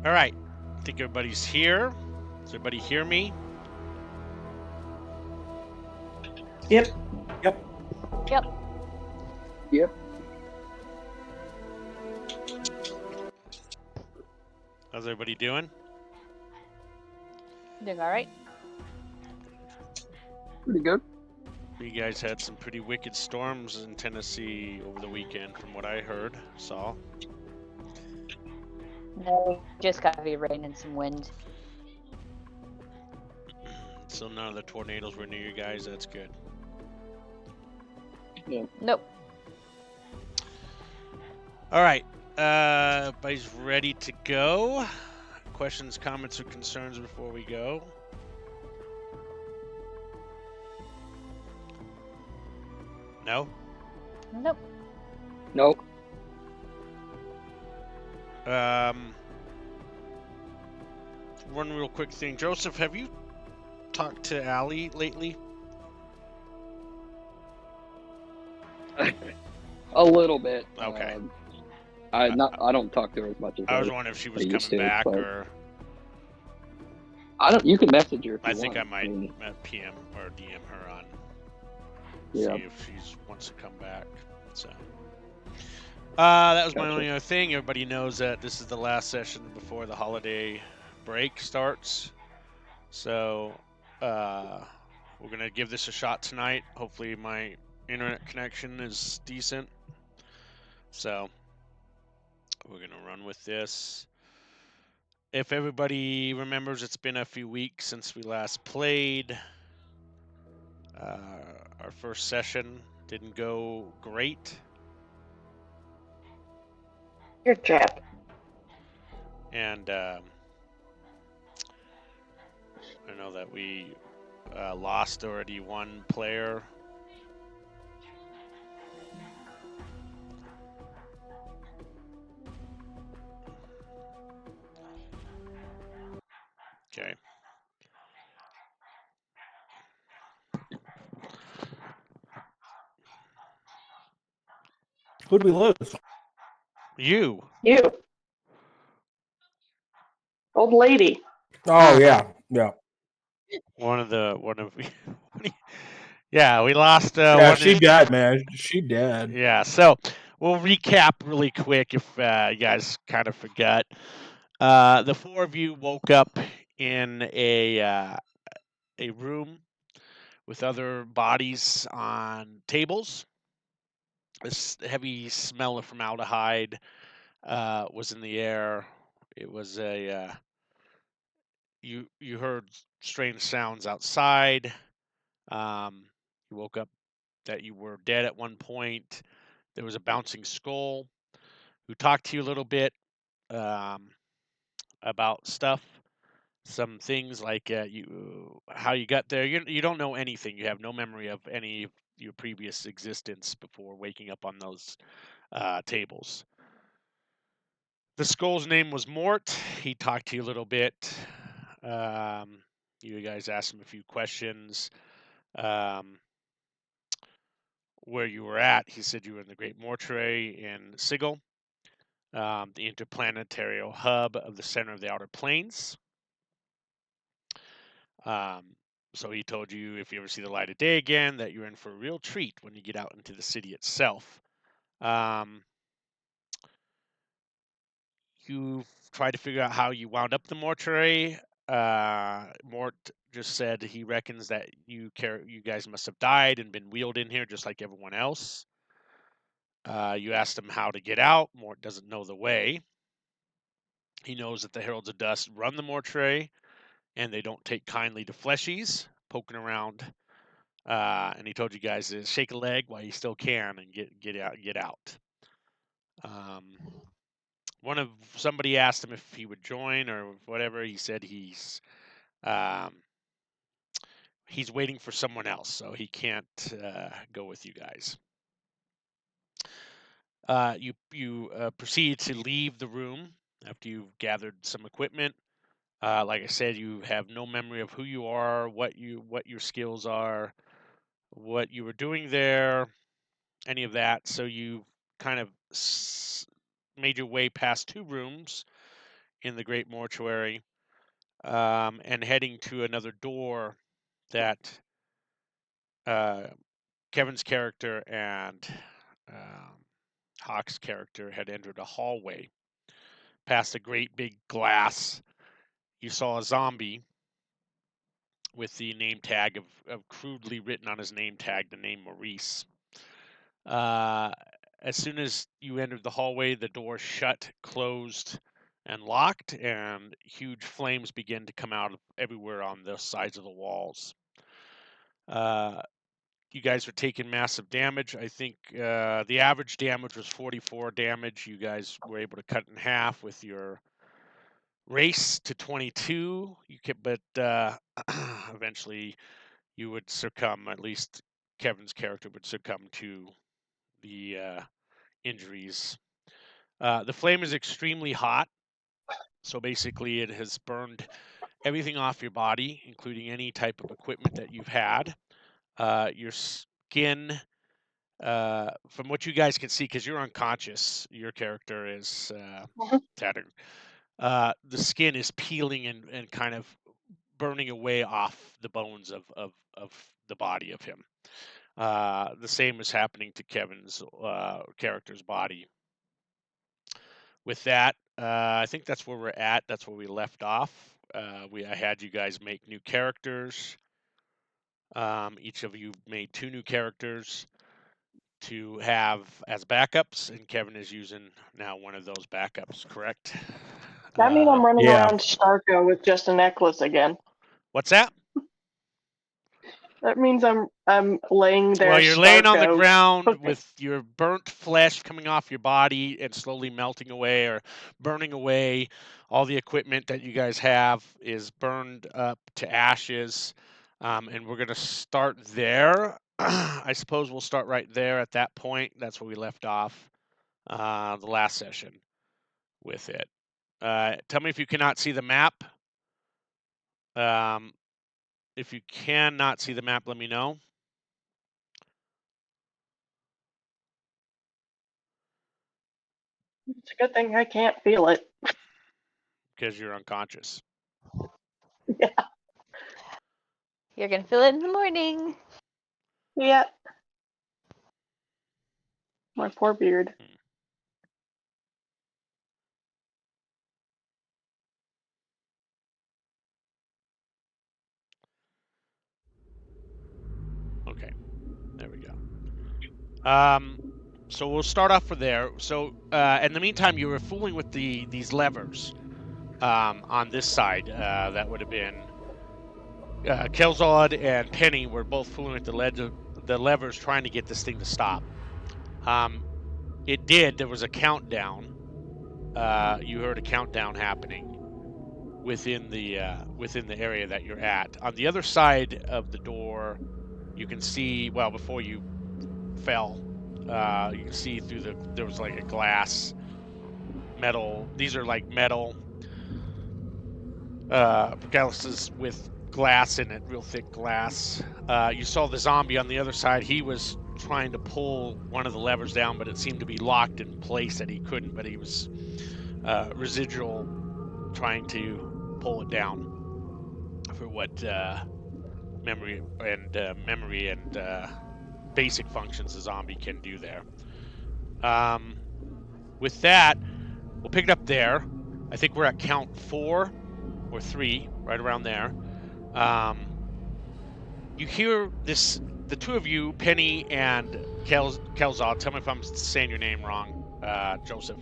All right. I think everybody's here. Does everybody hear me? Yep. Yep. Yep. Yep. How's everybody doing? Doing all right. Pretty good. You guys had some pretty wicked storms in Tennessee over the weekend, from what I saw. No, just got heavy rain and some wind. So none of the tornadoes were near you guys. That's good. Yeah. Nope. All right. Everybody's ready to go. Questions, comments, or concerns before we go? No? Nope. Nope. One real quick thing. Joseph, have you talked to Allie lately? A little bit. Okay. I don't talk to her as much as I was wondering if she was I used coming to, back, but or I don't. You can message her. If I you think want. I might mean, PM or DM her on. Yeah. See if she wants to come back. So. That was my Gotcha. only other thing. Everybody knows that this is the last session before the holiday break starts. So, we're going to give this a shot tonight. Hopefully my internet connection is decent. So, we're going to run with this. If everybody remembers, it's been a few weeks since we last played. Our first session didn't go great. You're trapped. And I know that we lost already one player. Okay. Who'd we lose? You. Old lady. Oh yeah. One of yeah, we lost Yeah, one. she dead, man. She dead. Yeah, so we'll recap really quick if you guys kind of forgot. The four of you woke up in a room with other bodies on tables. This heavy smell of formaldehyde was in the air. It was you heard strange sounds outside. You woke up that you were dead at one point. There was a bouncing skull who talked to you a little bit about stuff. Some things like how you got there. You don't know anything. You have no memory of any of your previous existence before waking up on those tables. The skull's name was Mort. He talked to you a little bit. You guys asked him a few questions. Where you were at, he said you were in the Great Mortuary in Sigil, the interplanetary hub of the center of the Outer Planes. So he told you if you ever see the light of day again, that you're in for a real treat when you get out into the city itself. You tried to figure out how you wound up the mortuary. Mort just said he reckons that you guys must have died and been wheeled in here just like everyone else. You asked him how to get out. Mort doesn't know the way. He knows that the Heralds of Dust run the mortuary, and they don't take kindly to fleshies poking around. And he told you guys to shake a leg while you still can and get out. Somebody asked him if he would join or whatever. He said he's waiting for someone else, so he can't go with you guys. You proceed to leave the room after you've gathered some equipment. Like I said, you have no memory of who you are, what your skills are, what you were doing there, any of that. So you kind of made your way past two rooms in the great mortuary, and heading to another door that Kevin's character and Hawk's character had entered a hallway past a great big glass. You saw a zombie with the name tag of crudely written on his name tag, the name Maurice. As soon as you entered the hallway, the door shut, closed, and locked, and huge flames began to come out everywhere on the sides of the walls. You guys are taking massive damage. I think the average damage was 44 damage. You guys were able to cut in half with your race to 22. But eventually you would succumb. At least Kevin's character would succumb to the injuries. The flame is extremely hot, so basically it has burned everything off your body, including any type of equipment that you've had. Your skin, from what you guys can see, because you're unconscious, your character is tattered. The skin is peeling and kind of burning away off the bones of the body of him. The same is happening to Kevin's character's body. With that, I think that's where we're at. That's where we left off. I had you guys make new characters. Each of you made 2 new characters to have as backups, and Kevin is using now one of those backups, correct? That means I'm running Yeah. around Starco with just a necklace again. What's that? That means I'm laying there. Well, you're laying on the Starco. ground Okay. with your burnt flesh coming off your body and slowly melting away or burning away. All the equipment that you guys have is burned up to ashes, and we're going to start there. I suppose we'll start right there at that point. That's where we left off the last session with it. Tell me if you cannot see the map. If you cannot see the map, let me know. It's a good thing I can't feel it. Because you're unconscious. Yeah. You're gonna feel it in the morning. Yeah. My poor beard. Okay, there we go. So we'll start off from there. So in the meantime, you were fooling with these levers on this side. That would have been Kelzod and Penny were both fooling with the levers, trying to get this thing to stop. It did. There was a countdown. You heard a countdown happening within the area that you're at. On the other side of the door, you can see. Well, before you fell, you can see through there was like a glass metal. These are like metal galluses with glass in it, real thick glass. You saw the zombie on the other side. He was trying to pull one of the levers down, but it seemed to be locked in place that he couldn't. But he was residual trying to pull it down for what memory and basic functions a zombie can do there. With that, we'll pick it up there. I think we're at count 4 or 3, right around there. You hear this, the two of you, Penny and Kelzod. Tell me if I'm saying your name wrong, Joseph.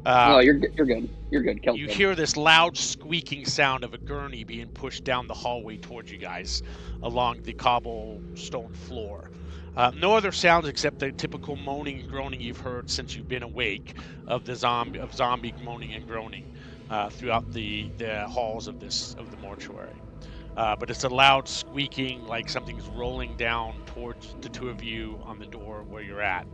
No, you're good. You're good, Kelvin. You hear this loud squeaking sound of a gurney being pushed down the hallway towards you guys along the cobblestone floor. No other sounds except the typical moaning and groaning you've heard since you've been awake of the zombie moaning and groaning throughout the halls of the mortuary. But it's a loud squeaking, like something's rolling down towards the two of you on the door where you're at.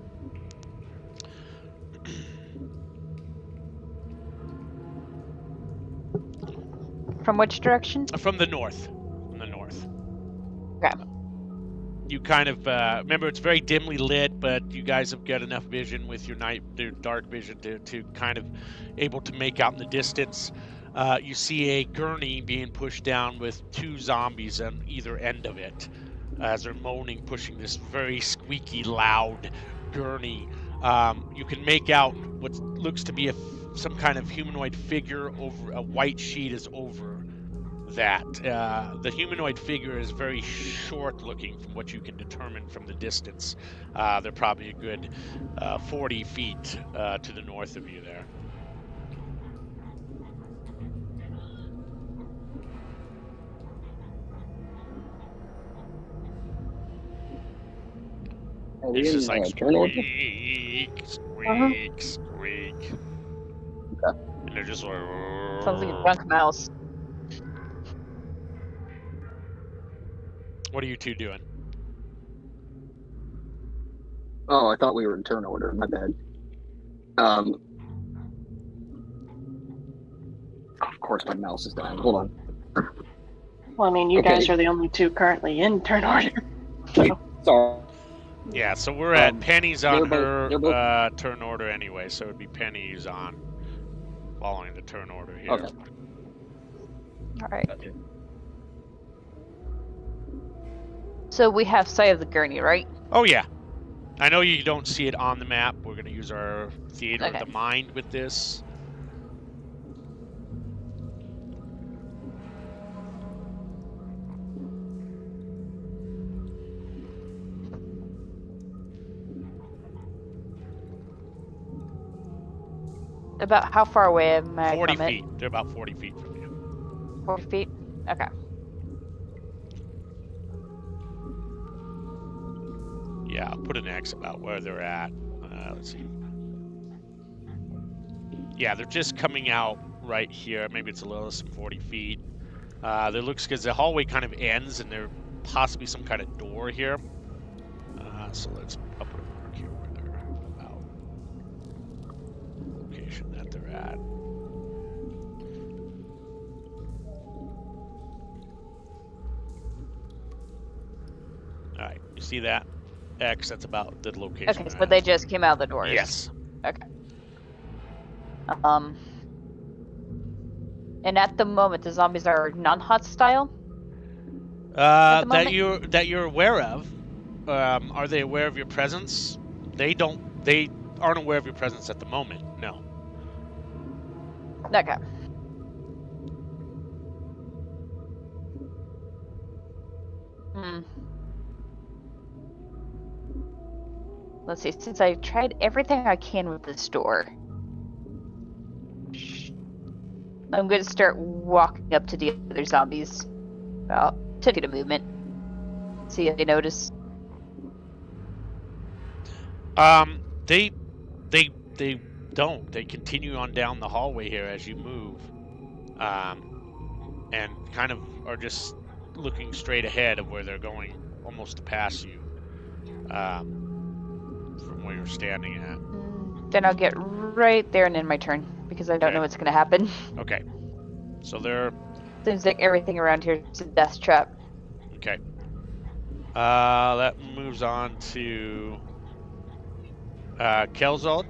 From which direction? From the north. From the north. Okay. you kind of remember it's very dimly lit, but you guys have got enough vision with your dark vision to kind of able to make out in the distance. You see a gurney being pushed down with 2 zombies on either end of it, as they're moaning, pushing this very squeaky, loud gurney. You can make out what looks to be some kind of humanoid figure over a white sheet is over that. The humanoid figure is very short looking from what you can determine from the distance. They're probably a good 40 feet to the north of you there. Are we It's in just like turn order? squeak, Uh-huh. squeak, squeak. And they're just like. Sounds like a drunk mouse. What are you two doing? Oh, I thought we were in turn order. My bad. Of course, my mouse is dying. Hold on. Well, I mean, you Okay. guys are the only two currently in turn order. Sorry. Yeah, so we're at Penny's on they're both- her turn order anyway, so it'd be Penny's on following the turn order here. Okay. All right. Gotcha. So we have sight of the gurney, right? Oh yeah. I know you don't see it on the map. We're going to use our theater Okay. of the mind with this. About how far away am I 40 from it? feet. They're about 40 feet from you. 40 feet? Okay. Yeah, I'll put an X about where they're at. Let's see. Yeah, they're just coming out right here. Maybe it's a little less than 40 feet. There looks, because the hallway kind of ends and there possibly some kind of door here. So I'll put a mark here where they're about. Location that they're at. Alright, you see that? X, that's about the location. Okay, so they just came out of the doors. Yes. Okay. And at the moment, the zombies are non-hostile. That you're aware of. Are they aware of your presence? They aren't aware of your presence at the moment. No. Okay. Hmm. Let's see. Since I tried everything I can with this door, I'm going to start walking up to the other zombies. About 10 feet of movement. See if they notice. They don't. They continue on down the hallway here as you move, and kind of are just looking straight ahead of where they're going, almost to pass you, from where you're standing at. Then I'll get right there and end my turn because I don't know what's going to happen. Okay. So they're. Seems like everything around here is a death trap. Okay. That moves on to Kelzold.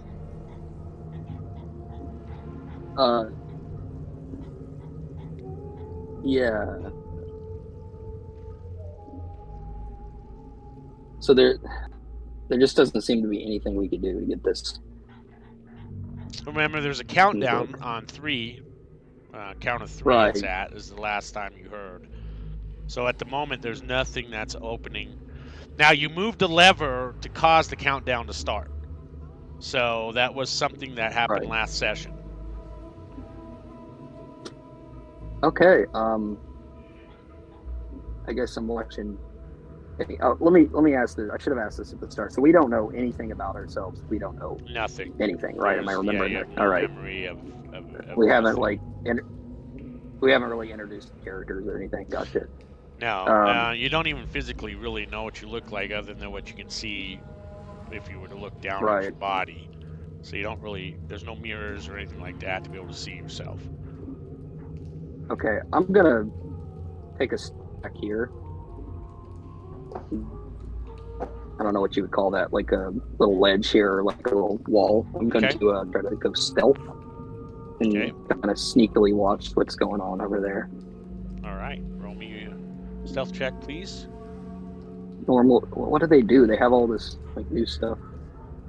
Yeah. So there just doesn't seem to be anything we could do to get this. Remember, there's a countdown on 3. Count of 3 Right. it's at is the last time you heard. So at the moment, there's nothing that's opening. Now, you moved a lever to cause the countdown to start. So that was something that happened Right. last session. Okay. I guess I'm watching. Oh, let me ask this. I should have asked this at the start. So we don't know anything about ourselves. We don't know Nothing. anything, right? Am I remembering you that? have no All right. memory of We haven't nothing. we haven't really introduced characters or anything. Gotcha. No, you don't even physically really know what you look like other than what you can see if you were to look down at your body. So you don't really, there's no mirrors or anything like that to be able to see yourself. Okay, I'm gonna take a step back here. I don't know what you would call that, like a little ledge here, or like a little wall. I'm going Okay. to try to go stealth and Okay. kind of sneakily watch what's going on over there. All right. Roll me a stealth check, please. Normal. What do? They have all this like new stuff.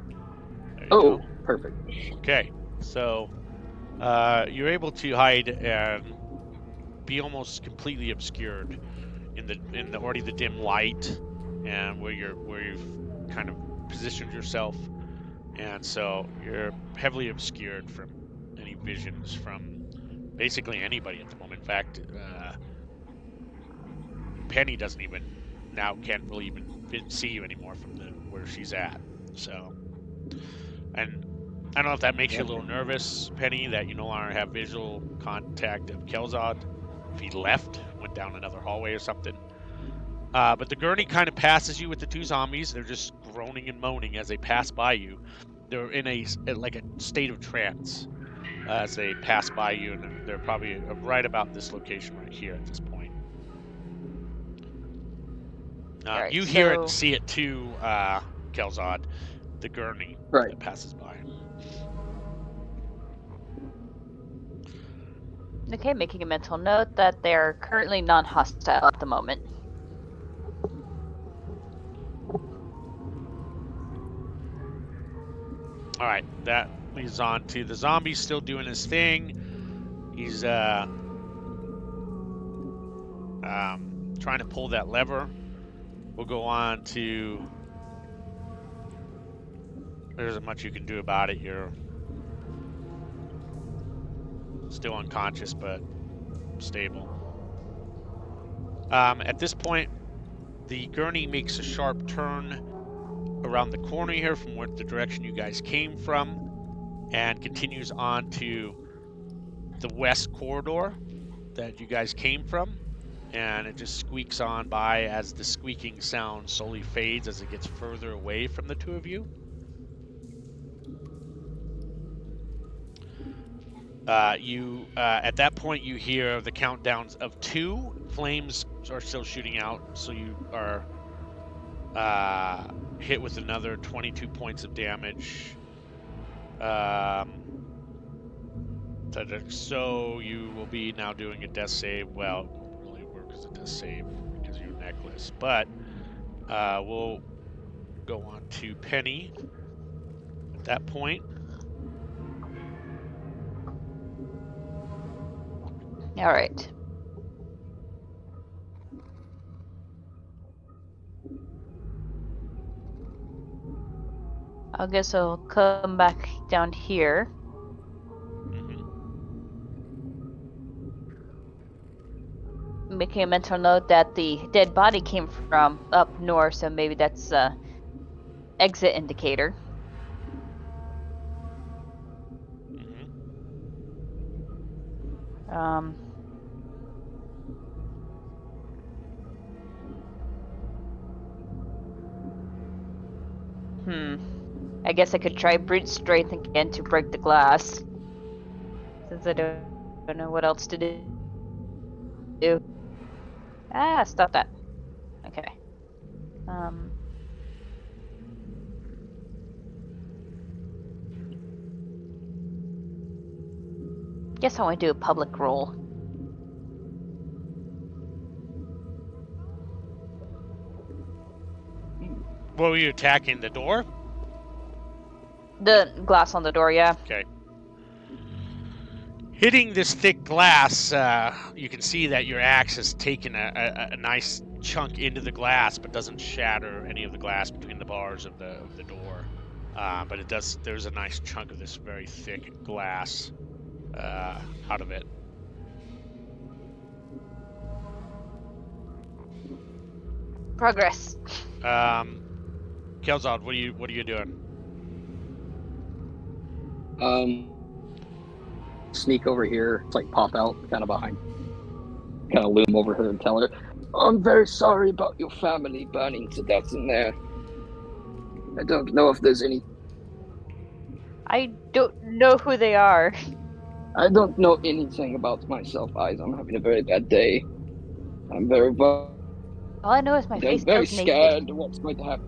There you Oh, go. perfect. Okay. So you're able to hide and be almost completely obscured in the already the dim light and where you've kind of positioned yourself, and so you're heavily obscured from any visions from basically anybody at the moment. In fact, Penny doesn't even now can't really even see you anymore from the where she's at. So, and I don't know if that makes you a little nervous, Penny, that you no longer have visual contact of Kelzad. If he left, went down another hallway or something. But the gurney kind of passes you with the two zombies. They're just groaning and moaning as they pass by you. They're in a state of trance as they pass by you, and they're probably right about this location right here at this point. All right, You hear it and so see it too, Kelzad, the gurney Right. that passes by. okay, making a mental note that they're currently non-hostile at the moment. All right, that leads on to the zombie still doing his thing. He's trying to pull that lever. We'll go on to. There isn't much you can do about it. You're still unconscious, but stable. At this point, the gurney makes a sharp turn around the corner here from the direction you guys came from, and continues on to the west corridor that you guys came from, and it just squeaks on by as the squeaking sound slowly fades as it gets further away from the two of you. At that point you hear the countdowns of 2. Flames are still shooting out, so you are hit with another 22 points of damage. So you will be now doing a death save. Well, it won't really work as a death save because of your necklace, but we'll go on to Penny at that point. All right. I guess I'll come back down here. Mm-hmm. Making a mental note that the dead body came from up north, so maybe that's exit indicator. Mm-hmm. I guess I could try brute strength again to break the glass, since I don't know what else to do. Ah, stop that. Okay. Guess I want to do a public roll. What were you attacking? The door? The glass on the door, yeah. Okay. Hitting this thick glass, you can see that your axe has taken a nice chunk into the glass, but doesn't shatter any of the glass between the bars of the door. But it does. There's a nice chunk of this very thick glass out of it. Progress. Kelzad, what are you doing? Sneak over here, like pop out, kind of behind, kind of loom over her and tell her, "I'm very sorry about your family burning to death in there. I don't know if there's any. I don't know who they are. I don't know anything about myself either. I'm having a very bad day. I'm very. All I know is my face I'm very goes naked. scared of what's going to happen.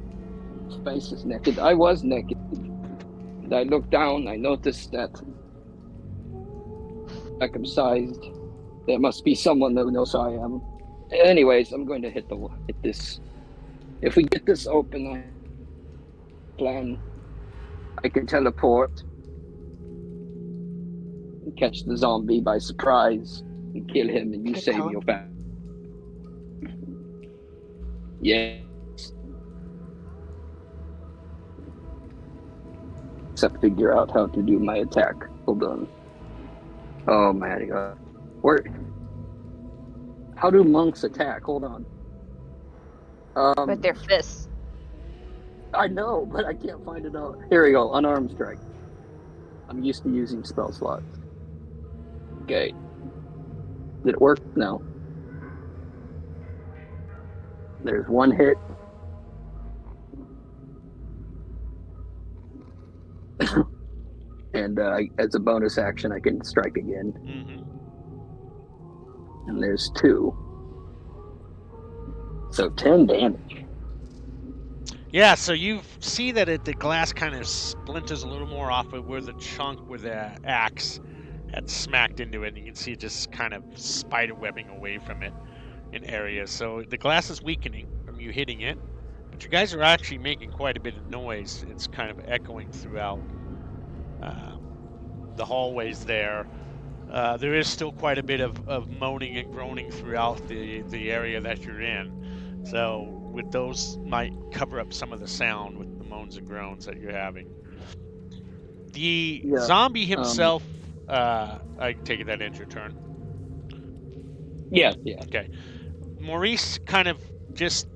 face is naked. I was naked. And I looked down. I noticed that circumcised. There must be someone that knows who I am. Anyways, I'm going to hit this. If we get this open, I plan. I can teleport and catch the zombie by surprise and kill him, and you Can it save tele- your family. Yes. Except figure out how to do my attack. Hold on. Oh my god. Where? How do monks attack? Hold on. With their fists. I know, but I can't find it out. Here we go. Unarmed strike. I'm used to using spell slots. Okay. Did it work? No. There's one hit. And as a bonus action, I can strike again. Mm-hmm. And there's 2. So 10 damage. Yeah, so you see that the glass kind of splinters a little more off of where the chunk where the axe had smacked into it. And you can see it just kind of spider webbing away from it in areas. So the glass is weakening from you hitting it, but you guys are actually making quite a bit of noise. It's kind of echoing throughout the hallways there. There is still quite a bit of moaning and groaning throughout the area that you're in. So with those might cover up some of the sound with the moans and groans that you're having. The zombie himself, I take it that ends your turn. Yeah. Okay. Maurice kind of just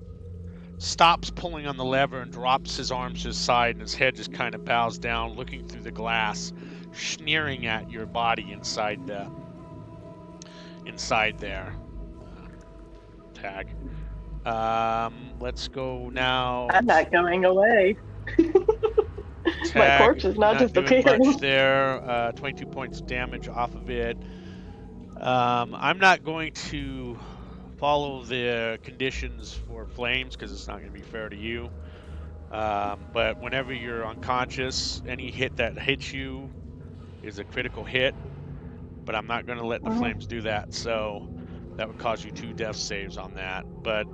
stops pulling on the lever and drops his arms to his side, and his head just kind of bows down, looking through the glass, sneering at your body inside there. Tag. Let's go now. I'm not going away. Tag, My corpse is not doing disappearing. much there. 22 points of damage off of it. I'm not going to follow the conditions for flames because it's not going to be fair to you. But whenever you're unconscious, any hit that hits you is a critical hit. But I'm not going to let the flames do that. So that would cause you 2 death saves on that. But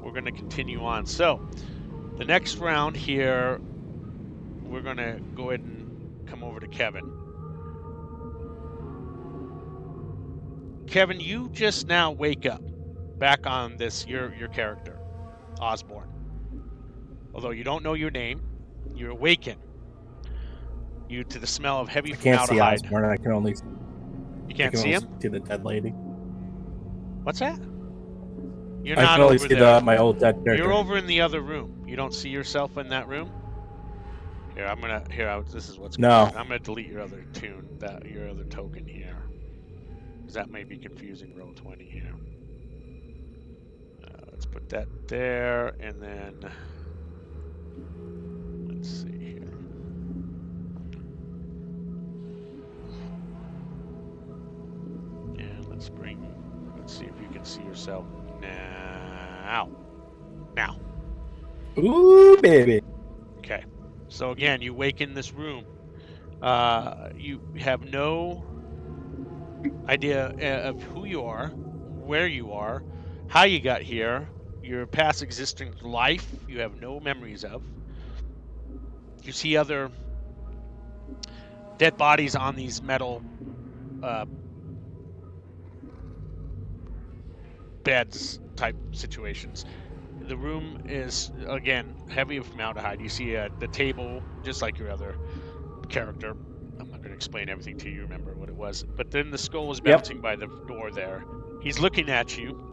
we're going to continue on. So the next round here, we're going to go ahead and come over to Kevin. Kevin, you just now wake up back on this, your character, Osborne. Although you don't know your name, you awaken you to the smell of heavy I can't see formaldehyde. Osborne. I can only You can't see him? see the dead lady. What's that? You're I not can only over see there. my old dead character. You're over in the other room. You don't see yourself in that room? Here, this is what's going on. I'm gonna delete your other your other token here. Because that may be confusing Roll20 here. Let's put that there, and then let's see here. And let's see if you can see yourself now. Ooh, baby. Okay. So again, you wake in this room. You have no idea of who you are, where you are, how you got here, your past existing life you have no memories of. You see other dead bodies on these metal beds type situations. The room is, again, heavy of formaldehyde. You see the table, just like your other character. I'm not going to explain everything to you, remember what it was. But then the skull is bouncing by the door there. He's looking at you.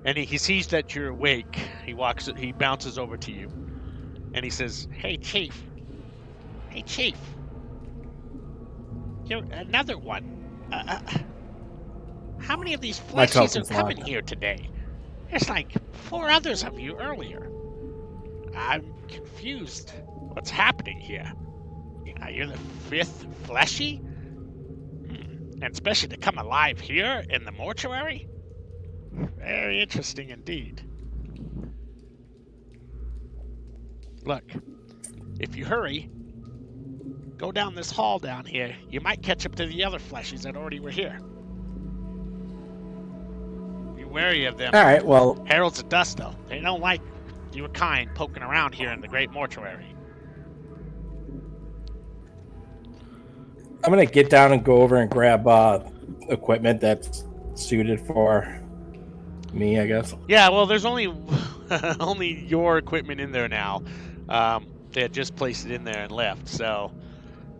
And he sees that you're awake. He bounces over to you. And he says, Hey, Chief. You're another one. How many of these fleshies are coming here today? There's like 4 others of you earlier. I'm confused. What's happening here? You're the 5th fleshy? And especially to come alive here in the mortuary? Very interesting indeed. Look, if you hurry, go down this hall down here. You might catch up to the other fleshies that already were here. Be wary of them. All right, well, Heralds of Dust, though. They don't like your kind poking around here in the Great Mortuary. I'm gonna get down and go over and grab equipment that's suited for me, I guess. Yeah, well, there's only only your equipment in there now. They had just placed it in there and left, so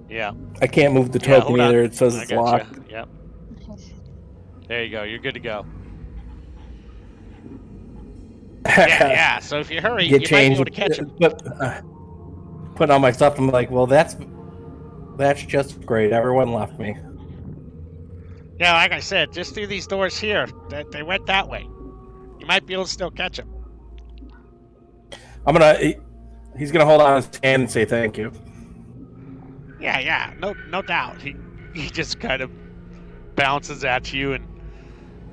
yeah. I can't move the Yeah, token hold on. either. It says I it's gotcha. locked. Yep. There you go. You're good to go. Yeah. So if you hurry, Get you might be able changed, to catch him. but putting on my stuff, I'm like, well, that's just great. Everyone left me. Yeah, like I said, just through these doors here. They went that way. You might be able to still catch him. He's gonna hold out his hand and say thank you. Yeah. No doubt. He just kind of bounces at you and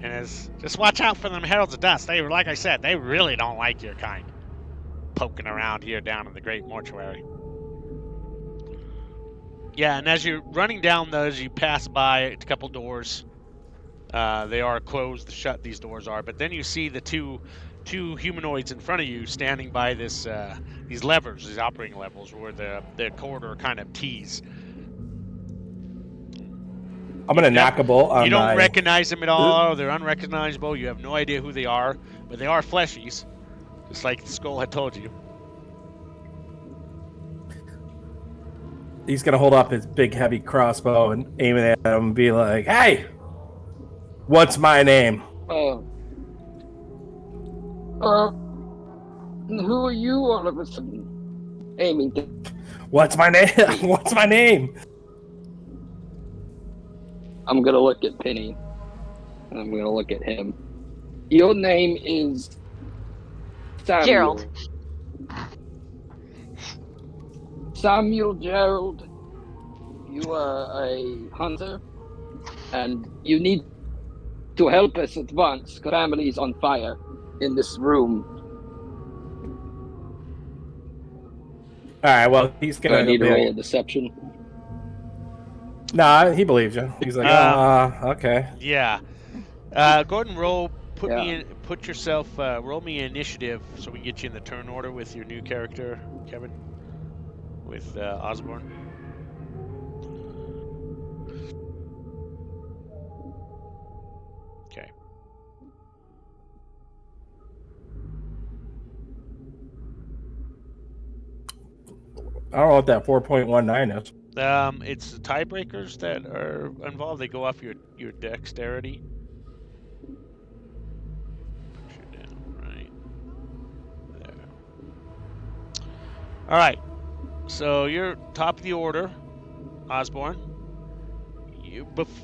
is just watch out for them Heralds of Dust. They, like I said, they really don't like your kind poking around here down in the Great Mortuary. Yeah, and as you're running down those, you pass by a couple doors. They are closed, shut. These doors are, but then you see the two humanoids in front of you standing by this these levers, these operating levels, where the corridor kind of tees. I'm gonna knock a bolt on You don't my. recognize them at all. They're unrecognizable. You have no idea who they are, but they are fleshies, just like Skull had told you. He's gonna hold up his big heavy crossbow and aim it at him and be like, "Hey, what's my name?" Who are you all of a sudden aiming to? What's my name? What's my name? I'm gonna look at Penny. And I'm gonna look at him. Your name is Samuel. Gerald. Samuel Gerald. You are a hunter, and you need to help us at once. Family is on fire in this room. All right. Well, he's Do gonna. I need to be roll a like, deception? Nah, he believes you. He's like, okay. Yeah. Go ahead and roll. Yeah. Put yourself. Roll me initiative so we can get you in the turn order with your new character, Kevin, with Osborne. Okay. I don't know what that 4.19 is. It's the tiebreakers that are involved. They go off your dexterity. Push you down right there. All right. So you're top of the order, Osborne.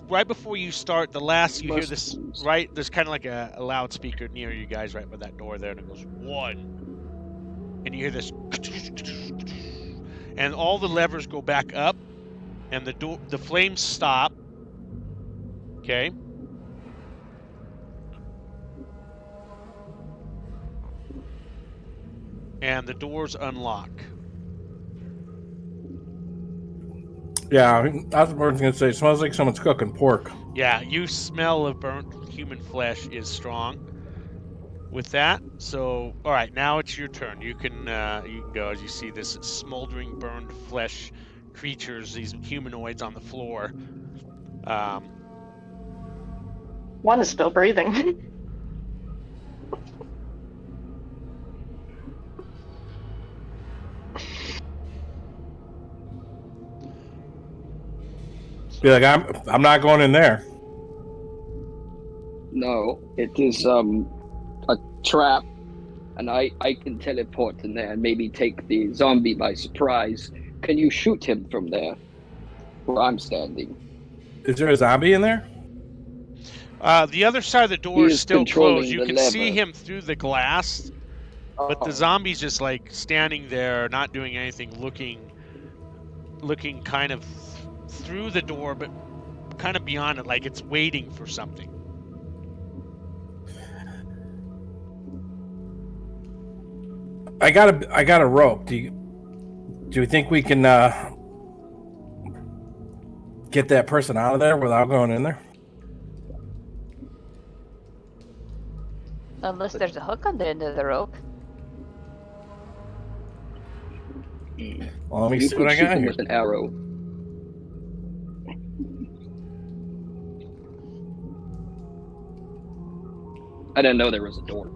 Right before you start, the last you hear this, right? There's kind of like a loudspeaker near you guys, right by that door there, and it goes 1, and you hear this, and all the levers go back up, and the flames stop. Okay. And the doors unlock. Yeah, Osborne's gonna say it smells like someone's cooking pork. Yeah, you smell of burnt human flesh is strong with that. So, all right, now it's your turn. You can go as you see this smoldering, burned flesh creatures, these humanoids on the floor. One is still breathing. Be like, I'm not going in there. No, it is a trap, and I can teleport in there and maybe take the zombie by surprise. Can you shoot him from there, where I'm standing? Is there a zombie in there? The other side of the door is still closed. You can see lever. him through the glass, but the zombie's just like standing there, not doing anything, looking kind of through the door, but kind of beyond it, like it's waiting for something. I got a rope. Do Do you think we can get that person out of there without going in there? Unless there's a hook on the end of the rope. Well, let me You see what could I shoot got him here. with an arrow. I didn't know there was a door.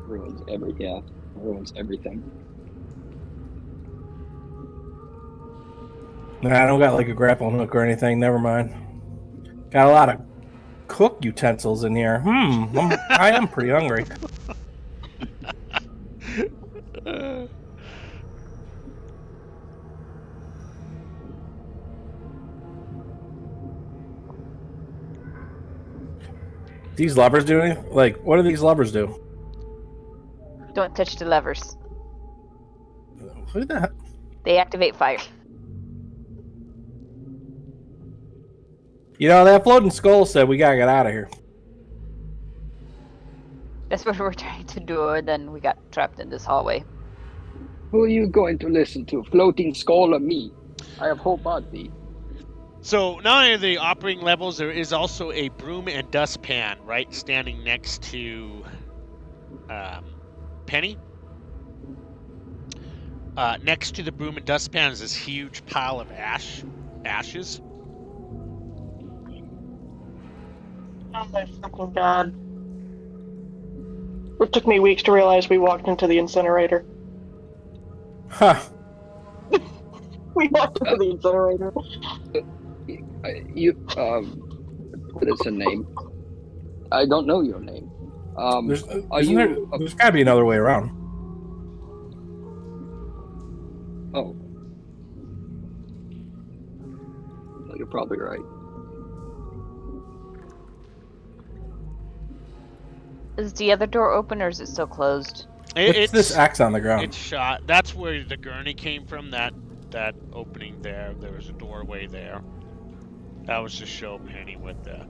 Ruins everything. No, I don't got like a grappling hook or anything. Never mind. Got a lot of cook utensils in here. I am pretty hungry. These levers do anything? Like, what do these levers do? Don't touch the levers. Who the heck? They activate fire. You know, that floating skull said we gotta get out of here. That's what we're trying to do, and then we got trapped in this hallway. Who are you going to listen to? Floating skull or me? I have whole body. So not only are the operating levels, there is also a broom and dustpan right standing next to Penny. Next to the broom and dustpan is this huge pile of ashes. Oh my fucking god. It took me weeks to realize we walked into the incinerator. Huh. We walked into the incinerator. What is her name? I don't know your name. There's you? there's gotta be another way around. Oh, you're probably right. Is the other door open, or is it still closed? What's this axe on the ground? It's shot. That's where the gurney came from. That opening there. There was a doorway there. That was to show Penny with the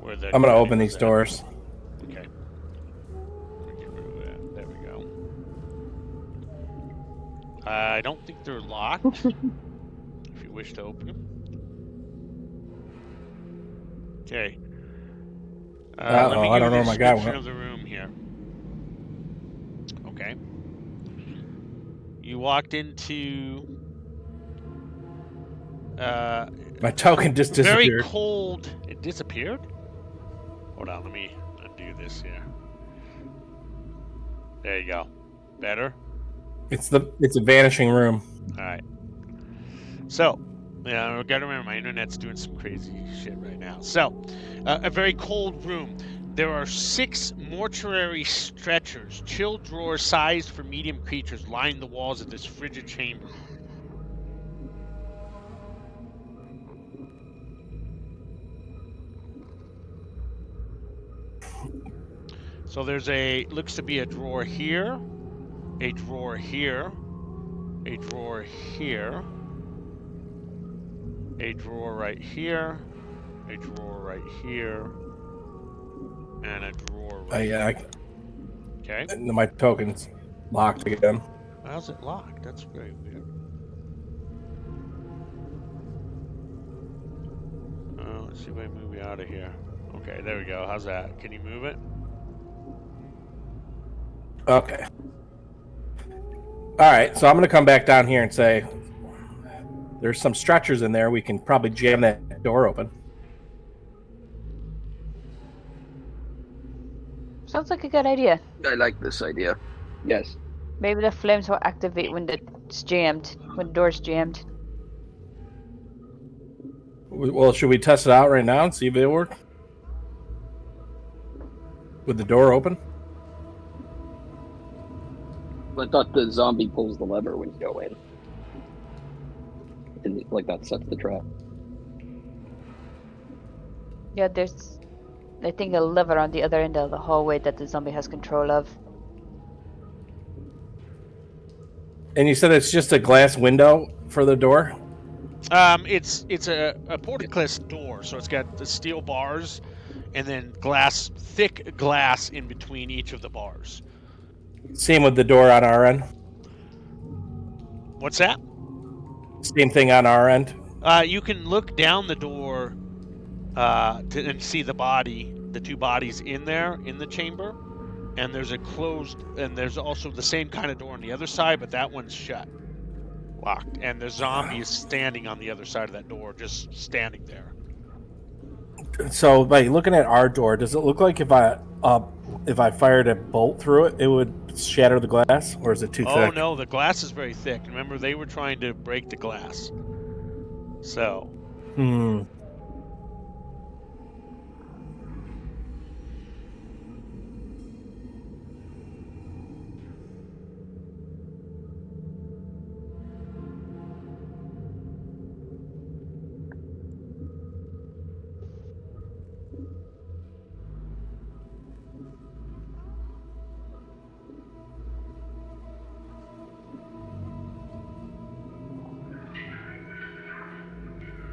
where the. I'm gonna gurney open was these at. doors. Okay. Let me get rid of that. There we go. I don't think they're locked. If you wish to open them. Okay. Let me I give don't you know the where my guy description went. of the room here. Okay. You walked into My token just very disappeared. cold. It disappeared? Hold on, let me undo this here. There you go. Better? It's a vanishing room. Alright. So, yeah, I gotta remember my internet's doing some crazy shit right now. So, a very cold room. There are 6 mortuary stretchers, chill drawers sized for medium creatures, line the walls of this frigid chamber. So there's looks to be a drawer here, a drawer here, a drawer here, a drawer right here, a drawer right here, and a drawer right here. Okay. My token's locked again. How's it locked? That's very weird. Let's see if I move you out of here. Okay, there we go. How's that? Can you move it? Okay. All right, so I'm gonna come back down here and say there's some stretchers in there. We can probably jam that door open. Sounds like a good idea. I like this idea. Yes. Maybe the flames will activate when it's jammed, when the door's jammed. Well, should we test it out right now and see if it works? With the door open? I thought the zombie pulls the lever when you go in. And like that sets the trap. Yeah, there's, I think, a lever on the other end of the hallway that the zombie has control of. And you said it's just a glass window for the door? It's a portcullis door, so it's got the steel bars and then thick glass in between each of the bars. Same with the door on our end. What's that? Same thing on our end. You can look down the door and see the two bodies in there in the chamber, and there's a closed, and there's also the same kind of door on the other side, but that one's shut, locked, and the zombie is standing on the other side of that door, just standing there. So, by looking at our door, does it look like if I fired a bolt through it, it would shatter the glass, or is it too Oh thick? no, the glass is very thick. Remember, they were trying to break the glass. So, Hmm.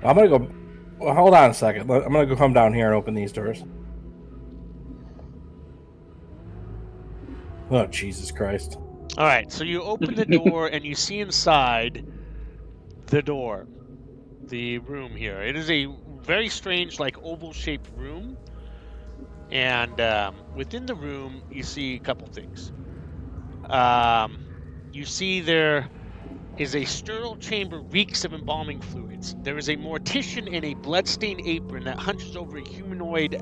I'm gonna go. Well, hold on a second. I'm gonna go come down here and open these doors. Oh, Jesus Christ! all right, so you open the door and you see inside the door, the room here. It is a very strange, like oval-shaped room, and within the room you see a couple things. You see there is a sterile chamber reeks of embalming fluids. There is a mortician in a bloodstained apron that hunches over a humanoid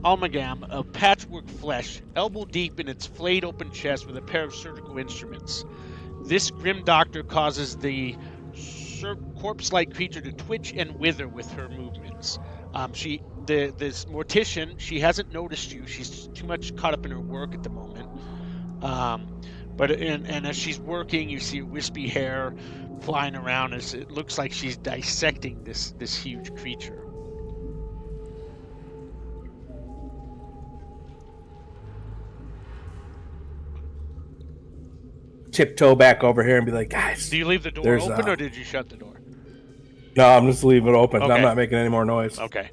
amalgam of patchwork flesh, elbow deep in its flayed open chest with a pair of surgical instruments. This grim doctor causes the corpse-like creature to twitch and wither with her movements. This mortician, she hasn't noticed you. She's too much caught up in her work at the moment. And as she's working, you see wispy hair flying around as it looks like she's dissecting this huge creature. Tiptoe back over here and be like, guys. Do you leave the door There's, open or did you shut the door? No, I'm just leaving it open. Okay. I'm not making any more noise. Okay.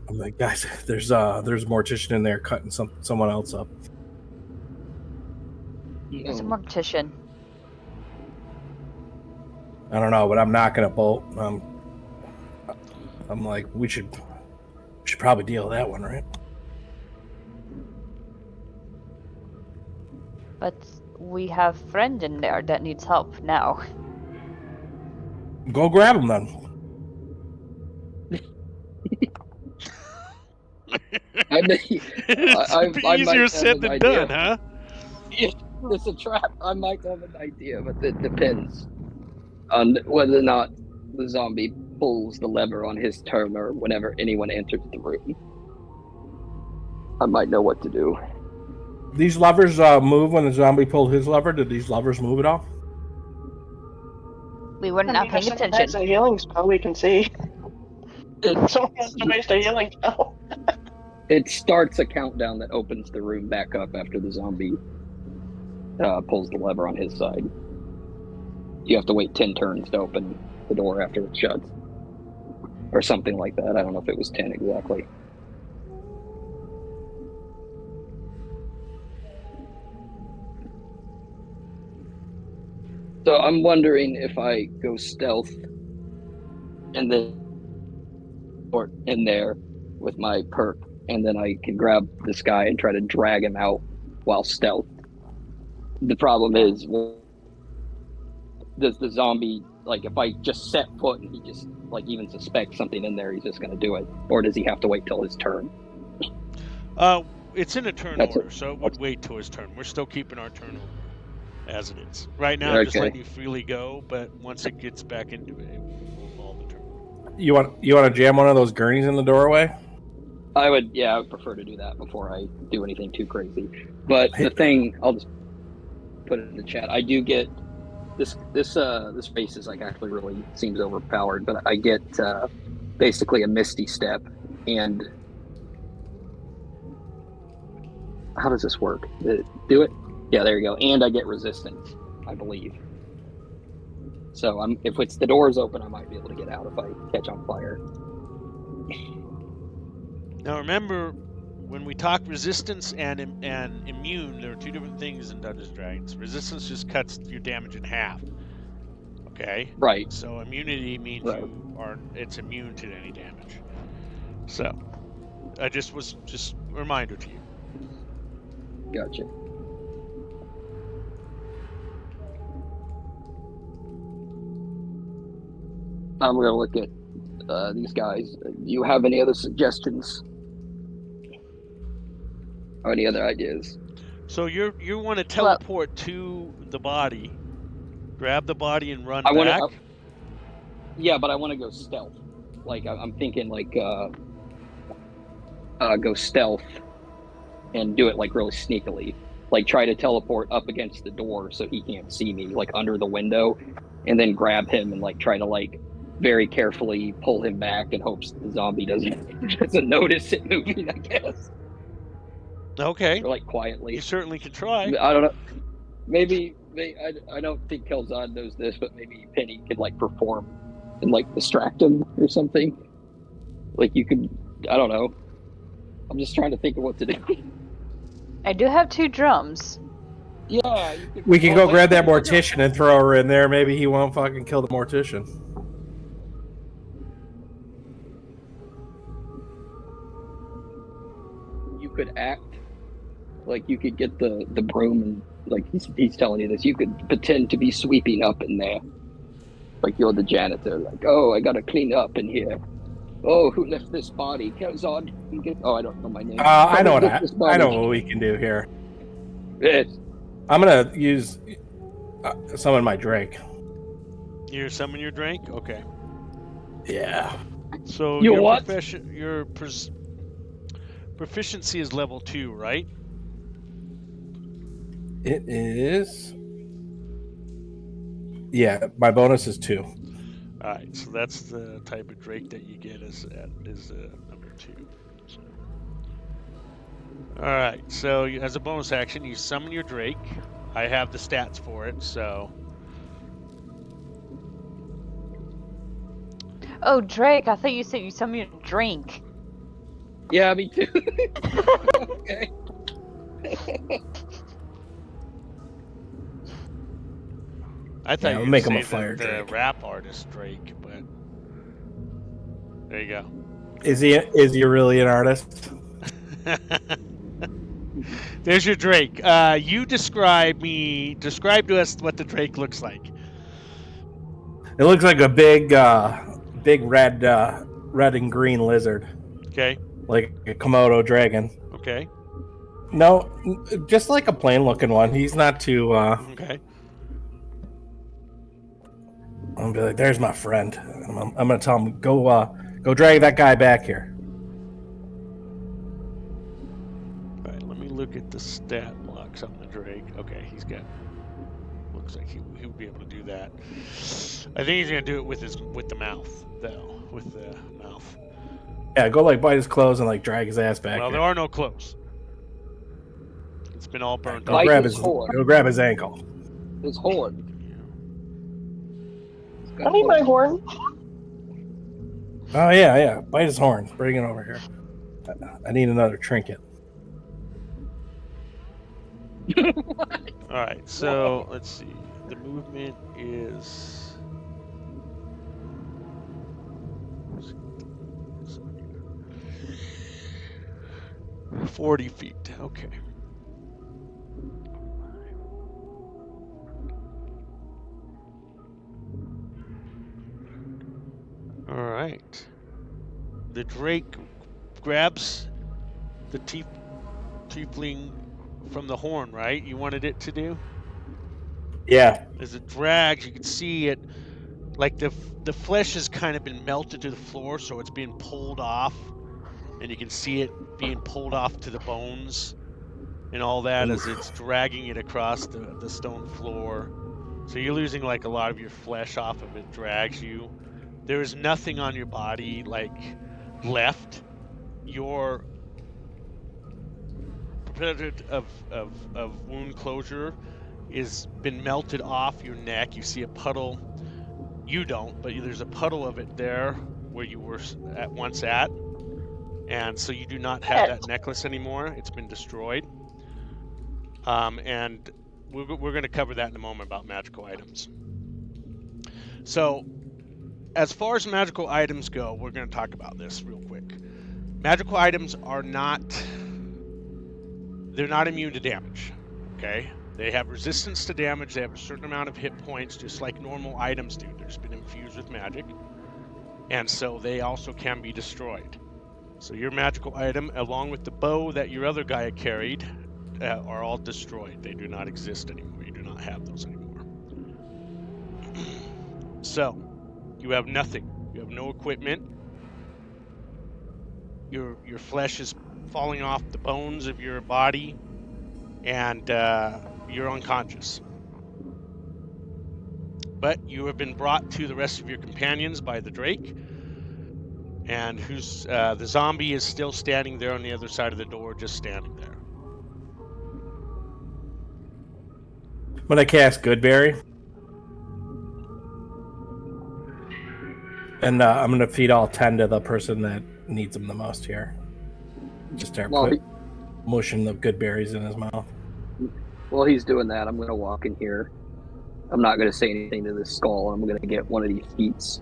I'm like, guys, there's a mortician in there cutting someone else up. There's a mortician. I don't know, but I'm not gonna bolt. I'm like, we should probably deal with that one, right? But we have friend in there that needs help now. Go grab him then. I mean, It's I easier might said have than an done, idea. huh? It's a trap. I might have an idea, but it depends on whether or not the zombie pulls the lever on his turn or whenever anyone enters the room. I might know what to do. These levers move when the zombie pulled his lever. Did these levers move at all? We were not paying That's attention. a healing spell we can see. Someone has to waste a healing spell. It starts a countdown that opens the room back up after the zombie pulls the lever on his side. You have to wait 10 turns to open the door after it shuts. Or something like that. I don't know if it was 10 exactly. So I'm wondering if I go stealth and then or in there with my perk, and then I can grab this guy and try to drag him out while stealth. The problem is, does the zombie, like, if I just set foot and he just, like, even suspects something in there, he's just going to do it? Or does he have to wait till his turn? It's in a turn That's order, it. so it would wait till his turn. We're still keeping our turn order as it is. Right now, I'm just Okay. letting you freely go, but once it gets back into it, it will follow the turn. You want to jam one of those gurneys in the doorway? I would prefer to do that before I do anything too crazy. But the thing, I'll just put it in the chat. I do get this race is like actually really seems overpowered, but I get basically a misty step. And how does this work? Do it? Yeah, there you go. And I get resistance, I believe. So if it's the door's open, I might be able to get out if I catch on fire. Now remember, when we talk resistance and immune, there are two different things in Dungeons & Dragons. Resistance just cuts your damage in half. Okay. Right. So immunity means Right. it's immune to any damage. So I just a reminder to you. Gotcha. I'm gonna look at these guys. Do you have any other suggestions or any other ideas? So you want to Well, teleport to the body, grab the body, and run I want back. to. Yeah, but I want to go stealth. Like I'm thinking, like go stealth and do it like really sneakily. Like try to teleport up against the door so he can't see me, like under the window, and then grab him and like try to like very carefully pull him back in hopes the zombie doesn't notice it moving. I guess, Okay. or like You quietly. certainly can try. I don't know. Maybe I don't think Kelzad knows this, but maybe Penny could like perform and like distract him or something. Like you could, I don't know. I'm just trying to think of what to do. I do have 2 drums. Yeah, you could. We can go Wait, grab that no. mortician and throw her in there. Maybe he won't fucking kill the mortician. You could act like you could get the broom and like he's telling you this. You could pretend to be sweeping up in there, like you're the janitor. Like, oh, I gotta clean up in here. Oh, who left this body? Kelzad. Oh, I don't know my name. I know Who what left this body? I know what we can do here. Yes. I'm gonna use summon my Drake. You summon your Drake. Okay. Yeah. So You your what? proficiency is level 2, right? It is. Yeah, my bonus is 2. All right. So that's the type of Drake that you get is number 2. So. All right. So as a bonus action, you summon your Drake. I have the stats for it. So. Oh, Drake, I thought you said you summoned a drink. Yeah, me too. Okay. I thought Yeah, you we'll make were him a say fire the Drake. rap artist Drake, but there you go. Is he really an artist? There's your Drake. You describe to us what the Drake looks like. It looks like a big red and green lizard, Okay. like a Komodo dragon. Okay. No, just like a plain looking one. He's not too. Okay. I'm gonna be like, "There's my friend." I'm gonna tell him, "Go drag that guy back here." All right. Let me look at the stat blocks on the Drake. Okay, he's got. Looks like he would be able to do that. I think he's gonna do it with the mouth though. With the mouth. Yeah, go like bite his clothes and like drag his ass back. Well, here. there are no clothes. It's been all burnt Go off. Bite grab his horn. Go grab his ankle. His horn. I need my horn. Oh yeah. Bite his horn. Bring it over here. I need another trinket. All right, so let's see. The movement is 40 feet. Okay. All right. The Drake grabs the tiefling from the horn, right? You wanted it to do? Yeah. As it drags, you can see it, like the flesh has kind of been melted to the floor, so it's being pulled off, and you can see it being pulled off to the bones and all that as it's dragging it across the stone floor. So you're losing like a lot of your flesh off of it. Drags you. There is nothing on your body like left. Your percentage of wound closure is been melted off your neck. You see a puddle. You don't, but there's a puddle of it there where you were at once at, and so you do not have that necklace anymore. It's been destroyed. And we're going to cover that in a moment about magical items. So, as far as magical items go, we're going to talk about this real quick. Magical items are not, they're not immune to damage, okay? They have resistance to damage. They have a certain amount of hit points, just like normal items do. They've just been infused with magic. And so they also can be destroyed. So your magical item, along with the bow that your other guy carried, are all destroyed. They do not exist anymore. You do not have those anymore. So, you have nothing. You have no equipment. Your flesh is falling off the bones of your body, and you're unconscious. But you have been brought to the rest of your companions by the Drake, and who's the zombie is still standing there on the other side of the door, just standing there. I'm gonna cast Goodberry, and I'm gonna feed all 10 to the person that needs them the most here. Just start mushing the good berries in his mouth. While he's doing that, I'm gonna walk in here. I'm not gonna say anything to this skull. I'm gonna get one of these sheets.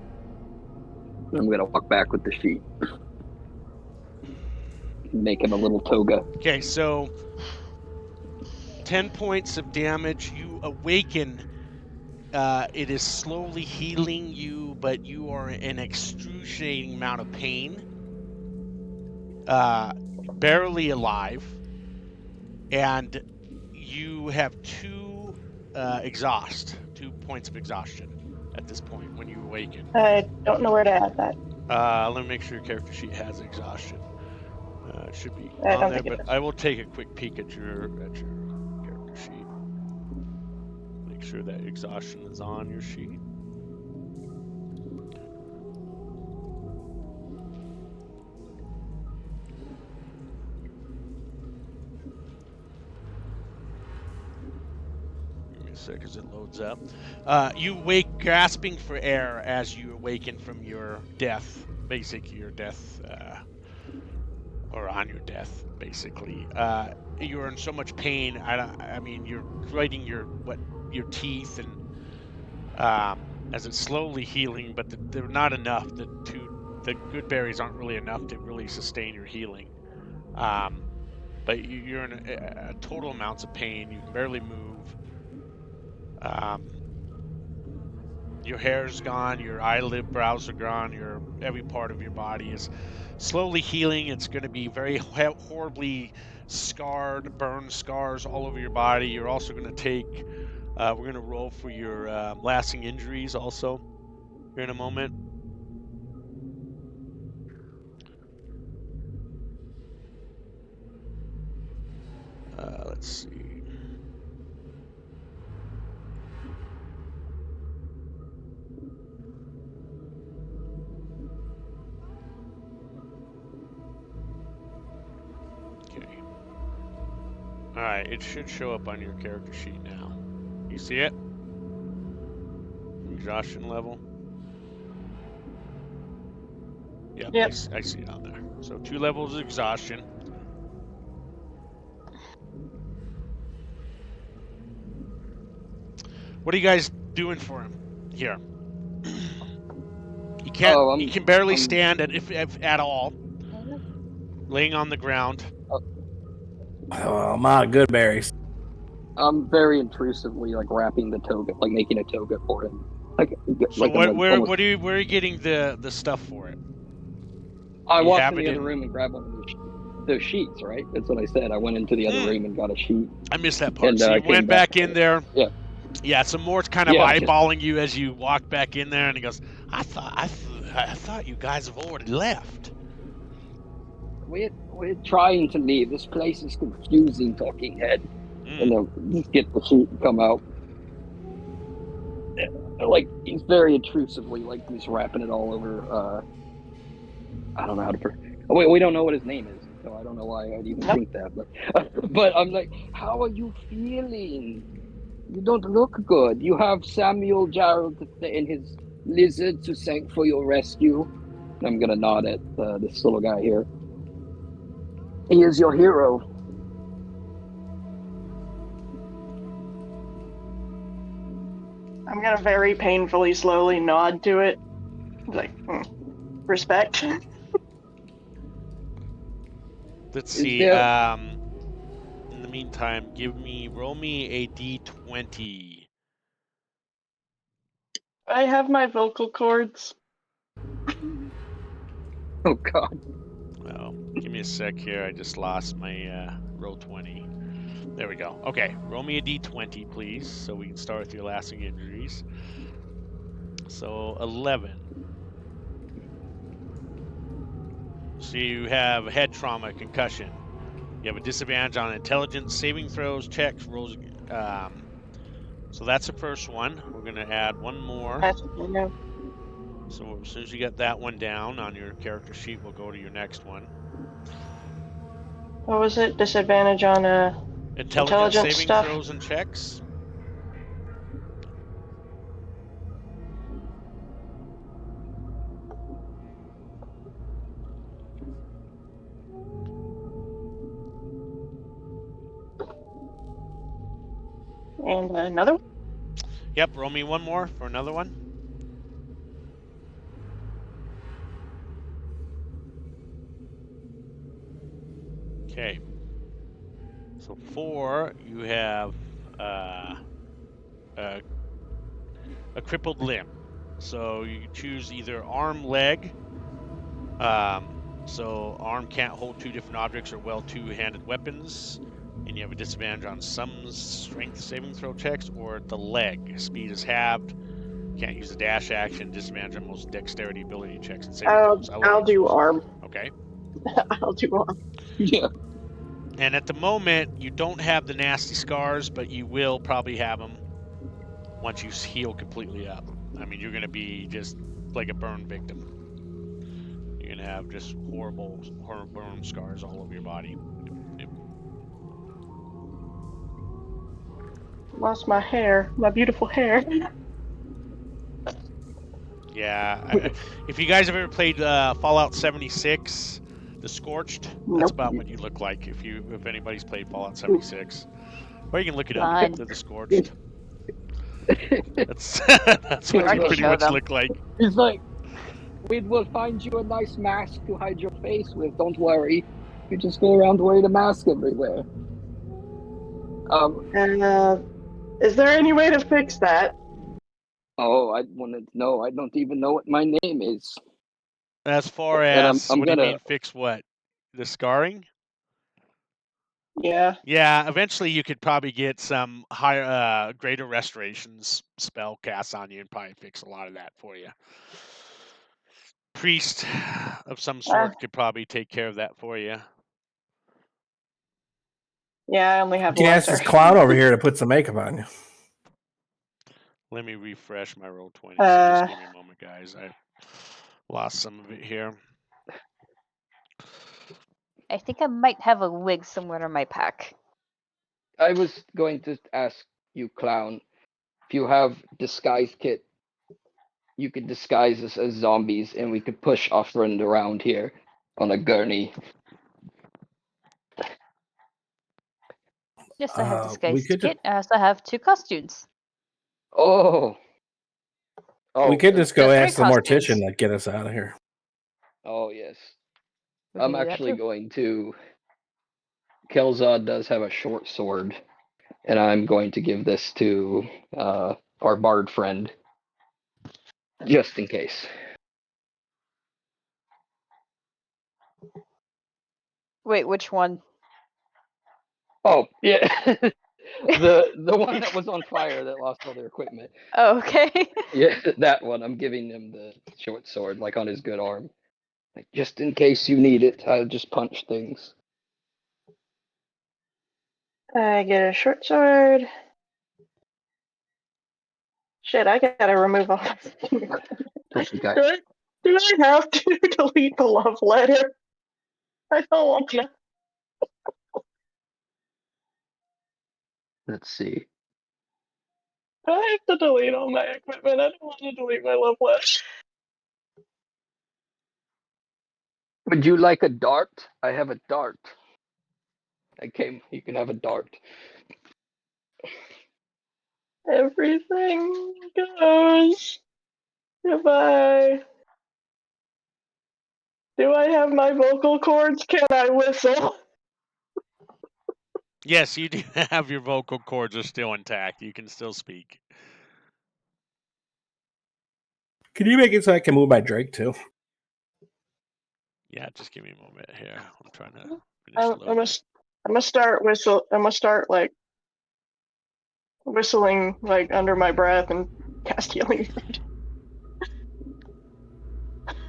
I'm gonna walk back with the sheet. Make him a little toga. Okay, so 10 points of damage. You awaken. It is slowly healing you, but you are in excruciating amount of pain. Barely alive. And you have 2 points of exhaustion at this point when you awaken. I don't know where to add that. Let me make sure your character sheet has exhaustion. It should be I on don't there, think it but does. I will take a quick peek at your character sheet. Make sure that exhaustion is on your sheet. Give me a sec as it loads up. You wake gasping for air as you awaken from your death, basically your death, or on your death, basically. You're in so much pain. I mean, you're grinding your teeth, and as it's slowly healing, but they're not enough. The good berries aren't really enough to really sustain your healing. But you're in a total amounts of pain. You can barely move. Your hair's gone, your eyelid brows are gone, every part of your body is slowly healing. It's going to be very horribly scarred, burn scars all over your body. You're also going to take, we're going to roll for your lasting injuries also here in a moment. Let's see. Okay. All right, it should show up on your character sheet now. You see it? Exhaustion level. Yep. I see it on there. So 2 levels of exhaustion. What are you guys doing for him here? He can't. He can barely stand if at all. Laying on the ground. Oh, my good berries. I'm very intrusively wrapping the toga, making a toga for him. So where are you getting the stuff for it? I walked in the other room and grabbed one of those sheets, right? That's what I said. I went into the other room and got a sheet. I missed that part. So you went back in there. Yeah. Yeah, so Mort's kind of eyeballing you as you walk back in there, and he goes, I thought you guys have already left. We're trying to leave. This place is confusing, talking head. And then just get the sheet and come out. He's very intrusively, he's wrapping it all over. I don't know how to. We don't know what his name is, so I don't know why I'd even think that. But I'm like, how are you feeling? You don't look good. You have Samuel Gerald and his lizards who sank for your rescue. I'm gonna nod at this little guy here. He is your hero. I'm gonna very painfully, slowly nod to it. Like, respect. Let's Is see. there- In the meantime, roll me a d20. I have my vocal cords. Oh God. Oh, give me a sec here. I just lost my roll 20. There we go. Okay, roll me a d20, please, so we can start with your lasting injuries. So 11. So you have head trauma, concussion. You have a disadvantage on intelligence saving throws, checks, rolls. So that's the first one. We're going to add one more. That's no. So as soon as you get that one down on your character sheet, we'll go to your next one. What was it? Disadvantage on Intelligence intelligence saving stuff. throws and checks. And another one? Yep, roll me one more for another one. Okay. So 4, you have a crippled limb. So you choose either arm, leg. So arm can't hold two different objects or wield two-handed weapons, and you have a disadvantage on some strength saving throw checks, or the leg. Speed is halved. Can't use the dash action. Disadvantage on most dexterity ability checks and saving throws. I'll let I'll you do choose. arm. Okay. I'll do arm. Yeah. And at the moment, you don't have the nasty scars, but you will probably have them once you heal completely up. I mean, you're going to be just like a burn victim. You're going to have just horrible burn scars all over your body. Lost my hair, my beautiful hair. Yeah. If you guys have ever played Fallout 76, The Scorched, that's Nope. about what you look like if anybody's played Fallout 76. Or you can look it up. Fun. The Scorched. That's that's Kills what you Already pretty us. show much them. look like. He's like, we will find you a nice mask to hide your face with. Don't worry. You just go around wearing a mask everywhere. Is there any way to fix that? Oh, I wanted to know. I don't even know what my name is. As far And as, I'm what do you gonna. mean fix what? The scarring? Yeah. Yeah, eventually you could probably get some higher, greater restorations spell cast on you and probably fix a lot of that for you. Priest of some sort could probably take care of that for you. Yeah, I only You have can ask this lesser. clown over here to put some makeup on you. Let me refresh my roll 20. So just give me a moment, guys. I lost some of it here. I think I might have a wig somewhere in my pack. I was going to ask you, clown, if you have disguise kit, you could disguise us as zombies, and we could push our friend around here on a gurney. Yes, I have We disguise could kit. I also have 2 costumes. Oh. Oh, we could just go Three ask the mortician costumes. to get us out of here. Oh yes. We can I'm do that actually too. going to. Kelzad does have a short sword, and I'm going to give this to our bard friend, just in case. Wait, which one? Oh yeah, the one that was on fire that lost all their equipment. Oh, okay. Yeah, that one. I'm giving him the short sword, like on his good arm, like just in case you need it. I'll just punch things. I get a short sword. Shit, I gotta remove all this. Pussy guy. Do I have to delete the love letter? I don't want to. Let's see. Do I have to delete all my equipment? I don't want to delete my love letter. Would you like a dart? I have a dart. You can have a dart. Everything goes. Goodbye. Do I have my vocal cords? Can I whistle? Yes, you do have your vocal cords are still intact. You can still speak. Can you make it so I can move my Drake too? Yeah, just give me a moment here. I'm trying to finish I'm loading. gonna start like whistling like under my breath and cast healing word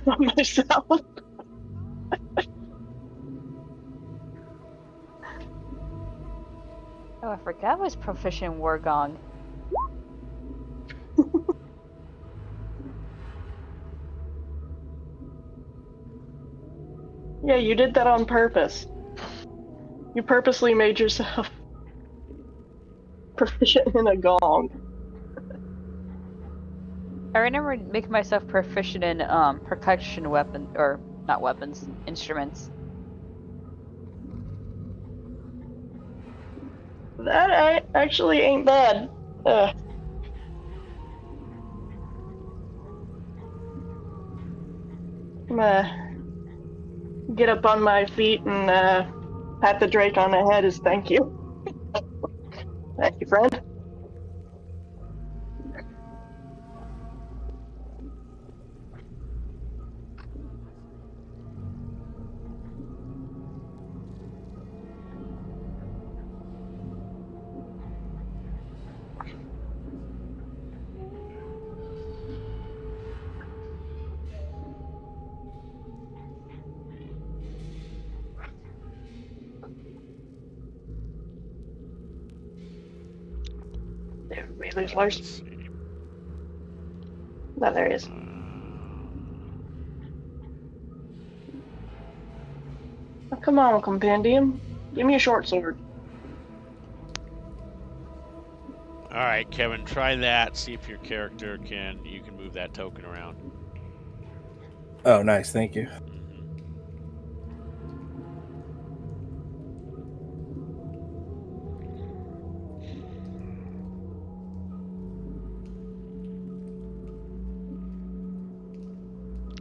on myself. Oh, I forgot I was proficient in War Gong. Yeah, you did that on purpose. You purposely made yourself proficient in a gong. I remember making myself proficient in percussion weapon or not weapons, instruments. That actually ain't bad. I'm gonna get up on my feet and pat the Drake on the head as thank you. Thank you, friend. Did we lose Lars? Let's see. No, there he is. Oh, come on, compendium. Give me a short sword. All right, Kevin, try that. See if your character you can move that token around. Oh, nice. Thank you.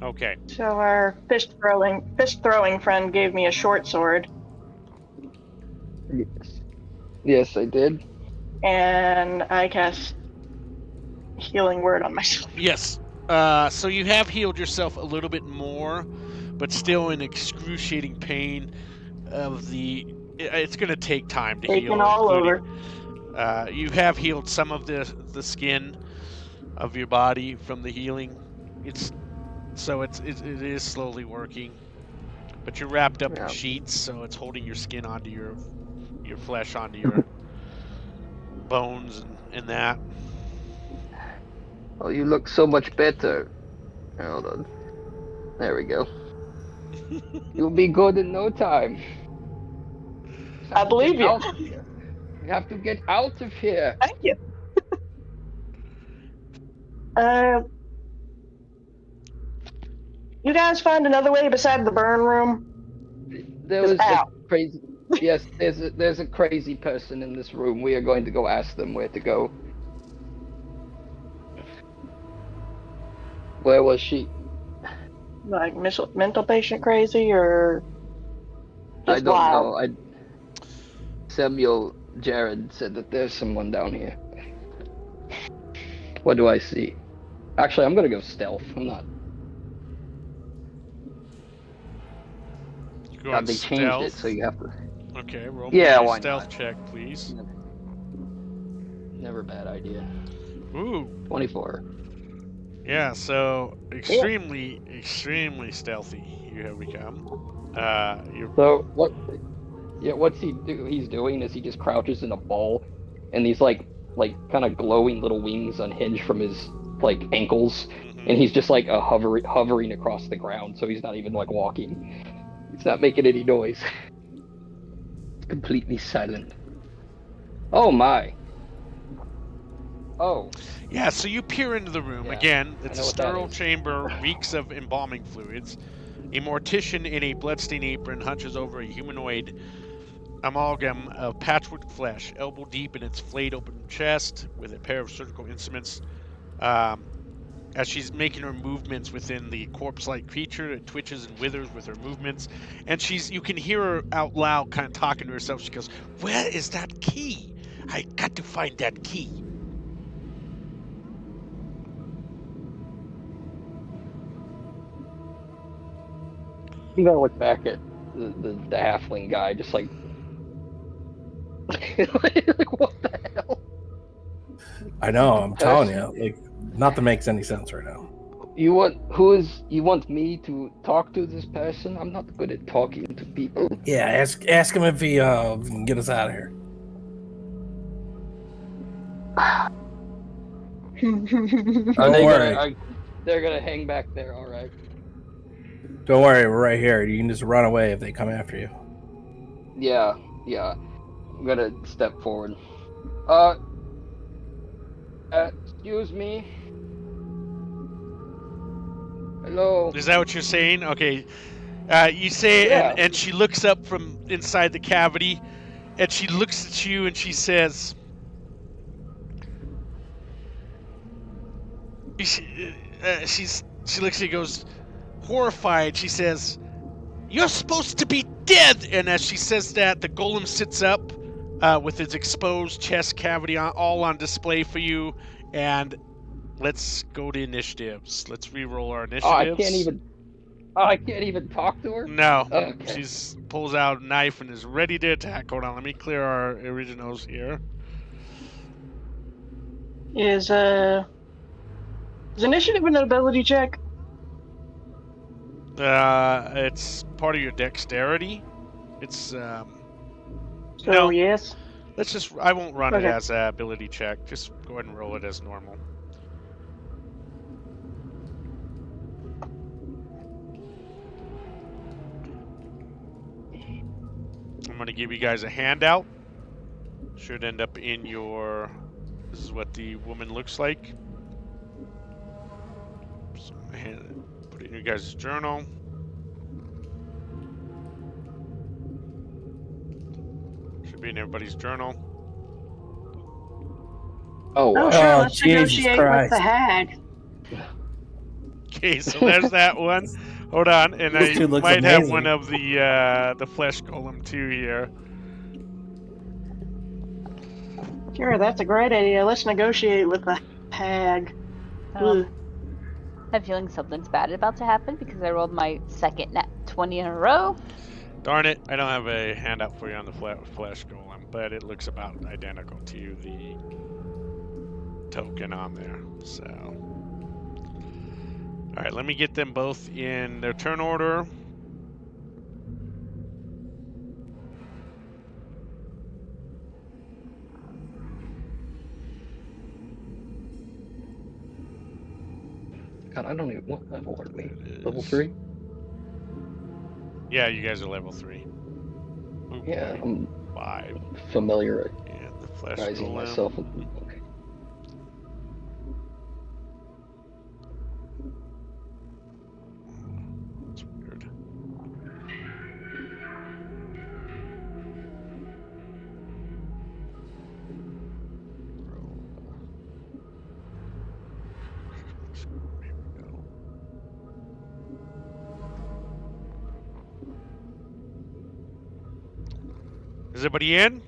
Okay. So our fist throwing friend gave me a short sword, Yes, I did. and I cast healing word on myself. Yes. So you have healed yourself a little bit more, but still in excruciating pain of the. It's going to take time to Taking heal, all including. over. You have healed some of the skin of your body from the healing. It is slowly working, but you're wrapped up in Yeah. sheets, so it's holding your skin onto your flesh onto your bones and that. Oh, you look so much better. Hold on. There we go. You'll be good in no time. Just I have to get believe you. out of here. We have to get out of here. Thank you. Uh, you guys find another way beside the burn room? There Cause was a ow. crazy. Yes, there's a crazy person in this room. We are going to go ask them where to go. Where was she? Like mental patient crazy or I just don't wild? know. Samuel Jared said that there's someone down here. What do I see? Actually, I'm gonna go stealth. I'm not. You going They changed it, stealth? so you have to. Okay, roll me Yeah, a why stealth not? check, please. Never a bad idea. Ooh. 24. Yeah, so Yeah. extremely stealthy you have become. You're So what? Yeah, what's he do? He's doing is he just crouches in a ball, and these like kind of glowing little wings unhinge from his like ankles, and he's just like hovering across the ground. So he's not even like walking. He's not making any noise. It's completely silent. Oh my. Oh Yeah, so you peer into the room. yeah, Again, I it's a know what that sterile is. chamber, reeks of embalming fluids. A mortician in a bloodstained apron hunches over a humanoid amalgam of patchwork flesh, elbow deep in its flayed open chest, with a pair of surgical instruments. As she's making her movements within the corpse-like creature, it twitches and withers with her movements, and you can hear her out loud, kind of talking to herself. She goes, "Where is that key? I got to find that key." I'm gonna look back at the halfling guy, just like, like what the hell? I know. I'm telling Person, you, like nothing makes any sense right now. you want me to talk to this person? I'm not good at talking to people. Yeah, ask him if he can get us out of here. Are Don't they worry. they're gonna hang back there, all right? Don't worry, we're right here. You can just run away if they come after you. Yeah. I'm gonna step forward. Excuse me. Hello. Is that what you're saying? Okay. You say it, Yeah. and she looks up from inside the cavity, and she looks at you, and she says, she looks at you, goes, horrified. She says, "You're supposed to be dead!" And as she says that, the golem sits up with its exposed chest cavity all on display for you. And let's go to initiatives. Let's re-roll our Oh, initiatives. I can't even talk to her. No, Okay. she's pulls out a knife and is ready to attack. Hold on, let me clear our originals here. Is initiative an ability check? It's part of your dexterity. It's So no. yes. Let's just. I won't run it Okay. as an ability check. Just go ahead and roll it as normal. I'm going to give you guys a handout. Should end up in your... This is what the woman looks like. So put it in your guys' journal. Should be in everybody's journal. Oh wow. Oh sure, Oh, let's Jesus negotiate with Christ. the hag. Okay, so there's that one. Hold on, and This I dude looks might have one amazing. of the flesh golem too here. Sure, that's a great idea. Let's negotiate with the hag. Ugh. I'm feeling something's bad about to happen because I rolled my second nat 20 in a row. Darn it, I don't have a handout for you on the flesh golem, but it looks about identical to the token on there. So, all right, let me get them both in their turn order. God, I don't even. What level are we? It Level is- 3? Yeah, you guys are level 3. Oh, Yeah, boy. I'm 5. familiar And the flesh rising golem. myself with. Okay. That's weird. Here we go. Is everybody in?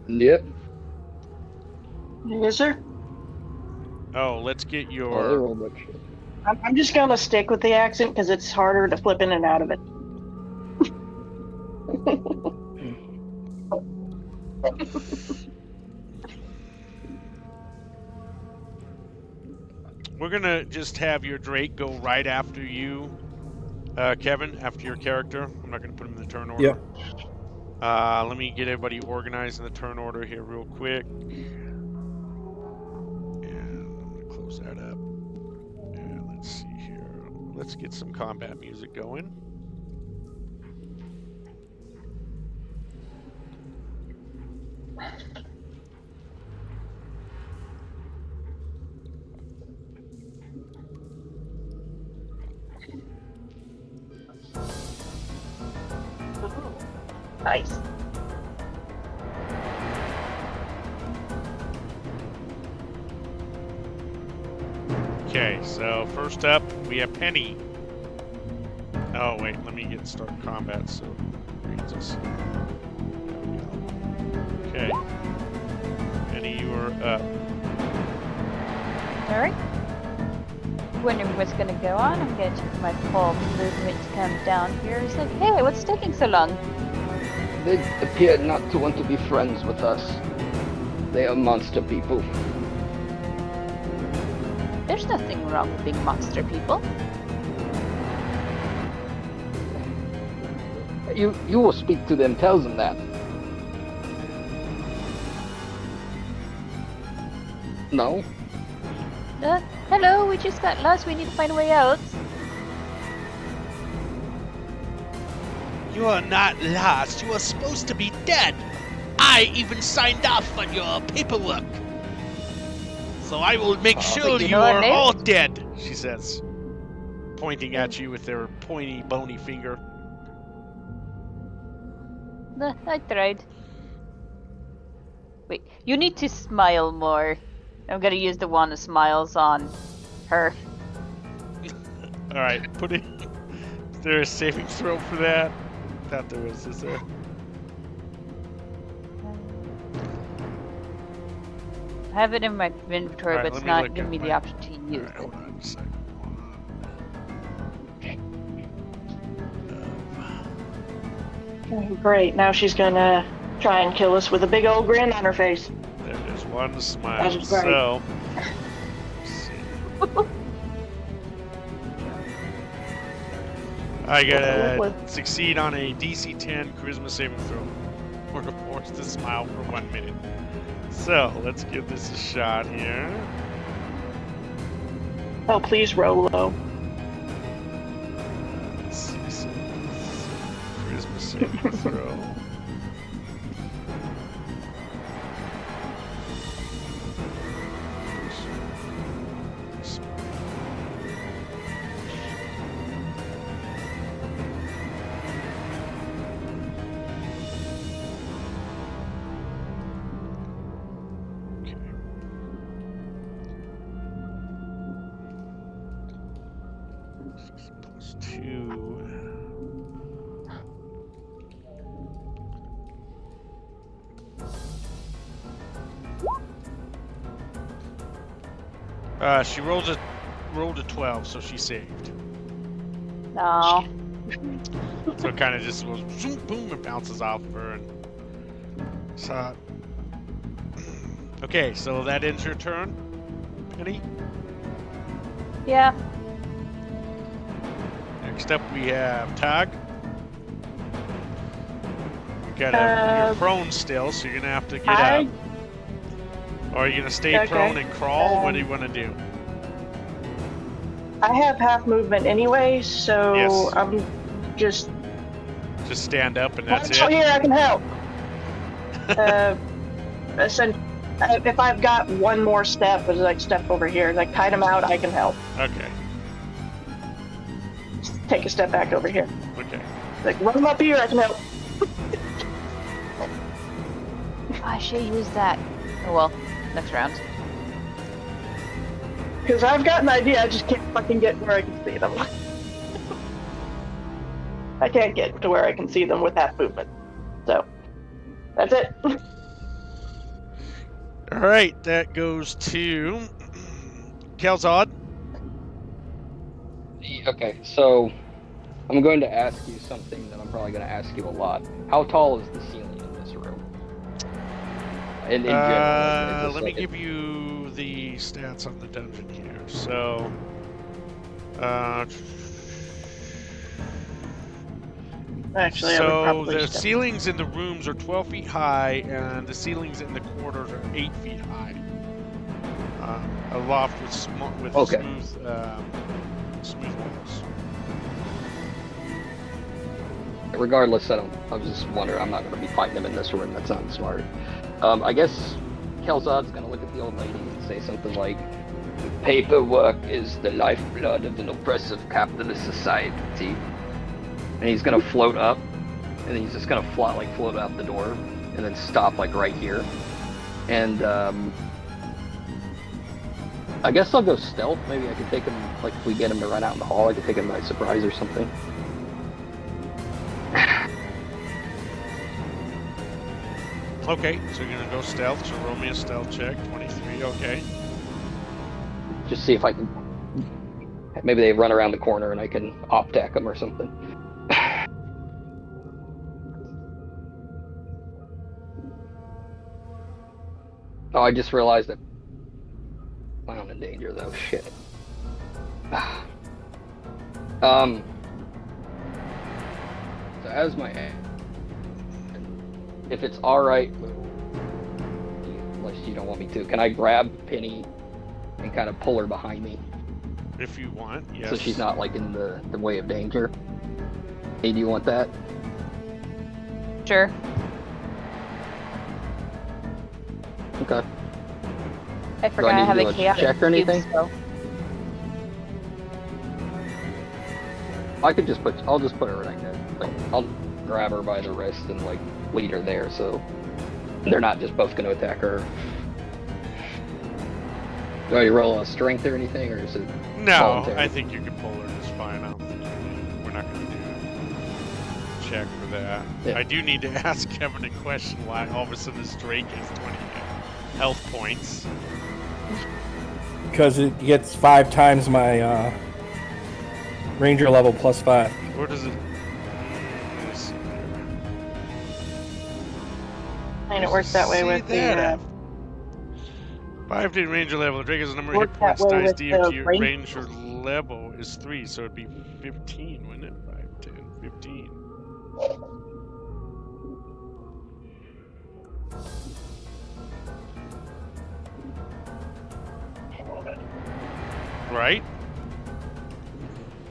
Yep. Yes, sir. Oh, let's get Oh, your... they're all like shit. I'm just gonna stick with the accent because it's harder to flip in and out of it. We're gonna just have your Drake go right after you, Kevin, after your character. I'm not gonna put him in the turn order. Yep. Let me get everybody organized in the turn order here real quick. And I'm gonna close that up. And let's see here. Let's get some combat music going. Nice. Okay, so first up we have Penny. Oh wait, let me get start combat so it reads us. There we go. Okay. Penny, you are up. Alright. Wondering what's gonna go on. I'm gonna take my full movement to come down here. It's like, hey, what's taking so long? They appear not to want to be friends with us. They are monster people. There's nothing wrong with being monster people. You will speak to them, tell them that. No? Hello, we just got lost. We need to find a way out. You are not lost. You are supposed to be dead. I even signed off on your paperwork. So I will make sure you you know our are names? all dead, she says, pointing at you with her pointy, bony finger. I tried. Wait, you need to smile more. I'm gonna use the one that smiles on her. All right, put it. Is there a saving throw for that? Thought there was. Is there? I have it in my inventory, Alright, but it's let me not look giving at me the my- option to use Alright, it. hold on a second. Great. Now she's gonna try and kill us with a big old grin on her face. There's one smile. That's great. So, let's see. I gotta succeed on a DC 10 Charisma saving throw, or to force to smile for 1 minute. So let's give this a shot here. Oh, please roll low. Let's see. So, Charisma saving throw. Plus 2. She rolled a 12, so she saved. No. So it kind of just goes zoom, boom, and bounces off of her. And so, okay, so that ends your turn, Penny. Yeah. Next up, we have Tag. You're prone still, so you're gonna have to get up. Or are you gonna stay Okay. prone and crawl? What do you want to do? I have half movement anyway, so Yes. I'm just. Just stand up and that's Oh, it. here I can help. If I've got one more step, it's like step over here, like kite him out, I can help. Okay. Take a step back over here. Okay. Like run him up here, I can help. I should use that. Oh well, next round. Because I've got an idea, I just can't fucking get where I can see them. I can't get to where I can see them with that movement. So, that's it. All right, that goes to Kelzod. Okay, so I'm going to ask you something that I'm probably going to ask you a lot. How tall is the ceiling in this room? In general, Let me give you the stats on the dungeon here. So, Actually, I would so probably the step. ceilings in the rooms are 12 feet high, and the ceilings in the corridors are 8 feet high. A loft with Okay. smooth walls. Regardless, I was just wondering, I'm not going to be fighting him in this room. That sounds smart. I guess Kelzad's going to look at the old lady and say something like, paperwork is the lifeblood of an oppressive capitalist society. And he's going to float up and he's just gonna float out the door, and then stop like right here. And I guess I'll go stealth. Maybe I can take him, like if we get him to run out in the hall, I can take him by surprise or something. Okay, so you're gonna go stealth. So roll me a stealth check. 23. Okay. Just see if I can. Maybe they run around the corner and I can op-tack them or something. Oh, I just realized that I'm in danger though. Shit. So as my if it's all right, unless you don't want me to, can I grab Penny and kind of pull her behind me? If you want, yes. So she's not like in the way of danger. Hey, do you want that? Sure. Okay. I forgot I have a chaotic check or anything? cube, so. I'll just put her right there. Like, I'll grab her by the wrist and like lead her there, so they're not just both going to attack her. Do I roll a strength or anything, or is it No, voluntary? I think you can pull her just fine. I don't think we're not going to do a check for that. Yeah. I do need to ask Kevin a question why all of a sudden this Drake has 20 health points. Because it gets 5 times my ranger level plus 5. Where does it? And it works that way with the. 5 to ranger level. The Drake has a number of Work hit that points way dice with D the to your range. ranger level is 3, so it'd be 15, wouldn't it? 5, 10, 15. Right?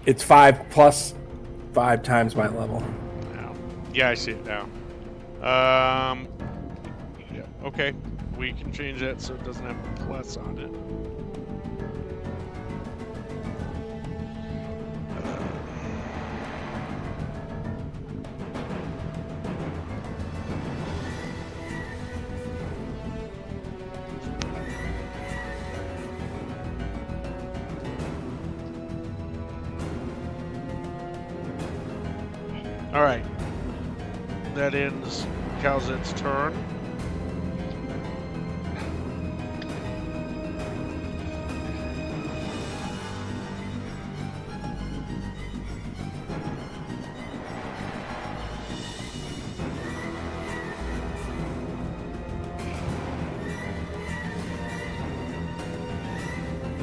It's 5 plus 5 times my level. Now. Yeah, I see it now. Yeah, okay. We can change that so it doesn't have a plus on it. All right. That ends Calzet's turn.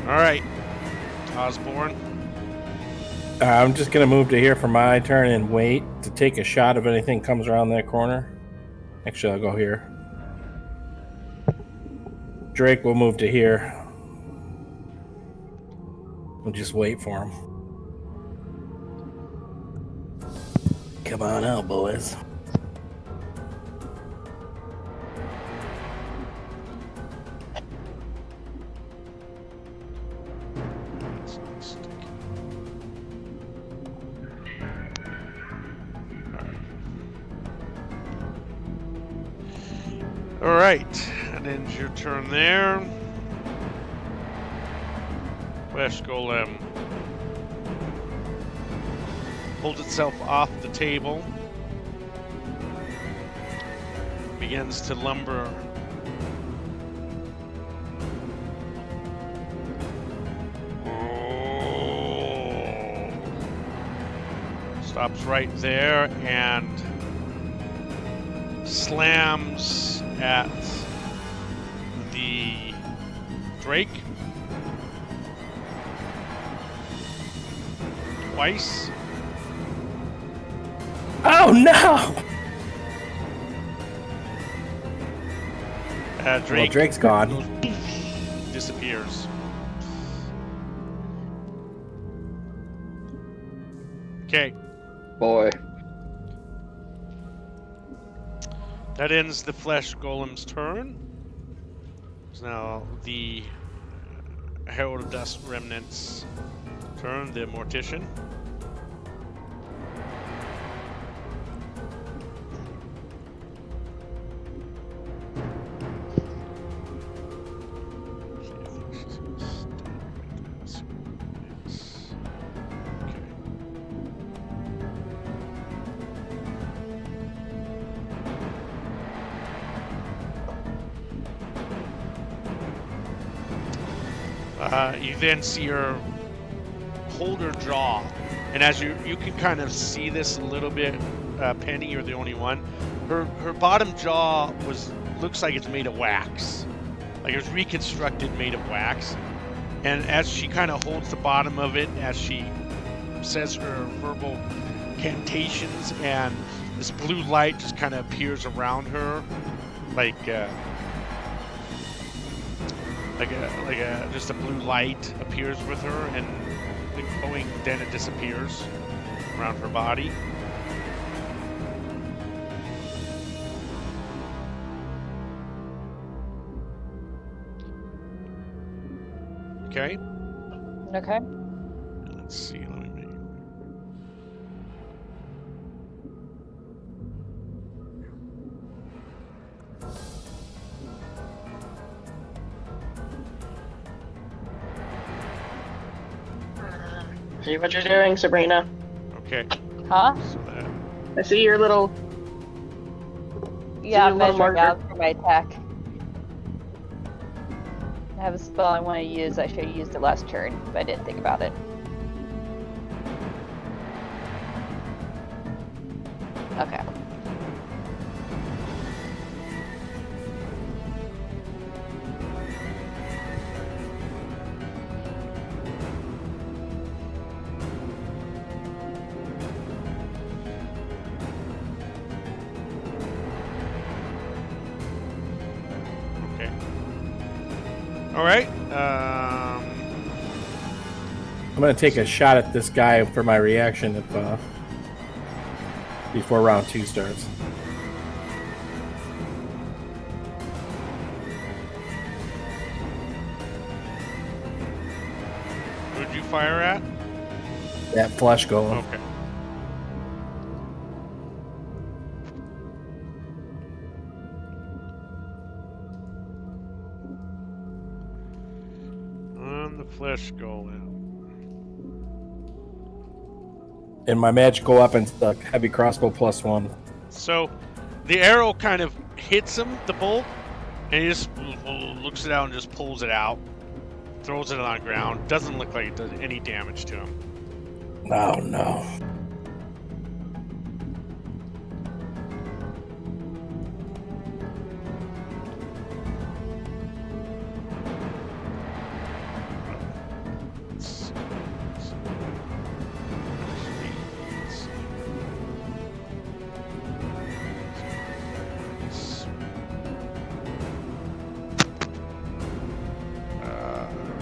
All right, Osborne. I'm just going to move to here for my turn and wait to take a shot if anything comes around that corner. Actually, I'll go here. Drake will move to here. We'll just wait for him. Come on out, boys. All right, that ends your turn there. Flesh Golem pulls itself off the table, begins to lumber stops right there and slams at the Drake twice. Oh no! Drake, Well, Drake's gone. disappears. Okay. Boy. That ends the Flesh Golem's turn. It's now the Herald of Dust Remnant's turn, the Mortician. You then see her hold her jaw, and as you can kind of see this a little bit, Penny, you're the only one. Her bottom jaw looks like it's made of wax, like it was reconstructed, made of wax. And as she kind of holds the bottom of it, as she says her verbal cantations, and this blue light just kind of appears around her, like just a blue light appears with her, and the glowing, then it disappears around her body. Okay. Okay. Let's see. Let me make. See what you're doing, Sabrina. Okay. Huh? So that. I see your little. Yeah, Do I'm a little measuring marker. out for my attack. I have a spell I want to use. I should have used it last turn, but I didn't think about it. Okay. Okay. All right. I'm gonna take a shot at this guy for my reaction if before round 2 starts. Who'd you fire at? That flesh golem. Okay. The flesh golem. And my magical weapon's the heavy crossbow +1. So, the arrow kind of hits him, the bolt, and he just looks it out and just pulls it out, throws it on the ground. Doesn't look like it does any damage to him. Oh no.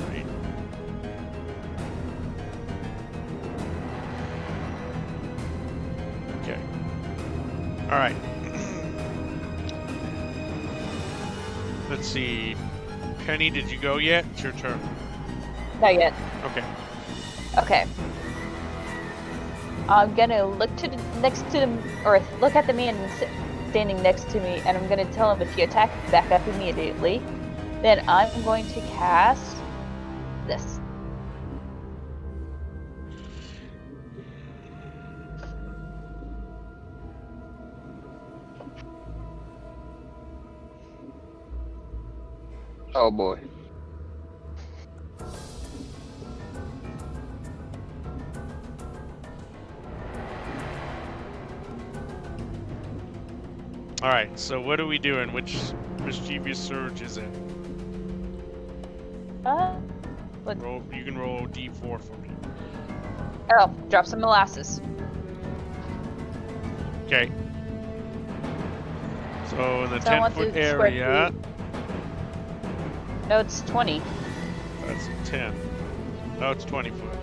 Right. Okay. All right. Let's see. Penny, did you go yet? It's your turn. Not yet. Okay. Okay. I'm gonna look to the, next to the, or look at the man standing next to me, and I'm gonna tell him if you attack, back up immediately. Then I'm going to cast this. Oh boy. All right. So what are we doing? Which mischievous surge is it? What? Roll. You can roll D4 for me. Oh, drop some molasses. Okay. So in the So I want 10-foot the square area, No, it's 20. that's 10. Oh, it's 20 foot.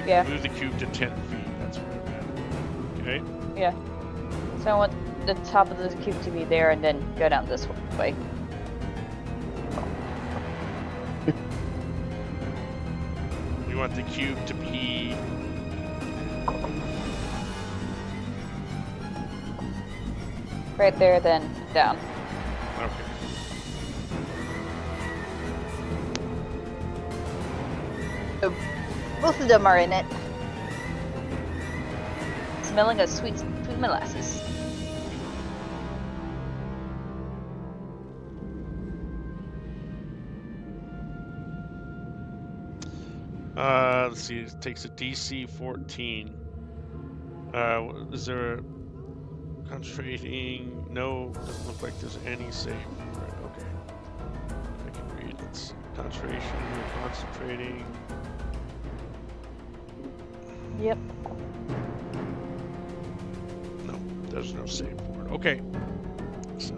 Yeah, Move the cube to 10 feet. That's where I'm at. Okay. yeah. So I want the top of the cube to be there and then go down this way. You want the cube to be Right there, then down. okay. So both of them are in it. Smelling of sweet molasses. Let's see. It takes a DC 14. Is there concentrating? No, doesn't look like there's any save for it. Okay. I can read. Let's see. Concentration. You're concentrating. Yep. No, there's no save for it. Okay. So.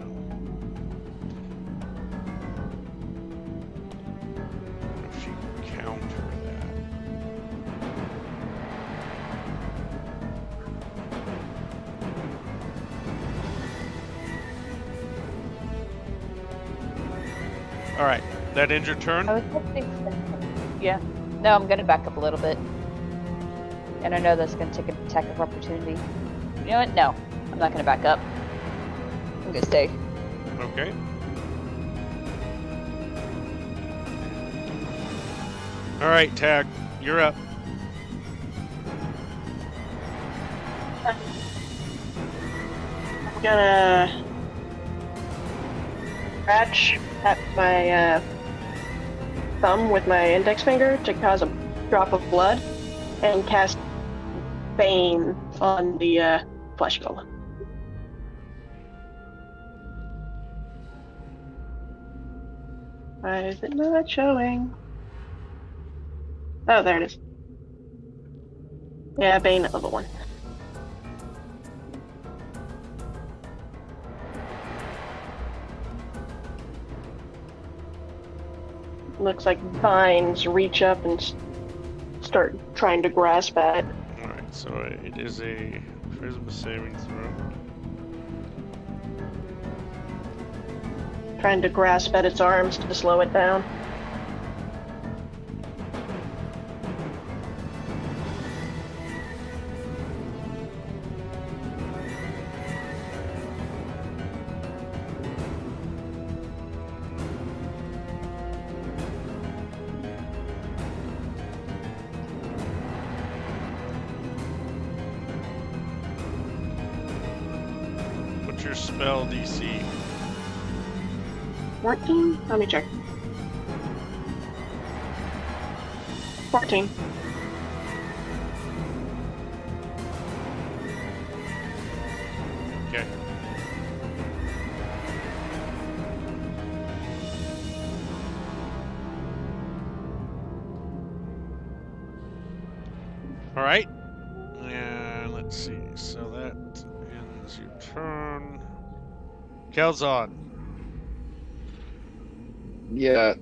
If she can counter that. All right. That ends your turn? I was hoping so. Yeah. No, I'm gonna back up a little bit. And I know that's gonna take an attack of opportunity. You know what? No. I'm not gonna back up. I'm gonna stay. Okay. All right, Tag. You're up. I'm gonna scratch at my thumb with my index finger to cause a drop of blood, and cast Bane on the flesh golem. Why is it not showing? Oh, there it is. Yeah, Bane at level 1. Looks like vines reach up and start trying to grasp at. All right. So it is a charisma saving throw. Trying to grasp at its arms to slow it down. What's your spell DC? 14? Let me check. 14. Okay. All right. And let's see. So that ends your turn. Kelzon. Yeah.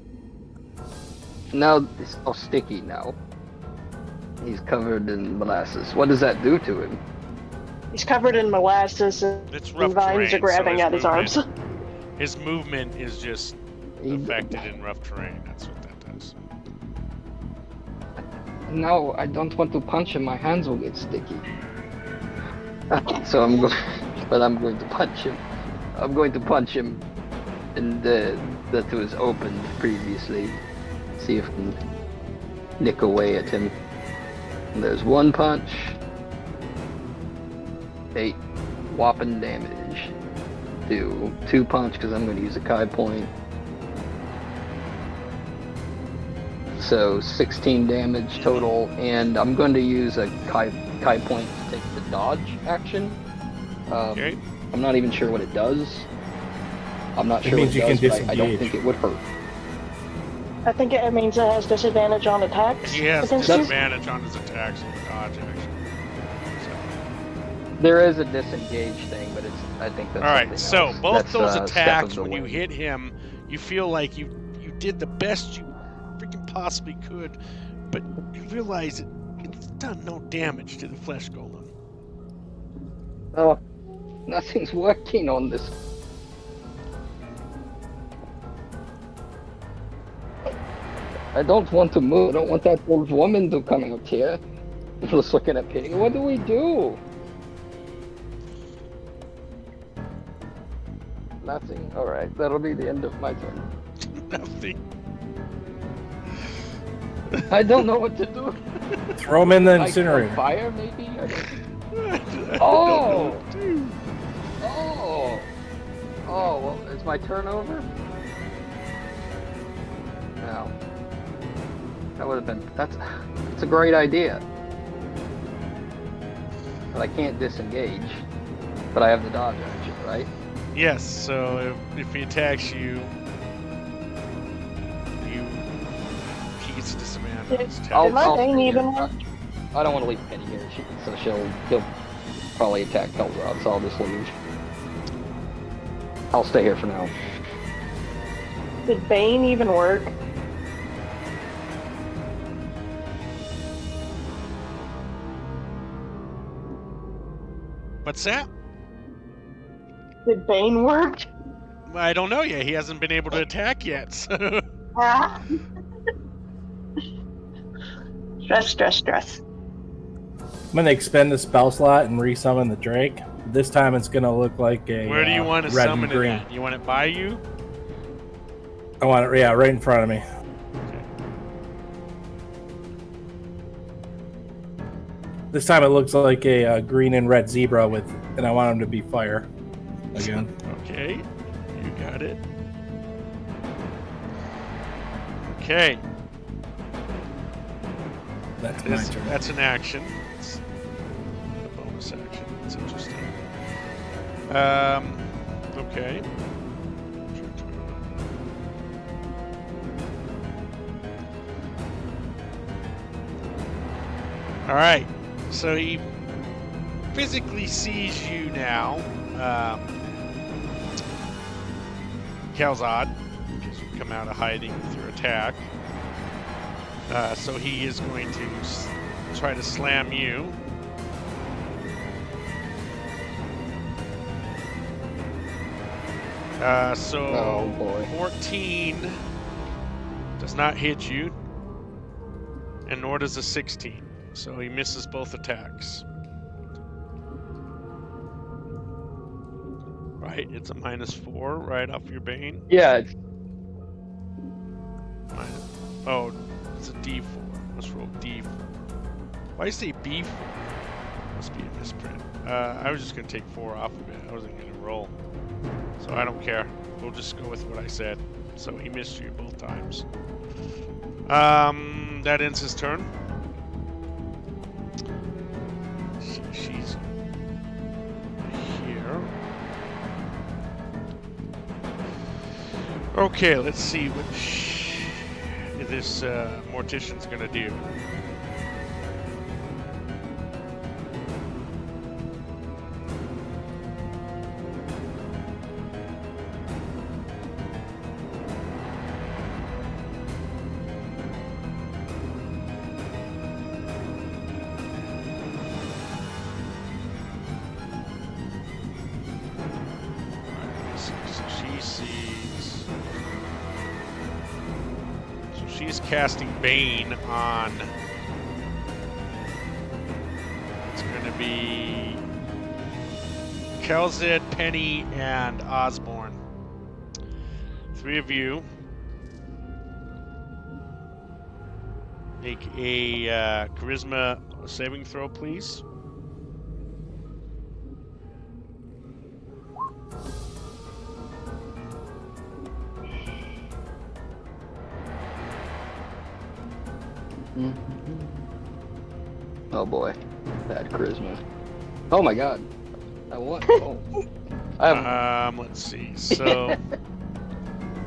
Now it's all sticky now. He's covered in molasses. What does that do to him? He's covered in molasses It's rough and vines terrain, are grabbing so at his arms. his movement is just He- affected in rough terrain. That's what that does. No, I don't want to punch him. My hands will get sticky. So I'm going, but I'm going to punch him. I'm going to punch him in that was opened previously. See if I can nick away at him. And there's one punch. 8 whopping damage. Do 2 punch because I'm going to use a Kai point. So 16 damage total, and I'm going to use a Kai point to take the dodge action. Okay. I'm not even sure what it does. I'm not It sure means what you it can does, but I don't disengage. think it would hurt. I think it means it has disadvantage on attacks. He has against you. disadvantage on his attacks and dodge action. So. There is a disengage thing, but I think that's All right, something so else. both That's, those step of attacks, the when you wind. hit him, you feel like you did the best you freaking possibly could, but you realize it's done no damage to the flesh golem. Oh, nothing's working on this. I don't want to move. I don't want that old woman to come out here. Just looking at Pity. What do we do? Nothing. Alright, that'll be the end of my turn. Nothing. I don't know what to do. Throw him in the Like, incinerator. fire, maybe? I don't... I don't Oh! know what to do. Oh! Oh, well, is my turn over? No. That would have been. That's a great idea. But I can't disengage. But I have the dodge action, right? Yes. So if he attacks you, he gets a disadvantage on his attack. Did my Bane stay even here. work? I don't want to leave Penny here, so he'll probably attack Kel'Zad, so I'll just leave. I'll stay here for now. Did Bane even work? What's that? Did Bane work? I don't know yet. He hasn't been able to attack yet. So. Ah. Stress. I'm gonna expend the spell slot and resummon the Drake. This time it's gonna look like a Where do you want to red summon and green. it at? You want it by you? I want it, yeah, right in front of me. Okay. This time it looks like a green and red zebra and I want him to be fire again. Okay, you got it. Okay, That's my turn. that's an action. It's a bonus action. That's interesting. Okay. All right. So he physically sees you now, Kel'Zad, because you come out of hiding with your attack. So he is going to try to slam you. Oh, boy. 14 does not hit you, and nor does a 16. So he misses both attacks. Right, it's a -4 right off your Bane. Yeah, it's Oh, it's a D4. Let's roll D4. Why do you say B4? Must be a misprint. I was just gonna take 4 off of it. I wasn't gonna roll, so I don't care. We'll just go with what I said. So he missed you both times. That ends his turn. She's here. Okay, let's see what this mortician's gonna do. She's casting Bane on. It's going to be Kel'Zad, Penny, and Osborne. 3 of you make a charisma saving throw, please. Oh boy, bad charisma. Oh my god, I won. Oh. I have... Let's see. So,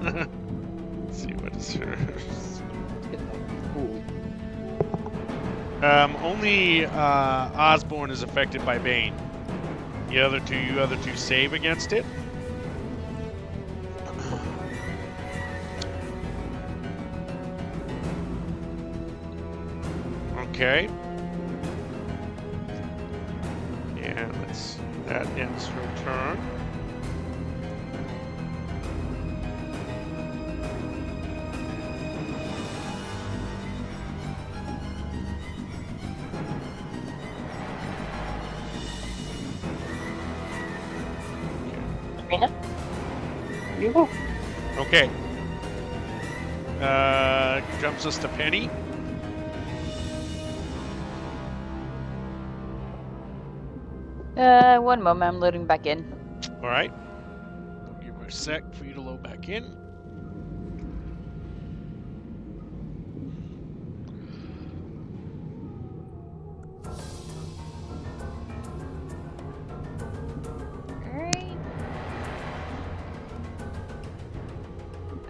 let's see what is hers. Only Osborne is affected by Bane. You other two save against it. Okay. And let's see. That ends her turn. Sabrina? You go. Okay. Jumps us to Penny. One moment, I'm loading back in. All right. I'll give her a sec for you to load back in.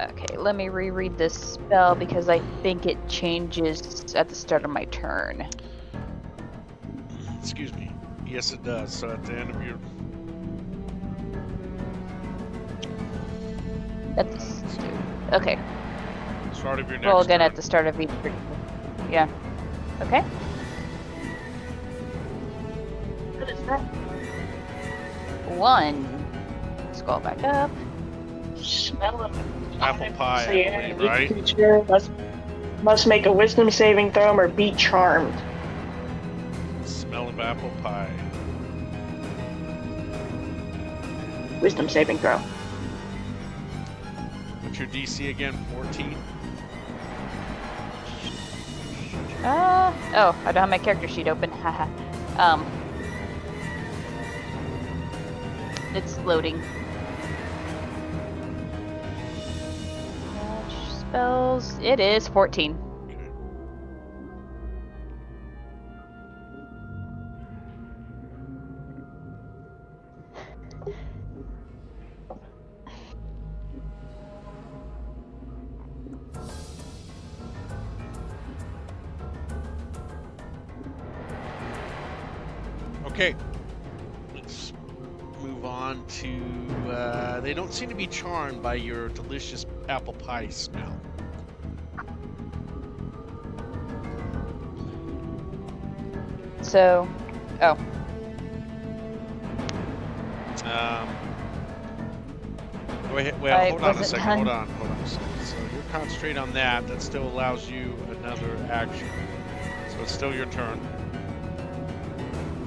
Okay, let me reread this spell because I think it changes at the start of my turn. Excuse me. Yes, it does. So at the end of your That's okay. start of your next Roll again turn. at the start of each. Yeah. Okay. What is that? 1. Scroll back up. Smell of Apple pie, I believe, Each right? creature must make a wisdom saving throw or be charmed. Smell of apple pie. Wisdom saving throw. What's your DC again? 14? Oh, I don't have my character sheet open. Haha. It's loading. Spells. It is 14. Okay. Okay. Let's move on to. They don't seem to be charmed by your delicious apple pie smell. So, oh, Go ahead. Well, I hold on a wasn't second. done. Hold on a second. So you concentrate on that. That still allows you another action. So it's still your turn.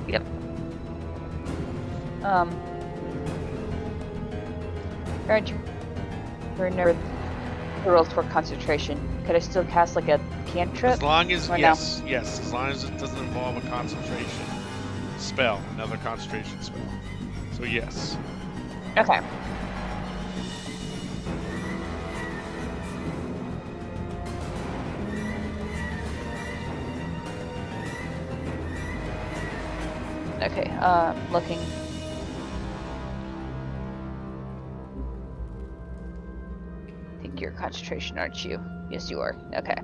yep. Aren't you remember the rules for concentration? Could I still cast like a cantrip? As long as Or no? yes, as long as it doesn't involve a concentration spell, another concentration spell. So yes. Okay. Okay, looking. I think you're concentration, aren't you? Yes, you are. Okay.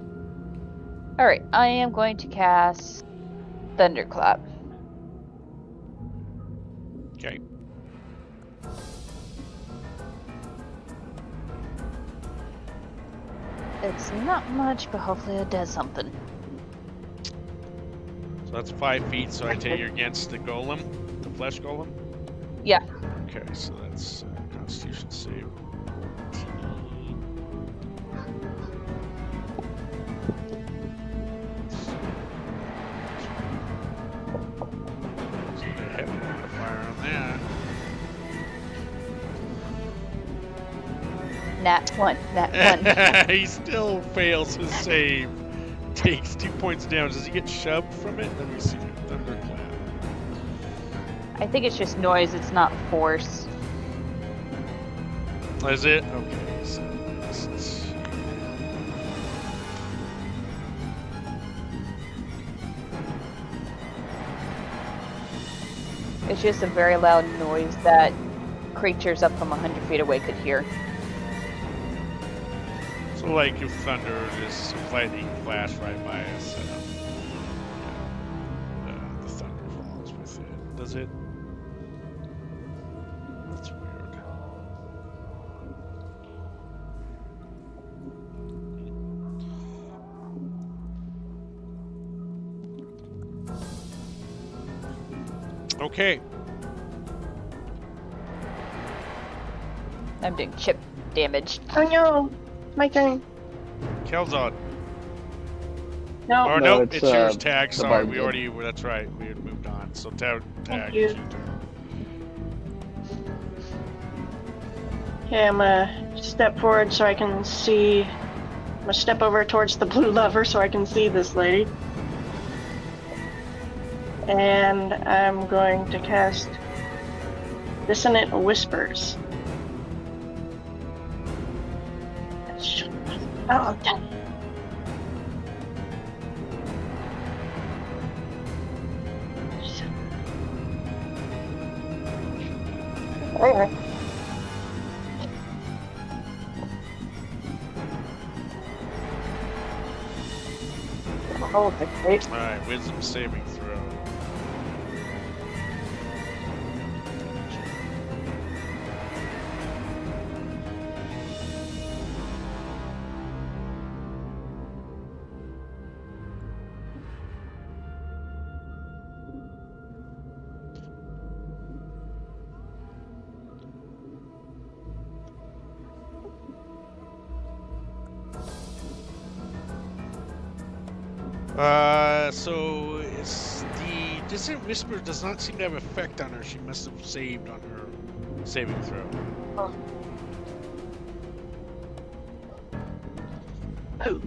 Alright, I am going to cast Thunderclap. Okay. It's not much, but hopefully it does something. So that's 5 feet. So I take you're against the golem, the flesh golem. Yeah. Okay, so that's Constitution save. 14. So they hit modifier on that. Nat 1. Nat 1. He still fails his save. Takes 2 points of damage. Does he get shoved from it? Let me see. Thunderclap. I think it's just noise, it's not force. Is it? Okay, so let's It's just a very loud noise that creatures up from 100 feet away could hear. So like if thunder just lightning flash right by us, the thunder falls with it. Does it? That's weird. Okay. I'm doing chip damage. Oh no, my turn. Kelzon. No, Or No, nope, it's, it's yours, the Tag. Sorry, we bard already. That's right. We had moved on. So Tag, you. it's your turn. Okay, I'm gonna step forward so I can see. I'm gonna step over towards the blue lover so I can see this lady. And I'm going to cast Dissonant Whispers. Oh, damn. Alright. Oh, that's great. All right, wisdom saving throw. So it's the Distant Whisper does not seem to have effect on her. She must have saved on her saving throw. Oh.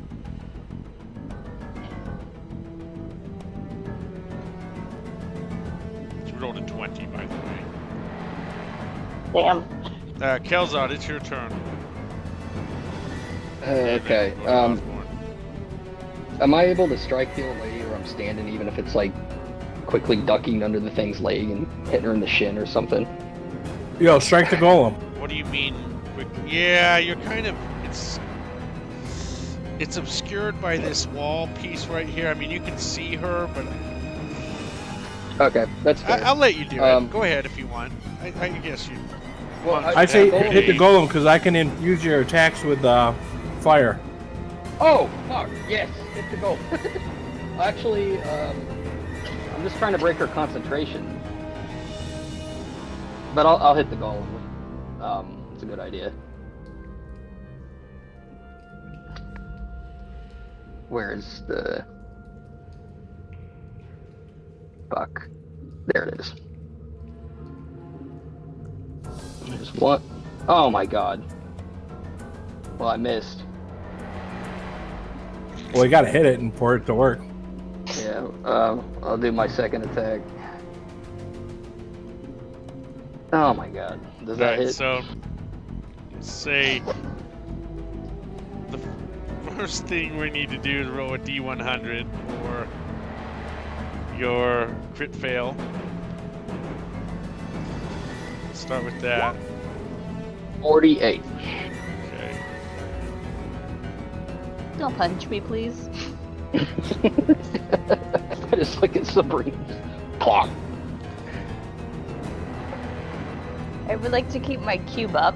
She rolled a 20, by the way. Damn. Kelzad, it's your turn. Okay. Go to Osborne. Am I able to strike the old lady where I'm standing, even if it's like quickly ducking under the thing's leg and hitting her in the shin or something? Yo, strike the golem. What do you mean? Quick? Yeah, you're kind of. It's obscured by this wall piece right here. I mean, you can see her, but Okay, that's fair. I'll let you do it. Go ahead if you want. I guess you. Well, I say golem- hit the golem because I can infuse your attacks with fire. Oh, fuck, yes, hit the goal. Actually, I'm just trying to break her concentration. But I'll hit the golem. It's a good idea. Where's the... Fuck. There it is. There's one. Oh my god. Well, I missed. Well, you gotta hit it and for it to work. Yeah, I'll do my second attack. Oh my god. Does that Alright, hit? so say the first thing we need to do is roll a D100 for your crit fail. Start with that. 48. Okay. Don't punch me, please. I just look at Sabrina. Plonk. I would like to keep my cube up.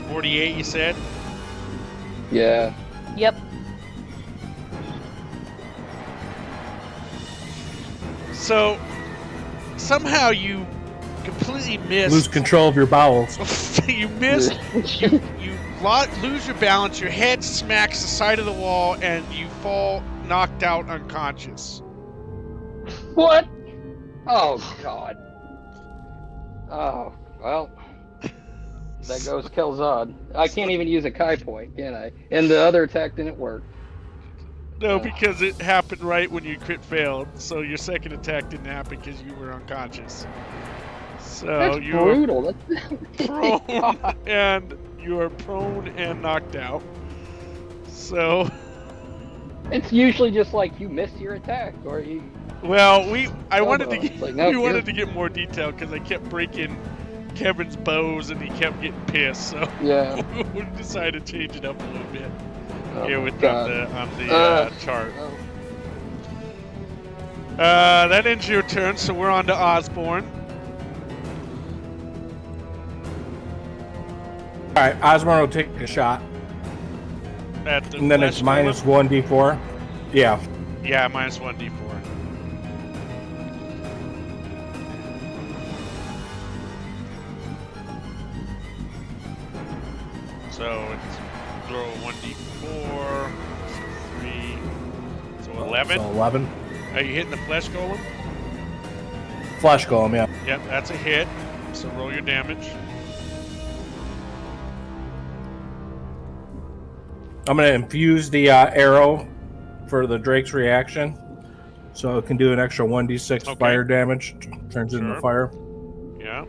48, you said? Yeah. Yep. So somehow you completely missed. Lose control of your bowels. You missed. You lose your balance. Your head smacks the side of the wall, and you fall knocked out unconscious. What? Oh god. Oh, well. That goes Kelzad. I can't even use a Kai point, can I? And the other attack didn't work. No, because it happened right when you crit failed. So your second attack didn't happen because you were unconscious. So That's you brutal. are prone, and you are prone and knocked out. So. It's usually just like you missed your attack, or you. Well, I wanted to no. get It's like, no, we wanted you're- to get more detail because I kept breaking Kevin's bows and he kept getting pissed. So Yeah. we decided to change it up a little bit Oh here my with God. on the chart. Oh. That ends your turn, so we're on to Osborne. All right, Osborne will take a shot, At the and then it's flesh minus golem. 1d4. Yeah. Yeah, minus 1d4. So it's throw 1d4, so 3, so 11. So 11. Are you hitting the flesh golem? Flesh golem, yeah. Yep, that's a hit. So roll your damage. I'm gonna infuse the arrow for the Drake's reaction, so it can do an extra 1d6 Okay. fire damage. Turns it into Sure. fire. Yeah.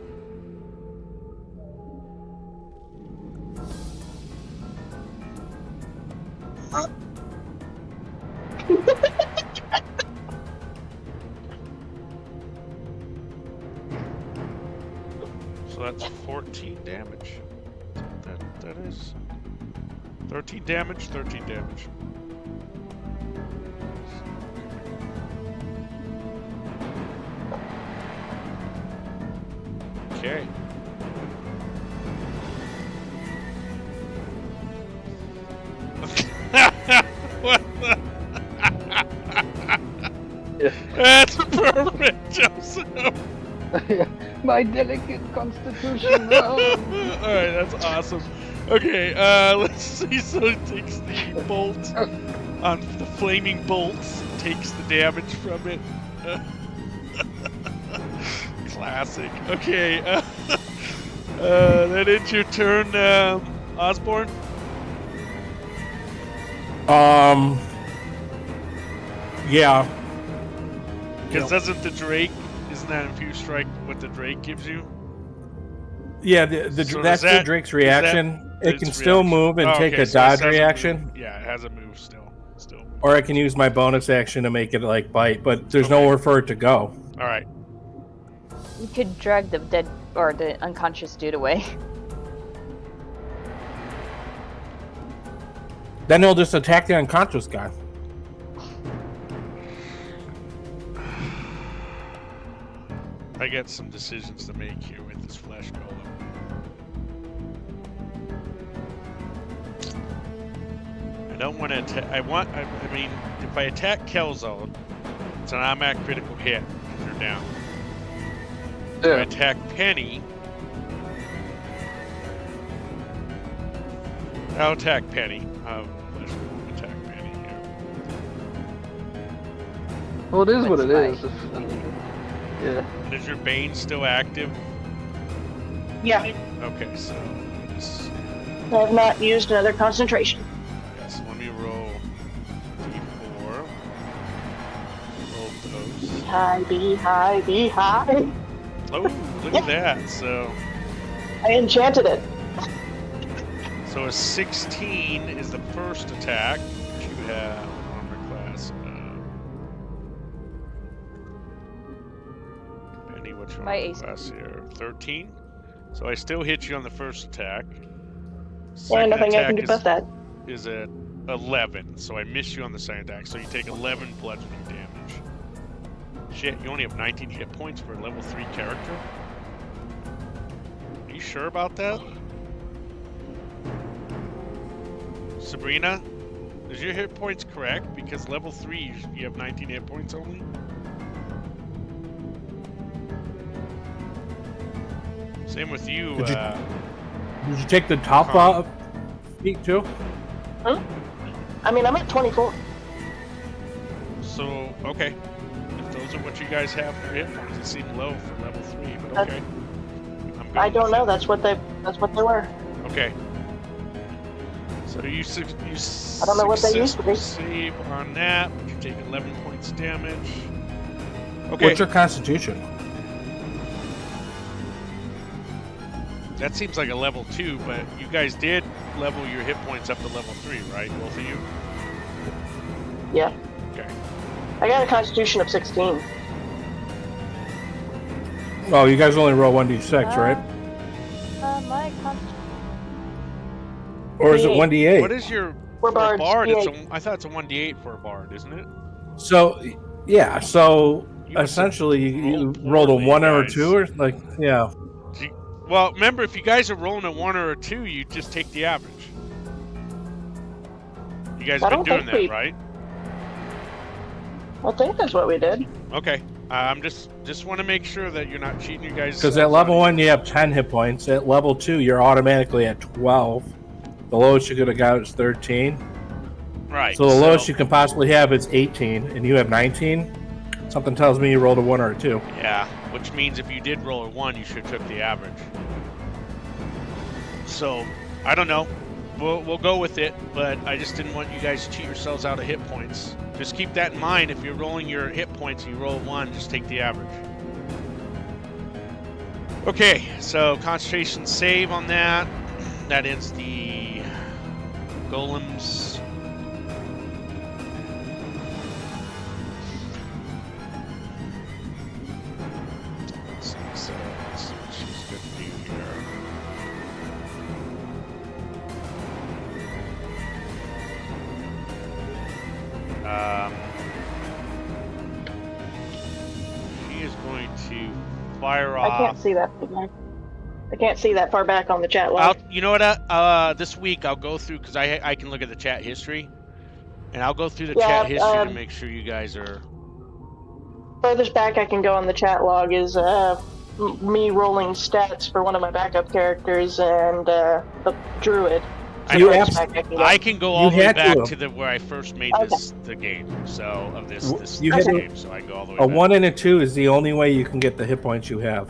So that's 14 damage. That is 13 damage, 13 damage. Okay. What the? That's perfect, Joseph. My delicate constitution. Oh. Alright, that's awesome. Okay, let's see. So it takes the bolt on the flaming bolts, takes the damage from it. Classic. Okay, that ends your turn, Osborne. Yeah. Because doesn't the Drake, isn't that Infused Strike what the Drake gives you? Yeah, So that's is that- the Drake's is reaction. that It can its still reaction? move and Oh, take okay, a so it dodge has a reaction, move. Yeah, it has a move still. or I can use my bonus action to make it like bite, but there's Okay. nowhere for it to go. All right. You could drag the dead or the unconscious dude away. Then he'll just attack the unconscious guy. I got some decisions to make here with this flesh golem. I don't want to attack. I mean, if I attack Kelzo, it's an automatic critical hit because you're down. If I Yeah. attack Penny, I'll attack Penny. Flesh golem attack Penny here. Well, it is what it That's is. Yeah. And is your Bane still active? Yeah, Okay, so let's- I have not used another concentration. yes, let me roll D4. Roll those. High, be high, be high. Oh, look at that. So I enchanted it. a 16 is the first attack. Which you have armor class. Penny, what's your My armor AC. class here? 13. So I still hit you on the first attack. Yeah, Second nothing I can do attack about that. is at 11, so I miss you on the second attack. So you take 11 bludgeoning damage. Shit, you only have 19 hit points for a level 3 character? Are you sure about that? Sabrina, is your hit points correct? Because level 3, you have 19 hit points only? Same with you, Did you take the top Con. feet too? I mean, I'm at 24. So, okay. If those are what you guys have for hit points, it seemed low for level 3, but That's- okay. I'm I going don't with know. it. That's what they were. Okay. So you I don't know what they used to be. save on that, but you take 11 points damage. Okay, What's your constitution? that seems like a level 2, but you guys did level your hit points up to level 3, right? Both of you? Yeah. Okay. I got a constitution of 16. Oh, you guys only roll 1d6, right? My Or is it 1d8? What is your We're for a bards, bard? D8. I thought it's a 1d8 for a bard, isn't it? So, yeah. So You must have essentially, you rolled rolled a poorly, 1 or a guys. 2, or like, yeah. Well, remember, if you guys are rolling a 1 or a 2, you just take the average. You guys I have been don't doing think that, right? I think that's what we did. Okay. I'm just want to make sure that you're not cheating you guys. Because at level 1, you have 10 hit points. At level 2, you're automatically at 12. The lowest you could have got is 13. Right. So the lowest you can possibly have is 18, and you have 19. Something tells me you rolled a 1 or a 2. Yeah, which means if you did roll a 1, you should have took the average. So, I don't know. We'll go with it, but I just didn't want you guys to cheat yourselves out of hit points. Just keep that in mind. If you're rolling your hit points and you roll a 1, just take the average. Okay, so concentration save on that. That ends the golems. Let's see, so let's see what she's good to do here. She is going to fire I can't off see that. Big man. I can't see that far back on the chat log. You know what? This week I'll go through because I can look at the chat history, and I'll go through the chat Yeah, history to make sure you guys are. furthest back I can go on the chat log is me rolling stats for one of my backup characters and the druid. I can go all the way had back to. to where I first made Okay. the game. So of this You had to- game, so I can go all the way A back. 1 and a 2 is the only way you can get the hit points you have.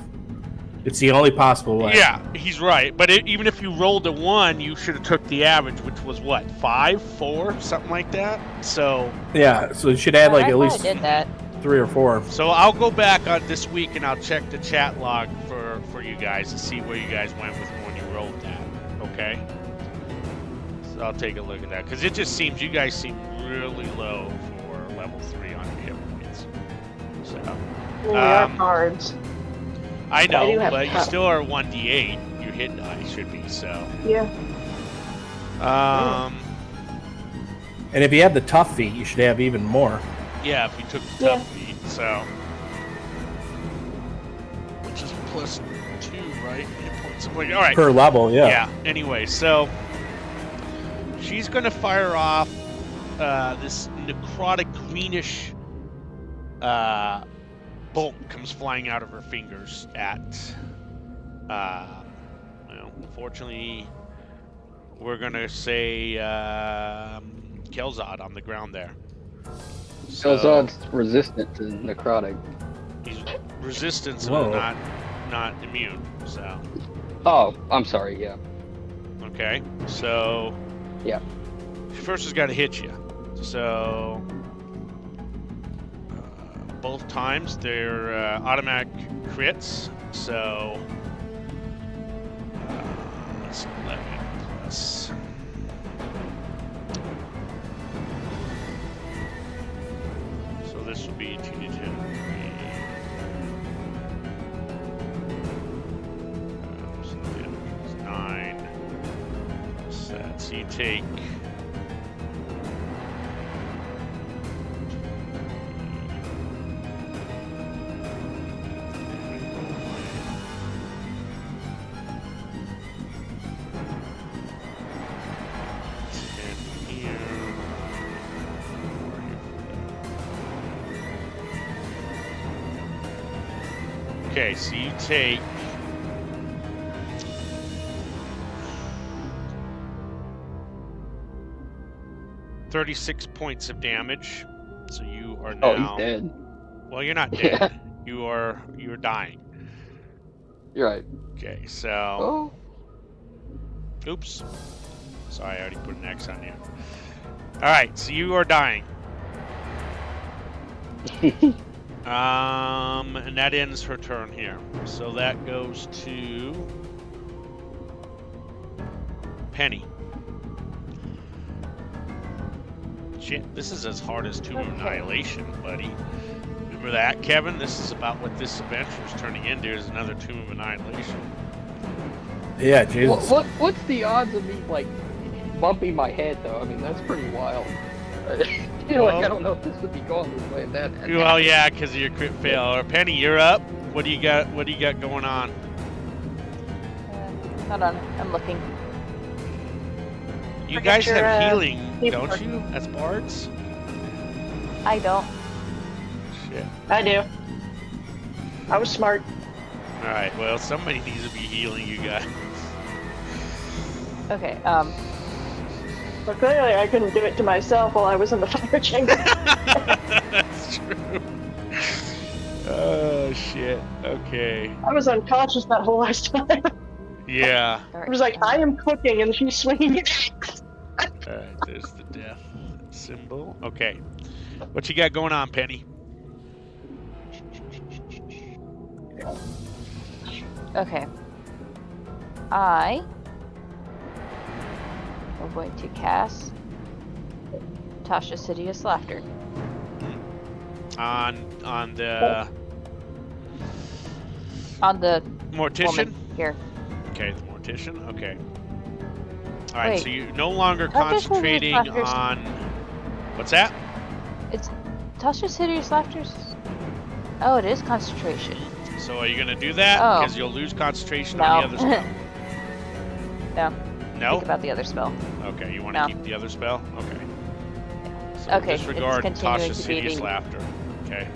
It's the only possible way. Yeah, he's right. But even if you rolled a 1, you should have took the average, which was what, 5, 4, something like that. So Yeah, so you should add like I at least did that. 3 or 4. So I'll go back on this week and I'll check the chat log for you guys to see where you guys went with when you rolled that. Okay. So I'll take a look at that because it just seems you guys seem really low for level 3 on your hit points. So We are cards. I know, I do have but you tough. still are 1d8. Your hit die should be so. Yeah. And if you have the tough feat, you should have even more. Yeah, if you took the tough feat, so which is plus 2, right? Hit points. All right. Per level, yeah. Yeah. Anyway, so she's gonna fire off this necrotic greenish bolt comes flying out of her fingers at. Well, unfortunately, we're gonna say Kelzad on the ground there. So, Kelzad's resistant to necrotic. he's resistant, so Whoa. not immune. So. Oh, I'm sorry. Yeah. Okay, so Yeah. she first has got to hit you. So both times they're automatic crits. So that's 11 plus. So this will be 2d10. 9. So you take. Okay, so you take 36 points of damage. So you are now. Oh, he's dead. Well, you're not dead. You're dying. You're right. Okay, so. Oh. Oops. Sorry, I already put an X on you. All right, so you are dying. And that ends her turn here. So that goes to Penny. Shit, this is as hard as Tomb of Annihilation, buddy. Remember that, Kevin? This is about what this adventure is turning into, is another Tomb of Annihilation. Yeah, Jesus. What's the odds of me like bumping my head though? I mean, that's pretty wild. Like I don't know if this would be going this way. That. Well, yeah, because of your crit fail. Or Penny, you're up. What do you got? What do you got going on? Hold on, I'm looking. You Forget guys your, have healing, keyboard. don't you? As bards? I don't. Shit. I do. I was smart. All right. Well, somebody needs to be healing you guys. Okay, But clearly I couldn't do it to myself while I was in the fire chamber. That's true. Oh shit. Okay. I was unconscious that whole last time. Yeah. I was like, I am cooking, and she's swinging it. All right. There's the death symbol. Okay. What you got going on, Penny? okay. I am going to cast Tasha's Hideous Laughter. On the Mortician? mortician. Here. Okay, the mortician. Okay. All right. Wait. So you're no longer Tasha's concentrating Hideous Laughter's- on. What's that? It's Tasha's Hideous Laughter's. Oh, it is concentration. So are you gonna do that? Oh. Because you'll lose concentration on the other No. spell. No. No? Think about the other spell. Okay, you want to No. keep the other spell? Okay. So Okay, it's disregard continuing Tasha's to be hideous the- laughter. Okay.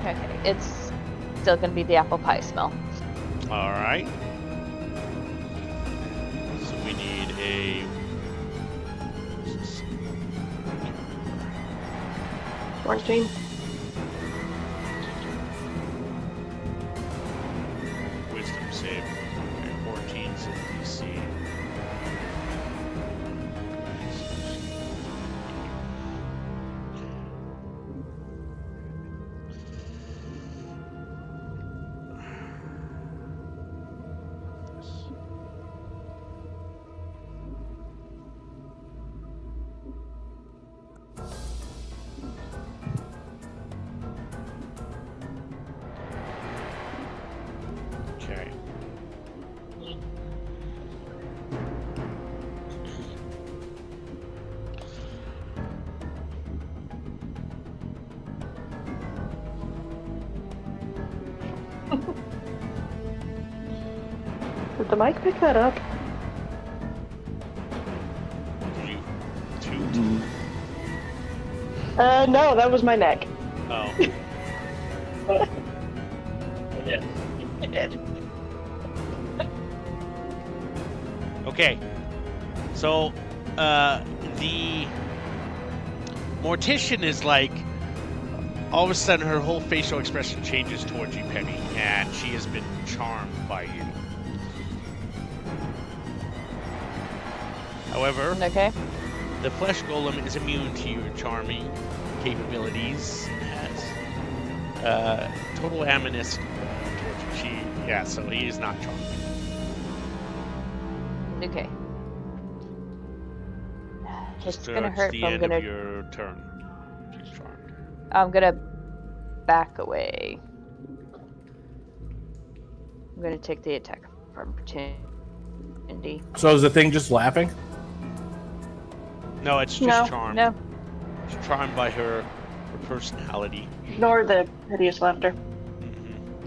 Okay, it's still gonna be the apple pie smell. All right. So we need a. Quarantine. Wisdom save. Okay, 14 is the DC. Okay. Did the mic pick that up? Did you toot? No, that was my neck. Oh. It did. Okay. So, the mortician is like, all of a sudden her whole facial expression changes towards you, Penny, and she has been charmed by you. However, Okay. the flesh golem is immune to your charming capabilities and has total animus towards you. So he is not charmed. Okay. It's Just gonna towards hurt, the but I'm end gonna. of your turn. She's charmed. I'm gonna back away. I'm gonna take the attack of opportunity. So is the thing just laughing? No, it's just No, charmed. No. She's charmed by her personality. Ignore the hideous laughter.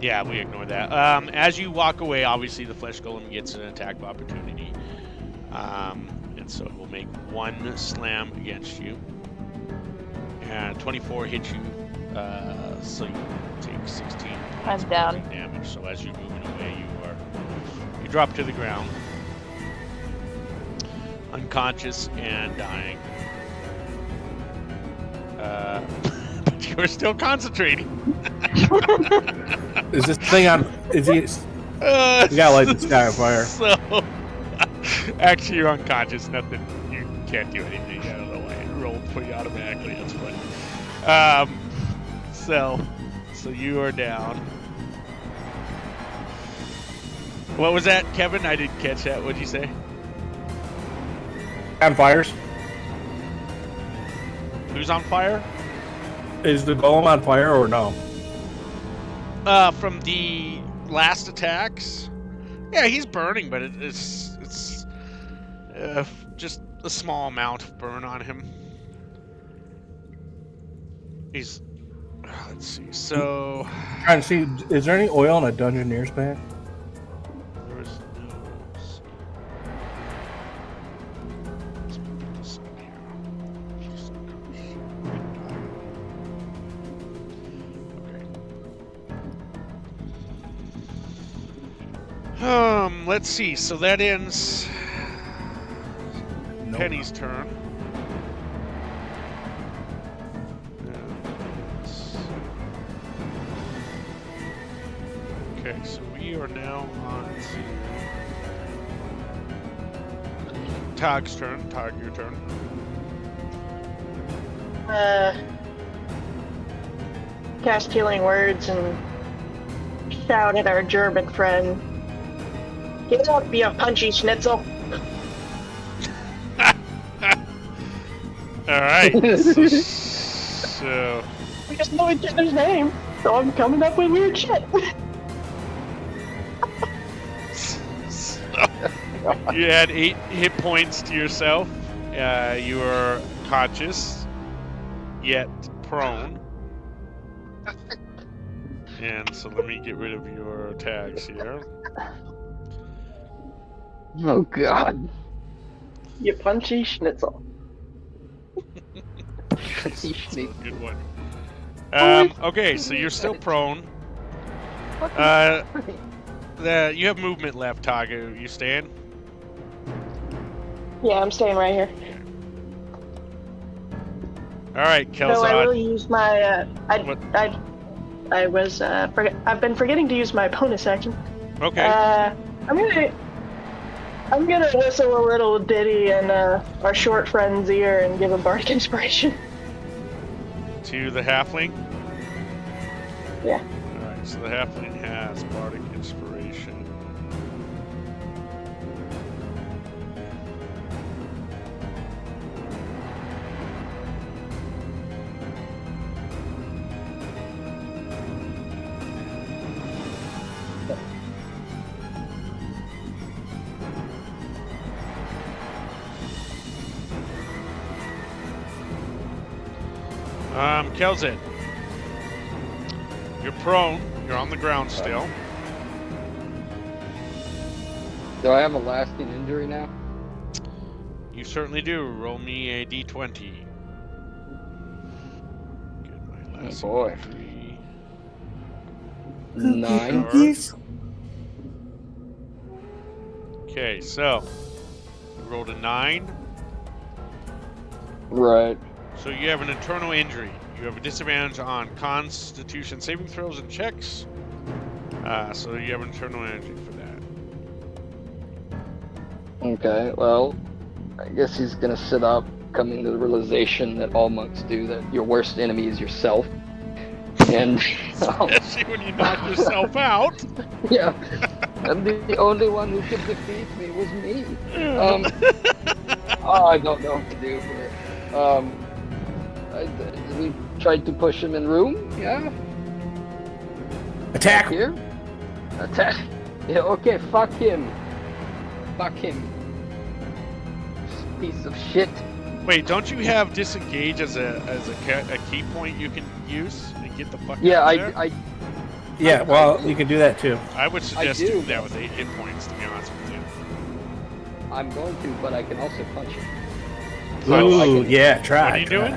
Yeah, we ignore that. As you walk away, obviously the flesh golem gets an attack of opportunity. And so it will make one slam against you. And 24 hits you, so you take 16 I'm points of down. piercing damage. So as you're moving away, you drop to the ground, unconscious and dying. But you're still concentrating. Is this thing on? Is he? We gotta light this guy on fire. So, actually, you're unconscious. Nothing. You can't do anything. I don't know why it rolled for you automatically. That's funny. So you are down. What was that, Kevin? I didn't catch that. What'd you say? On fires? Who's on fire? Is the golem on fire or no? From the last attacks. Yeah, he's burning, but it's just a small amount of burn on him. He's. Let's see. So. Trying to see, is there any oil in a Dungeoneer's bag? There is no. Let's put this in here. Okay. Let's see. So that ends Nope. Penny's turn. Okay, so we are now on to Tog's turn. Tog, your turn. Cast healing words and shout at our German friend. Get up, you punchy schnitzel. All right. So We just know each other's name, so I'm coming up with weird shit. you add 8 hit points to yourself. You are conscious, yet prone. And so let me get rid of your tags here. Oh God. You punchy schnitzel. That's a good one. Who Okay, is so you're still that? prone. Fucking- You have movement left, Tagu. You staying? Yeah, I'm staying right here. All right, So I Kelzad. will use my. What? I was. I've been forgetting to use my bonus action. Okay. I'm gonna whistle a little ditty in our short friend's ear and give him bardic inspiration. To the halfling? Yeah. Alright, so the halfling has bardic inspiration. Kelzin, you're prone. You're on the ground still. Do I have a lasting injury now? You certainly do. Roll me a d20. Get my last boy. injury. 9. Okay, so you rolled a 9. Right. So you have an internal injury. You have a disadvantage on Constitution saving throws and checks. So you have an internal injury for that. Okay, well, I guess he's gonna sit up, coming to the realization that all monks do, that your worst enemy is yourself. And especially when you knock yourself out. Yeah, and the only one who could defeat me was me. I don't know what to do here. We tried to push him in room. Yeah. Attack! Here. Attack. Yeah. Okay. Fuck him. Fuck him. Piece of shit. Wait, don't you have disengage as a key point you can use and get the fuck Yeah, out of there? Yeah, well, you can do that too. I would suggest do, doing that with 8 hit points, to be honest with you. I'm going to, but I can also punch him. Ooh, yeah, try. What are you doing?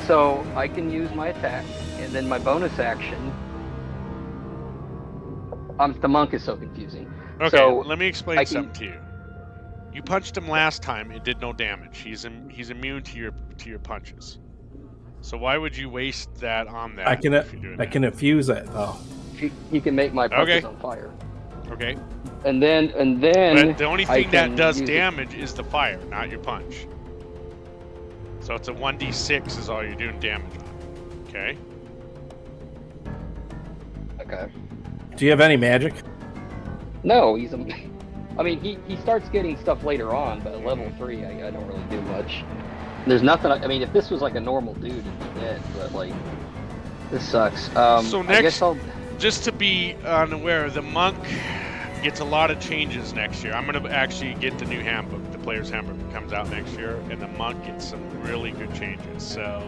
So I can use my attack, and then my bonus action. The monk is so confusing. Okay, So let me explain I can- something to you. You punched him last time; it did no damage. He's immune to your punches. So why would you waste that on that? I can if you're doing I that? can infuse it though. He can make my punches Okay. on fire. Okay, And then but the only I thing that can does use it- damage is the fire, not your punch. So it's a 1d6 is all you're doing damage on. Okay. Okay. Do you have any magic? No, I mean, he starts getting stuff later on, but at level 3, I don't really do much. There's nothing. I mean, if this was like a normal dude, it'd be dead. But like, this sucks. So I guess next- I'll. Just to be unaware, the monk gets a lot of changes next year. I'm going to actually get the new handbook. The player's handbook comes out next year, and the monk gets some really good changes. So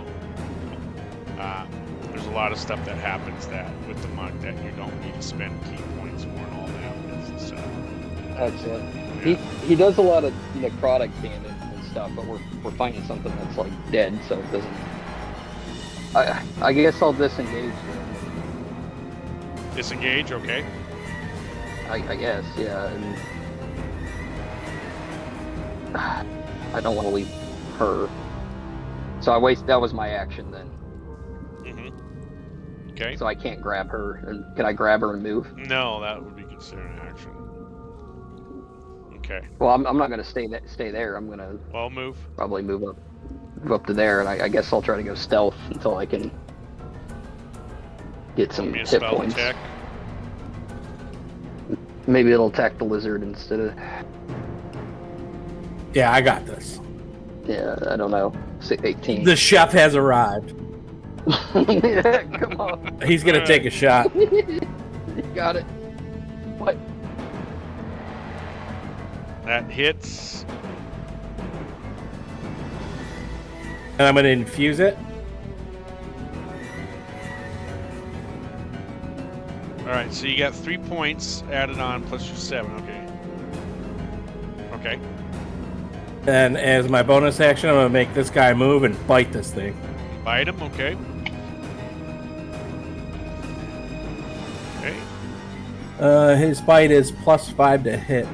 there's a lot of stuff that happens that with the monk that you don't need to spend key points for and all that. So Excellent. yeah. He does a lot of necrotic damage and stuff, but we're finding something that's like dead, so it doesn't. I guess I'll disengage. Disengage, okay. I guess, yeah. And I don't want to leave her, so that was my action then. Mm-hmm. Okay. So I can't grab her. And can I grab her and move? No, that would be considered an action. Okay. Well, I'm not gonna stay there. I'm gonna Well, move. probably move up to there, and I guess I'll try to go stealth until I can get some Give me a hit spell points. check. Maybe it'll attack the lizard instead of. Yeah, I got this. Yeah, I don't know. 18. The chef has arrived. Yeah, come on. He's gonna take a shot. You got it. What? That hits. And I'm gonna infuse it. Alright, so you got 3 points added on plus your 7, okay. Okay. And as my bonus action, I'm gonna make this guy move and bite this thing. Bite him, okay. Okay. His bite is +5 to hit.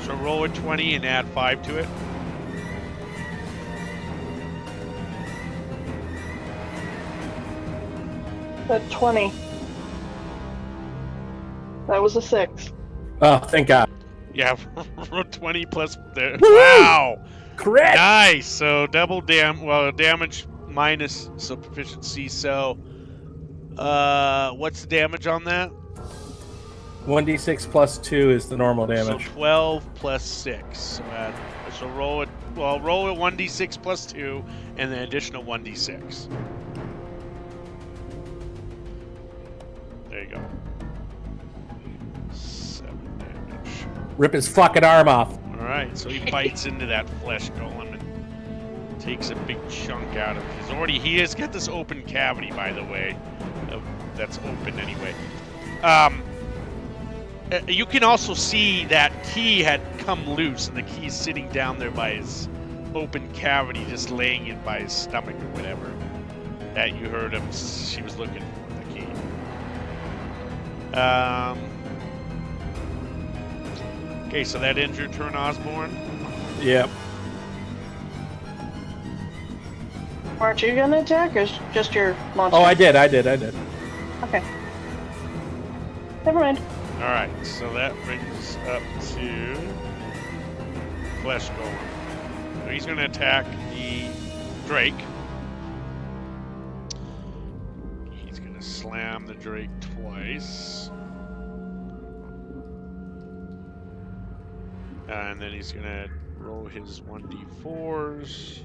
So roll a 20 and add 5 to it. At 20. That was a 6. Oh, thank God. Yeah, roll 20 plus the. Woo! Wow! Correct! Nice! So double damage minus so proficiency, so. What's the damage on that? 1d6 plus 2 is the normal damage. So 12 plus 6. So roll it. Well, roll a 1d6 plus 2, and then additional 1d6. There you go. 7 damage. Rip his fucking arm off. All right, so he bites into that flesh golem and takes a big chunk out of it. He has got this open cavity, by the way, that's open anyway. You can also see that key had come loose, and the key's sitting down there by his open cavity, just laying it by his stomach or whatever. That you heard him. She was looking for the key. Okay, so that ends your turn, Osborne. Yep. Aren't you gonna attack, or just your monster? Oh, I did. Okay. Never mind. Alright, so that brings up to Flesh Golem. So he's going to attack the Drake. He's going to slam the Drake twice. And then he's going to roll his 1d4s.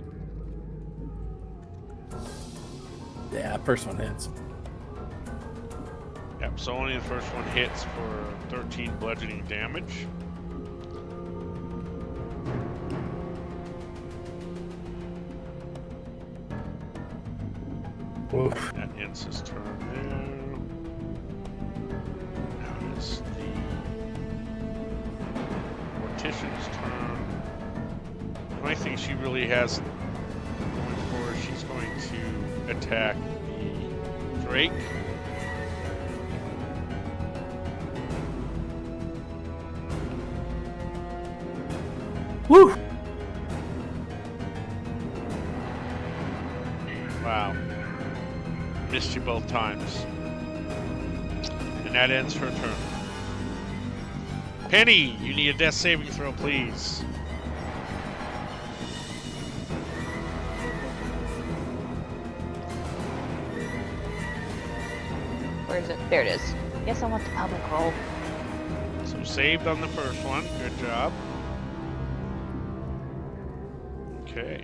Yeah, first one hits. Yep, so only the first one hits for 13 bludgeoning damage. Oof. That ends his turn there. Now it's the Mortician's turn. The only thing she really has going for her, she's going to attack the Drake. Woo! Wow. Missed you both times. And that ends her turn. Penny, you need a death saving throw, please. Where is it? There it is. Yes, I want the public roll. So saved on the first one. Good job. Okay.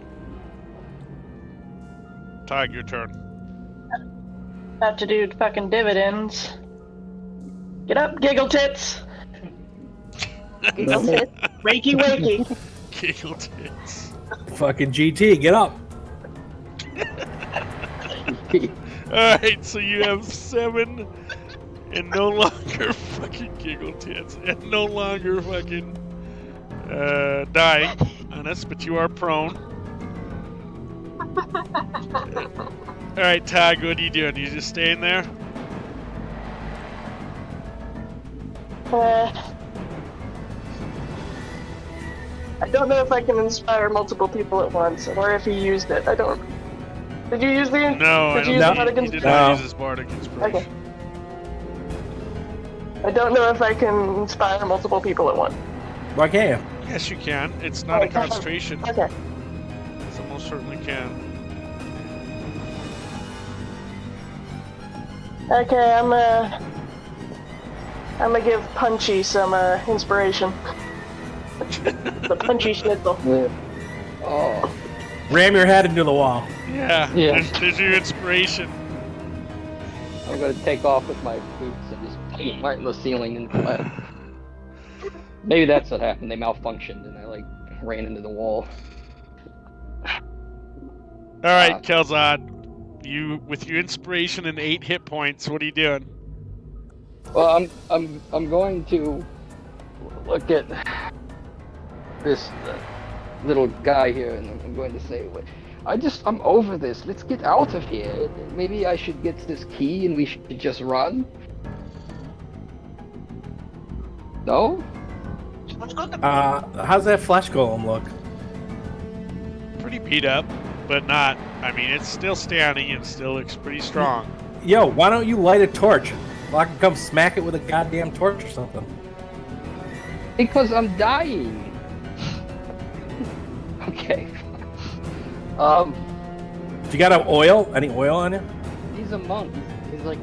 Tig, your turn. Have to do fucking dividends. Get up, giggle tits. Giggle tits. Wakey, wakey. Giggle tits. Fucking GT, get up. Alright, so you have 7 and no longer fucking giggle tits and no longer fucking dying on us, but you are prone. Alright, Tag, what are you doing? You just staying there? I don't know if I can inspire multiple people at once, or if he used it. I don't. Did you use the? No, I Did you don't use think the he did Bardic not No. use his Bardic Inspiration. Okay. I don't know if I can inspire multiple people at once. Why can't you? Yes, you can. It's not a concentration. Okay. So most certainly can. Okay, I'm gonna give Punchy some inspiration. The Punchy Schnitzel. Yeah. Oh. Ram your head into the wall. Yeah, Yeah. there's your inspiration. I'm gonna take off with my boots and just put them right in the ceiling and maybe that's what happened. They malfunctioned and I like ran into the wall. Alright, Kelzad. You with your inspiration and 8 hit points. What are you doing? Well, I'm going to look at this little guy here, and I'm going to say, I'm over this. Let's get out of here. Maybe I should get this key, and we should just run. No? How's that flesh golem look? Pretty beat up, but not. I mean, it's still standing and still looks pretty strong. Yo, why don't you light a torch? Well, I can come smack it with a goddamn torch or something. Because I'm dying. Okay. You got any oil on you? He's a monk. He's like,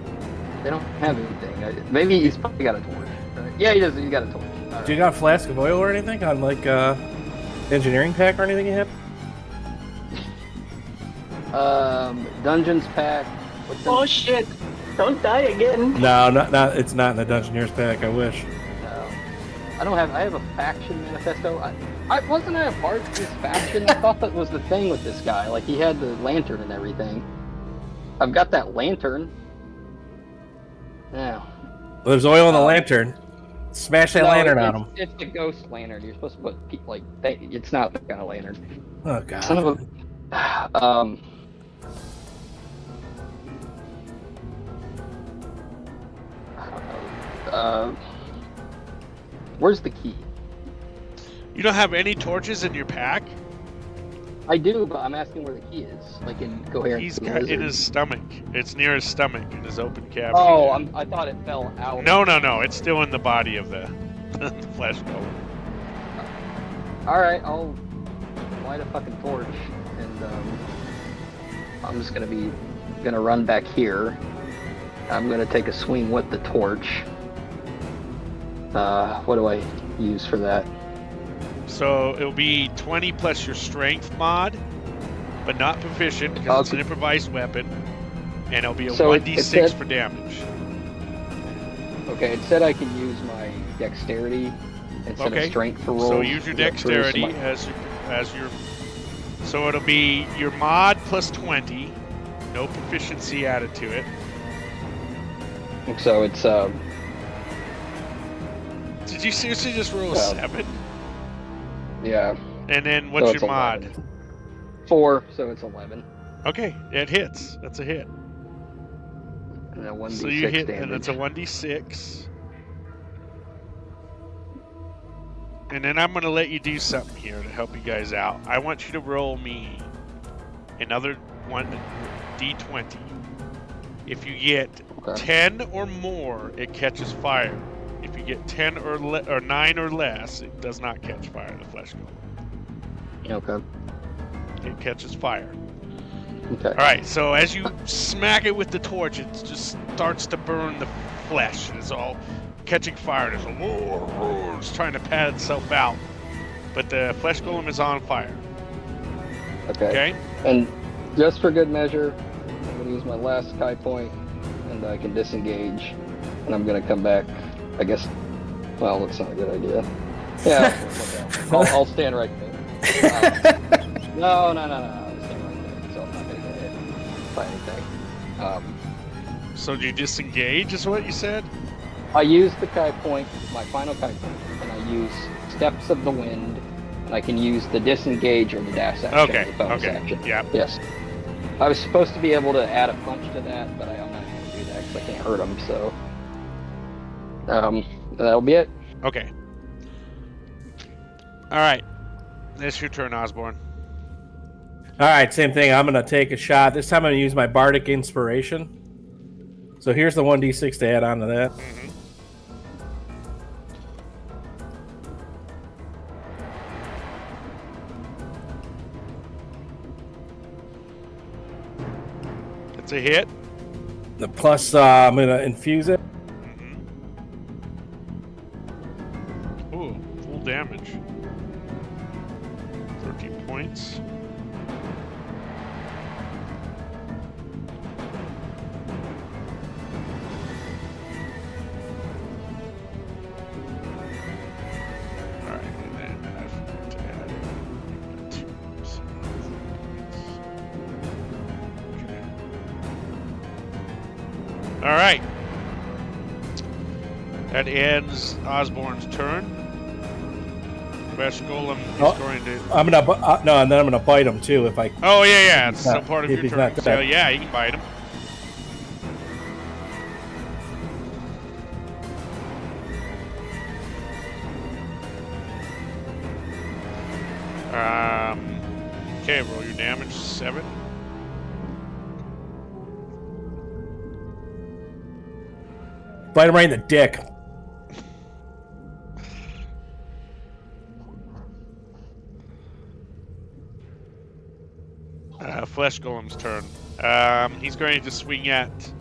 they don't have anything. Maybe he's probably got a torch. Yeah, he does. He's got a torch. Do you got a flask of oil or anything on like engineering pack or anything you have? Dungeons pack. Oh shit! Don't die again. No, not. It's not in the Dungeoneer's pack. I wish. No, I don't have. I have a faction manifesto. I wasn't I a part of this faction? I thought that was the thing with this guy. Like he had the lantern and everything. I've got that lantern. Yeah. Well, there's oil in the lantern. Smash that lantern on him. It's a ghost lantern. You're supposed to put it's not that kind of lantern. Oh god. Son of a. Where's the key? You don't have any torches in your pack? I do, but I'm asking where the key is. Like in coherent. He's got in his stomach. It's near his stomach in his open cavity. Oh, I thought it fell out. No. It's still in the body of the flesh golem. All right, I'll light a fucking torch, and I'm just gonna run back here. I'm gonna take a swing with the torch. What do I use for that? So it'll be 20 plus your strength mod, but not proficient because it's an improvised weapon, and it'll be a 1d6 for damage. Okay, it said I can use my dexterity instead of strength for rolls. So use your dexterity as your. So it'll be your mod plus 20, no proficiency added to it. So it's Did you seriously just roll a 7? Yeah. And then what's your mod? 11. 4, so it's 11. Okay, it hits. That's a hit. And then 1d6 so you hit, damage. and it's a 1d6. And then I'm going to let you do something here to help you guys out. I want you to roll me another 1d20. If you get 10 or more, it catches fire. If you get 10 or 9 or less, it does not catch fire, the flesh golem. Okay. It catches fire. Okay. Alright, so as you smack it with the torch, it just starts to burn the flesh. And it's all catching fire. It's trying to pad itself out. But the flesh golem is on fire. Okay. And just for good measure, I'm going to use my last Kai point, and I can disengage. And I'm going to come back. I guess, well, that's not a good idea. Yeah, I'll stand right there. No. I'll stand right there, so I'm not going to get hit by anything. So do you disengage, is what you said? I use the Kai point, my final Kai point, and I use Steps of the Wind, and I can use the disengage or the dash action. Okay, action. Yeah. Yes. I was supposed to be able to add a punch to that, but I'm not going to do that because I can't hurt him, so... that'll be it. Okay. Alright. It's your turn, Osborne. Alright, same thing. I'm going to take a shot. This time I'm going to use my Bardic Inspiration. So here's the 1d6 to add on to that. Mm-hmm. It's a hit. The plus, I'm going to infuse it. Ooh, full damage. 13 points. Alright, and then I forgot to add 2. Okay. All right. That ends Osborne's turn. Flesh Golem is going to. I'm gonna no, and then I'm gonna bite him too if I. Oh yeah, it's still part of if your he's turn. not So dead. yeah, you can bite him. Okay, roll your damage. 7. Bite him right in the dick. Flesh Golem's turn. He's going to swing at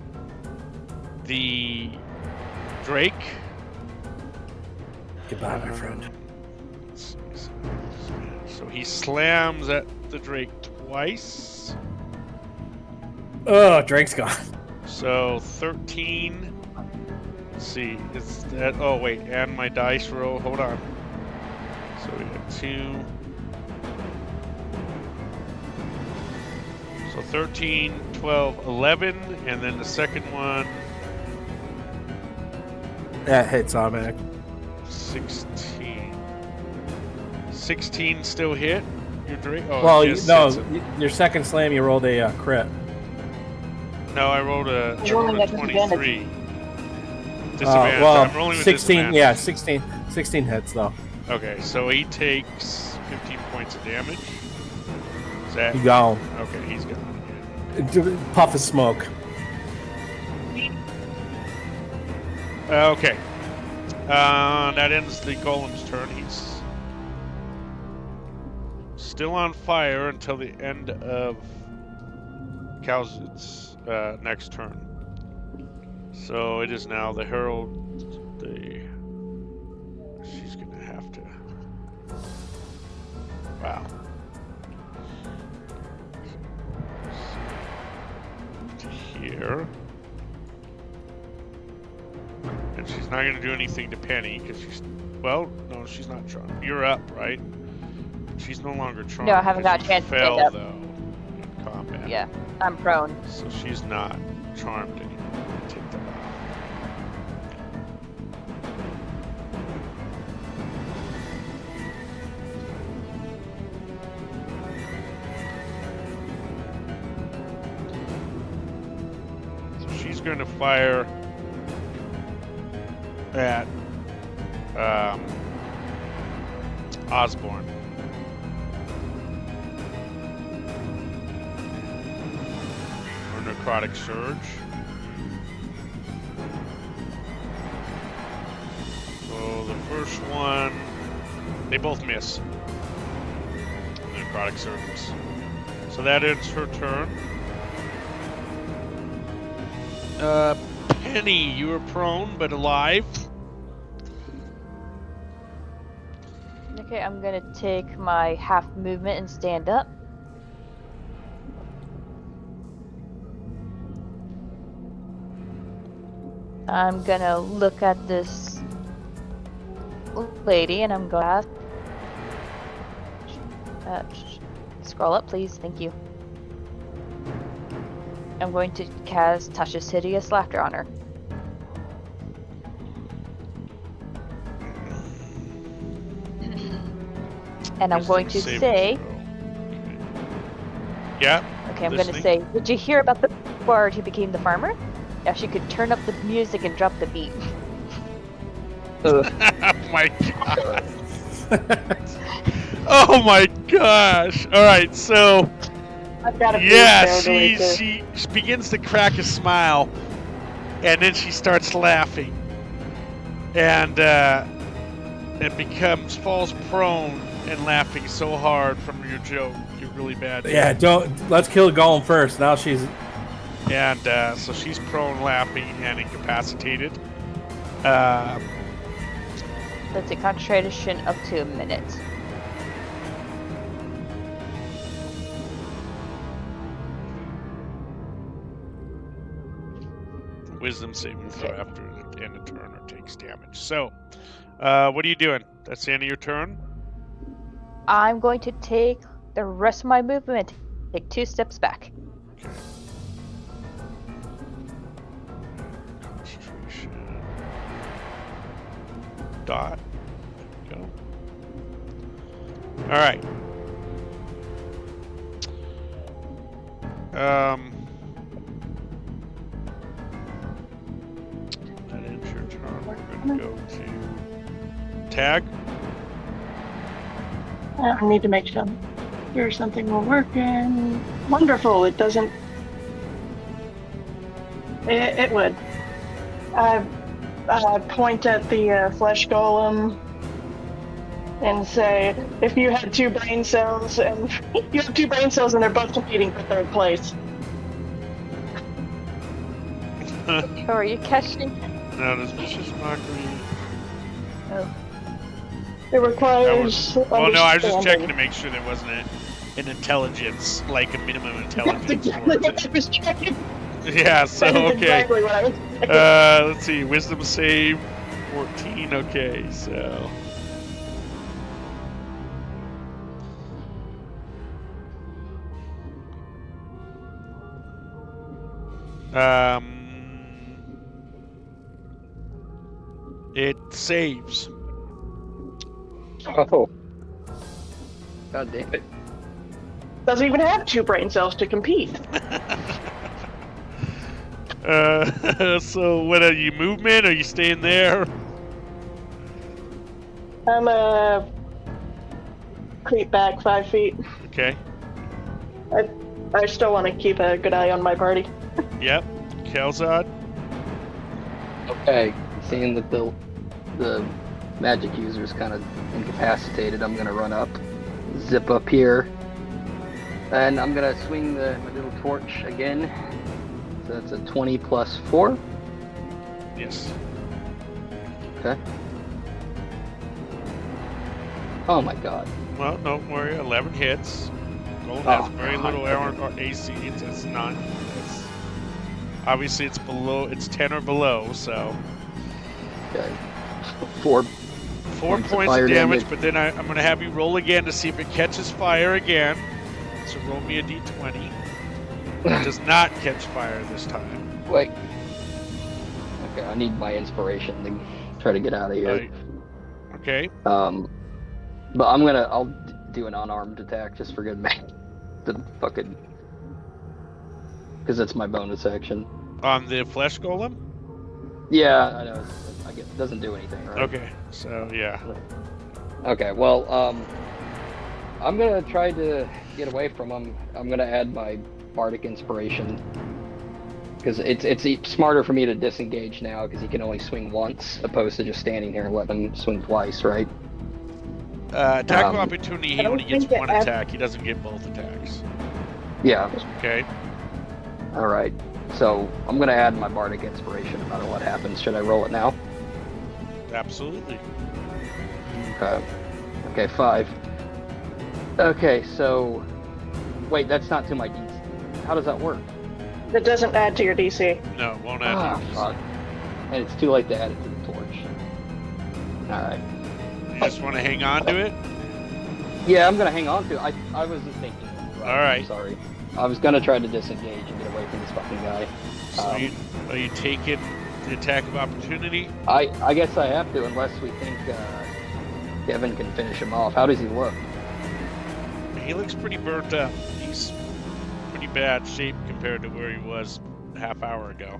the Drake. Goodbye, my friend. So he slams at the Drake twice. Oh, Drake's gone. So 13. Let's see. Is that? Oh wait, and my dice roll. Hold on. So we got 2. So 13, 12, 11, and then the second one. That hits automatic. 16. 16 still hit? Your Drake? Oh, Well, yes, no, it's your second slam, you rolled a crit. No, I rolled a rolling at 23. Disadvantage. Well, I'm rolling with 16, disadvantage. yeah, 16 hits, though. Okay, so he takes 15 points of damage. Is that? You gone. Okay, he's gone. Puff of smoke. Okay. That ends the Golem's turn. He's still on fire until the end of Kalzit's next turn. So it is now the Herald. She's gonna have to. Wow. Here. And she's not going to do anything to Penny because she's. Well, no, she's not charmed. You're up, right? She's no longer charmed. No, I haven't got a 'cause chance you to stand fell, up. though, in combat. Yeah, I'm prone. So she's not charmed anymore. Take that off. So she's going to fire at Osborne. Or necrotic surge. So the first one, they both miss. Necrotic surges. So that ends her turn. Penny, you are prone but alive. Okay, I'm gonna take my half movement and stand up. I'm gonna look at this lady and I'm gonna scroll up, please. Thank you. I'm going to cast Tasha's Hideous Laughter on her. And I'm going to Wisdom say, saving throw. Yeah. okay, I'm listening. going to say, did you hear about the bard who became the farmer? Now she could turn up the music and drop the beat. Oh my god. Oh my gosh. All right, so I've got a yeah, boundary she begins to crack a smile, and then she starts laughing, and it falls prone and laughing so hard from your joke. You're really bad. Yeah, let's kill Golem first. Now she's. And so she's prone, laughing, and incapacitated. Let's say concentration up to a minute. Wisdom saving throw after the end of turn or takes damage. So, what are you doing? That's the end of your turn? I'm going to take the rest of my movement, take 2 steps back. dot. There we go. All right. That ends your turn. We're gonna go to tag. I need to make sure something will work. And wonderful. It doesn't. It would. I point at the flesh golem and say, if you had 2 brain cells and you have 2 brain cells and they're both competing for 3rd place. Or are you catching? No, this was just mockery. Oh. It requires. Well, no, I was just checking to understanding. make sure there wasn't an intelligence, like a minimum intelligence. That's exactly what I was checking. Yeah, so, That is okay. exactly what I was checking. Let's see, wisdom save, 14, okay, so. It saves. Oh. God damn it. Doesn't even have 2 brain cells to compete. So what are you, movement? Are you staying there? I'm creep back 5 feet. Okay. I still want to keep a good eye on my party. Yep. Kelzad. Okay, seeing that the magic user's kind of incapacitated, I'm gonna run up, zip up here, and I'm gonna swing my little torch again. So that's a 20 plus 4. Yes. Okay. Oh my god. Well, don't worry. 11 hits. Gold Oh, has very God. little armor or AC. It's not. It's, obviously, it's below. It's 10 or below. So Okay. 4 4 Points of points fire of damage. damage. But then I'm going to have you roll again to see if it catches fire again. So roll me a d20. It does not catch fire this time. Wait. Okay, I need my inspiration to try to get out of here. Okay. But I'll do an unarmed attack just for good measure. The fucking, because it's my bonus action. On the flesh golem. Yeah, I know. I guess it doesn't do anything, right? Okay. So yeah. Okay. Well, I'm gonna try to get away from him. I'm gonna add my bardic inspiration because it's smarter for me to disengage now because he can only swing once, opposed to just standing here and letting him swing twice, right? Attack of opportunity. He I don't only gets think one that attack. He doesn't get both attacks. Yeah. Okay. All right. So I'm gonna add my bardic inspiration no matter what happens. Should I roll it now? Absolutely. Okay. Okay, 5. Okay, so wait, that's not to my DC. How does that work? It doesn't add to your DC. No, it won't add. Ah, to this. fuck. And it's too late to add it to the torch. All right. You just want to hang on to it? Yeah, I'm gonna hang on to it. I wasn't thinking. All right. I'm sorry. I was gonna try to disengage and get away from this fucking guy. So are you taking the attack of opportunity? I guess I have to unless we think Kevin can finish him off. How does he look? He looks pretty burnt up. He's pretty bad shape compared to where he was a half hour ago.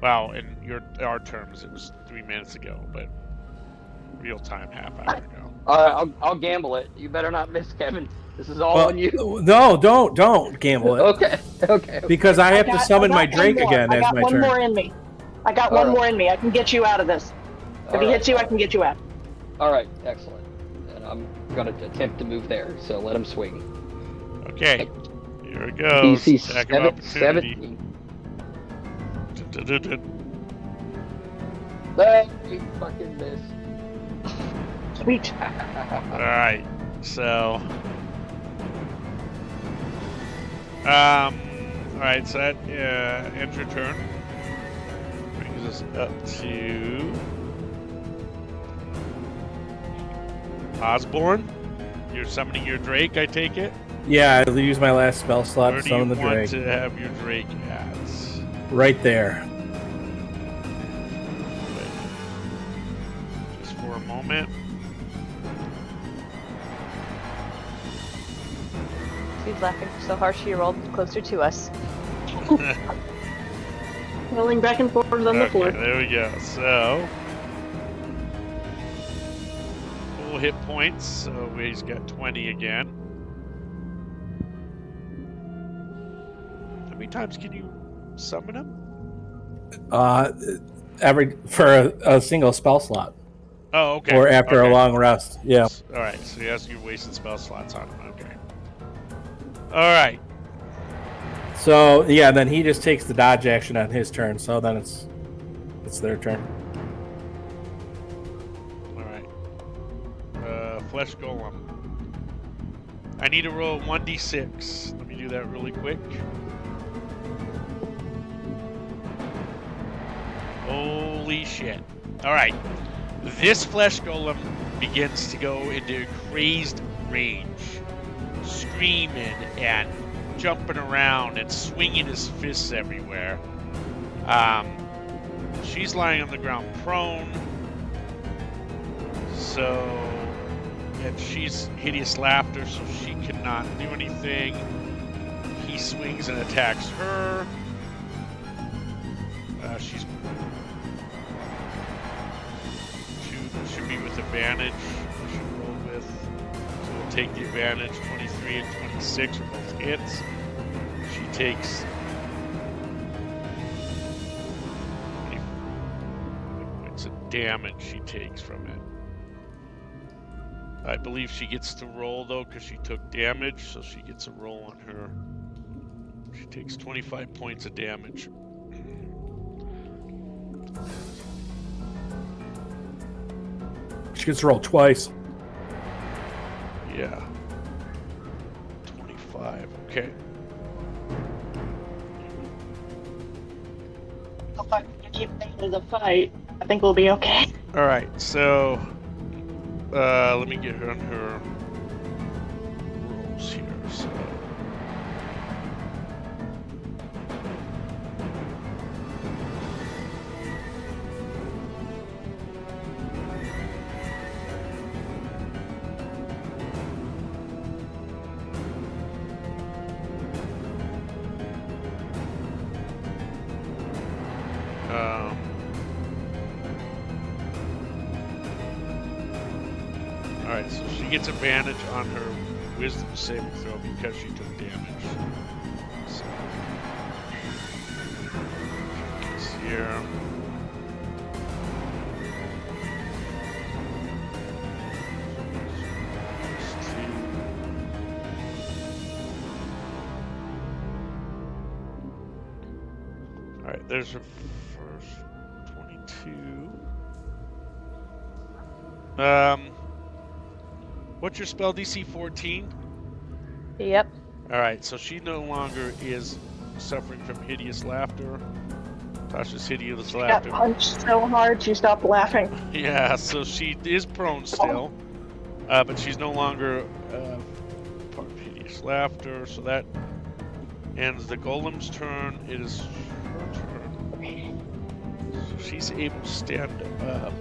Wow, in our terms, it was 3 minutes ago, but real time, half hour ago. All right, I'll gamble it. You better not miss, Kevin. This is all on you. No, don't gamble it. Okay. Because I have to summon my one Drake more. again I as got my one turn. more in me. I got one more in me. I can get you out of this. If he hits you, I can get you out. All right, excellent. And I'm gonna attempt to move there. So let him swing. Okay, here it goes. DC Attack of opportunity. 17. Let me fucking miss. Sweet. All right, so all right, so that ends your turn. Brings us up to Osborne. You're summoning your Drake, I take it. Yeah, I'll use my last spell slot Where to do you summon the want Drake. to have your Drake at? Right there. for a moment. She's laughing so hard she rolled closer to us. Rolling back and forth on the floor. There we go. So, full hit points. So he's got 20 again. How many times can you summon him? For a single spell slot. Oh, okay. Or after okay. a long rest. Yeah. All right. So he has your wasted spell slots on him. Okay. All right. So yeah, then he just takes the dodge action on his turn. So then it's their turn. All right. Flesh Golem. I need to roll 1d6. Let me do that really quick. Holy shit. All right. This Flesh Golem begins to go into crazed rage, screaming and jumping around and swinging his fists everywhere. She's lying on the ground prone. So, and she's hideous laughter, so she cannot do anything. He swings and attacks her. She's should be with advantage. Should roll with. So we'll take the advantage. 23 and 26 are both hits. She takes 20 points of damage. She takes from it. I believe she gets to roll though because she took damage, so she gets a roll on her. She takes 25 points of damage. She gets to roll twice. Yeah. 25. Okay. If I can keep thinking of the fight, I think we'll be okay. All right. So, let me get her on her rolls here. So. Alright, so she gets advantage on her wisdom saving throw because she took damage. So, this here. Alright, there's her first 22. What's your spell DC 14? Yep. Alright, so she no longer is suffering from hideous laughter. Tasha's hideous She got laughter. punched so hard she stopped laughing. Yeah, so she is prone still. But she's no longer part of hideous laughter, so that ends the golem's turn. It is her turn. So she's able to stand up.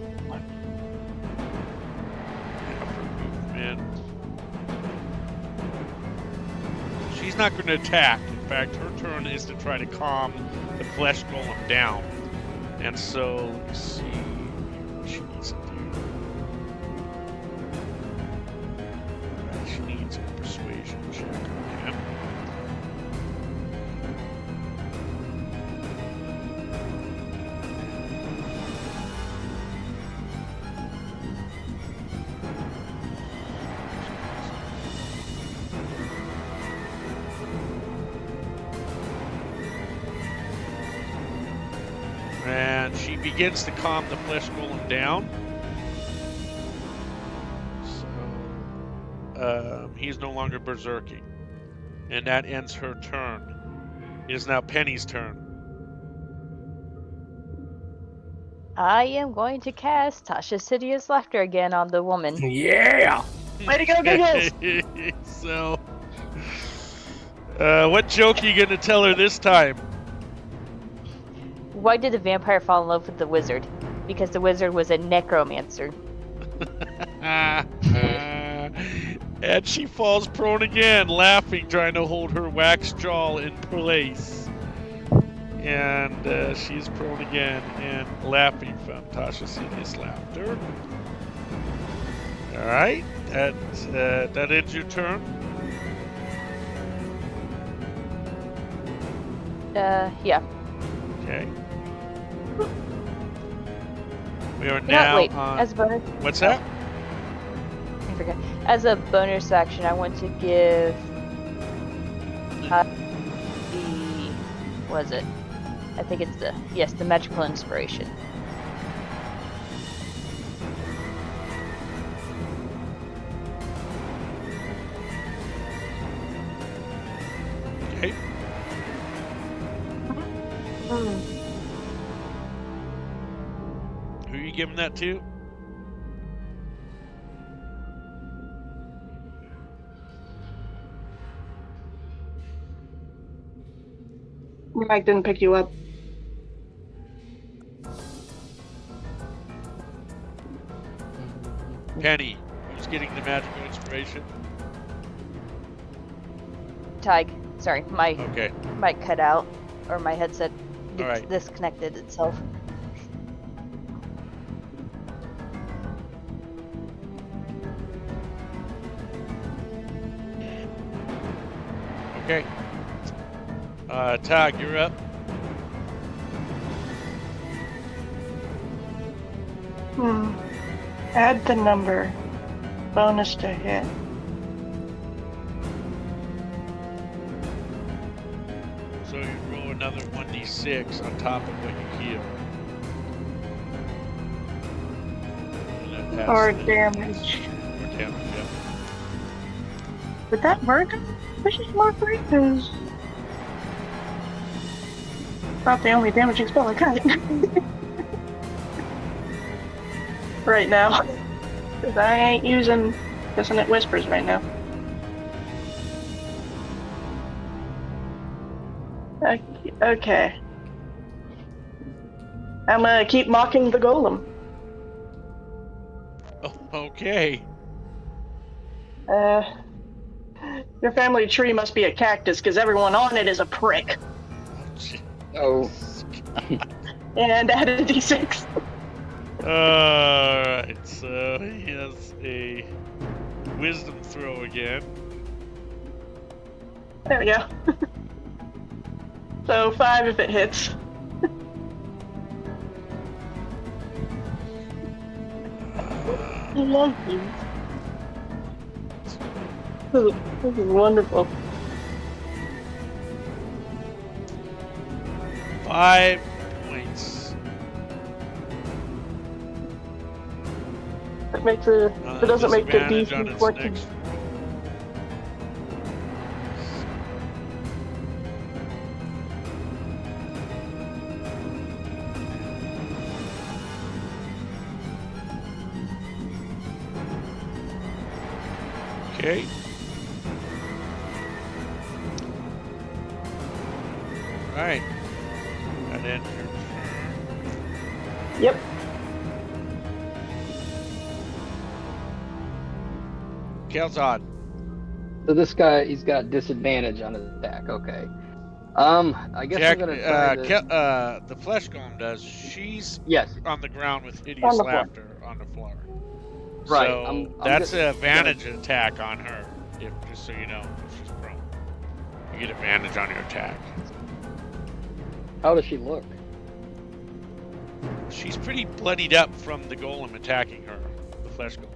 She's not going to attack. In fact, her turn is to try to calm the flesh golem down. And so, let's see what she needs to do. She needs a persuasion check on him. And she begins to calm the flesh golem down. So, he is no longer berserking. And that ends her turn. It is now Penny's turn. I am going to cast Tasha's Hideous Laughter again on the woman. Yeah. Way to go, Giggles! So, what joke are you going to tell her this time? Why did the vampire fall in love with the wizard? Because the wizard was a necromancer. And she falls prone again, laughing, trying to hold her wax jaw in place. And she's prone again and laughing from Tasha's hideous laughter. All right, that ends your turn. Yeah. Okay. We are You know what, now wait, on. as a bonus. What's that? I forget. As a bonus action, I want to give the was it? I think it's the magical inspiration. Okay. Who are you giving that to? Mike didn't pick you up. Penny. Who's getting the magical inspiration? Tig. Sorry, my Okay. mic cut out, or my headset All right. disconnected itself. Okay. Tag, you're up. Add the number. Bonus to hit. So you roll another 1d6 on top of what you heal. And that Or has the- damage. Or damage, yeah. Would that work? Vicious mortuary? Because about the only damaging spell I got. Right now. Because I ain't using Dissonant Whispers right now. Okay. I'm gonna keep mocking the golem. Oh, okay. Your family tree must be a cactus because everyone on it is a prick. Oh, And add a d6. Alright, so he has a wisdom throw again. There we go. So 5 if it hits. I love you. This is wonderful. 5 points. That makes it. It doesn't make the Disadvantage on DC its 14. next roll. Okay. Right. That ends your turn. Yep. Kelzad. so this guy, he's got disadvantage on his attack. Okay. I guess Jack, I'm gonna try to. the flesh golem does. She's Yes. on the ground with On hideous the floor. laughter on the floor. Right, So I'm that's gonna- an advantage attack on her. If just so you know, if she's prone, you get advantage on your attack. How does she look? She's pretty bloodied up from the golem attacking her, the flesh golem.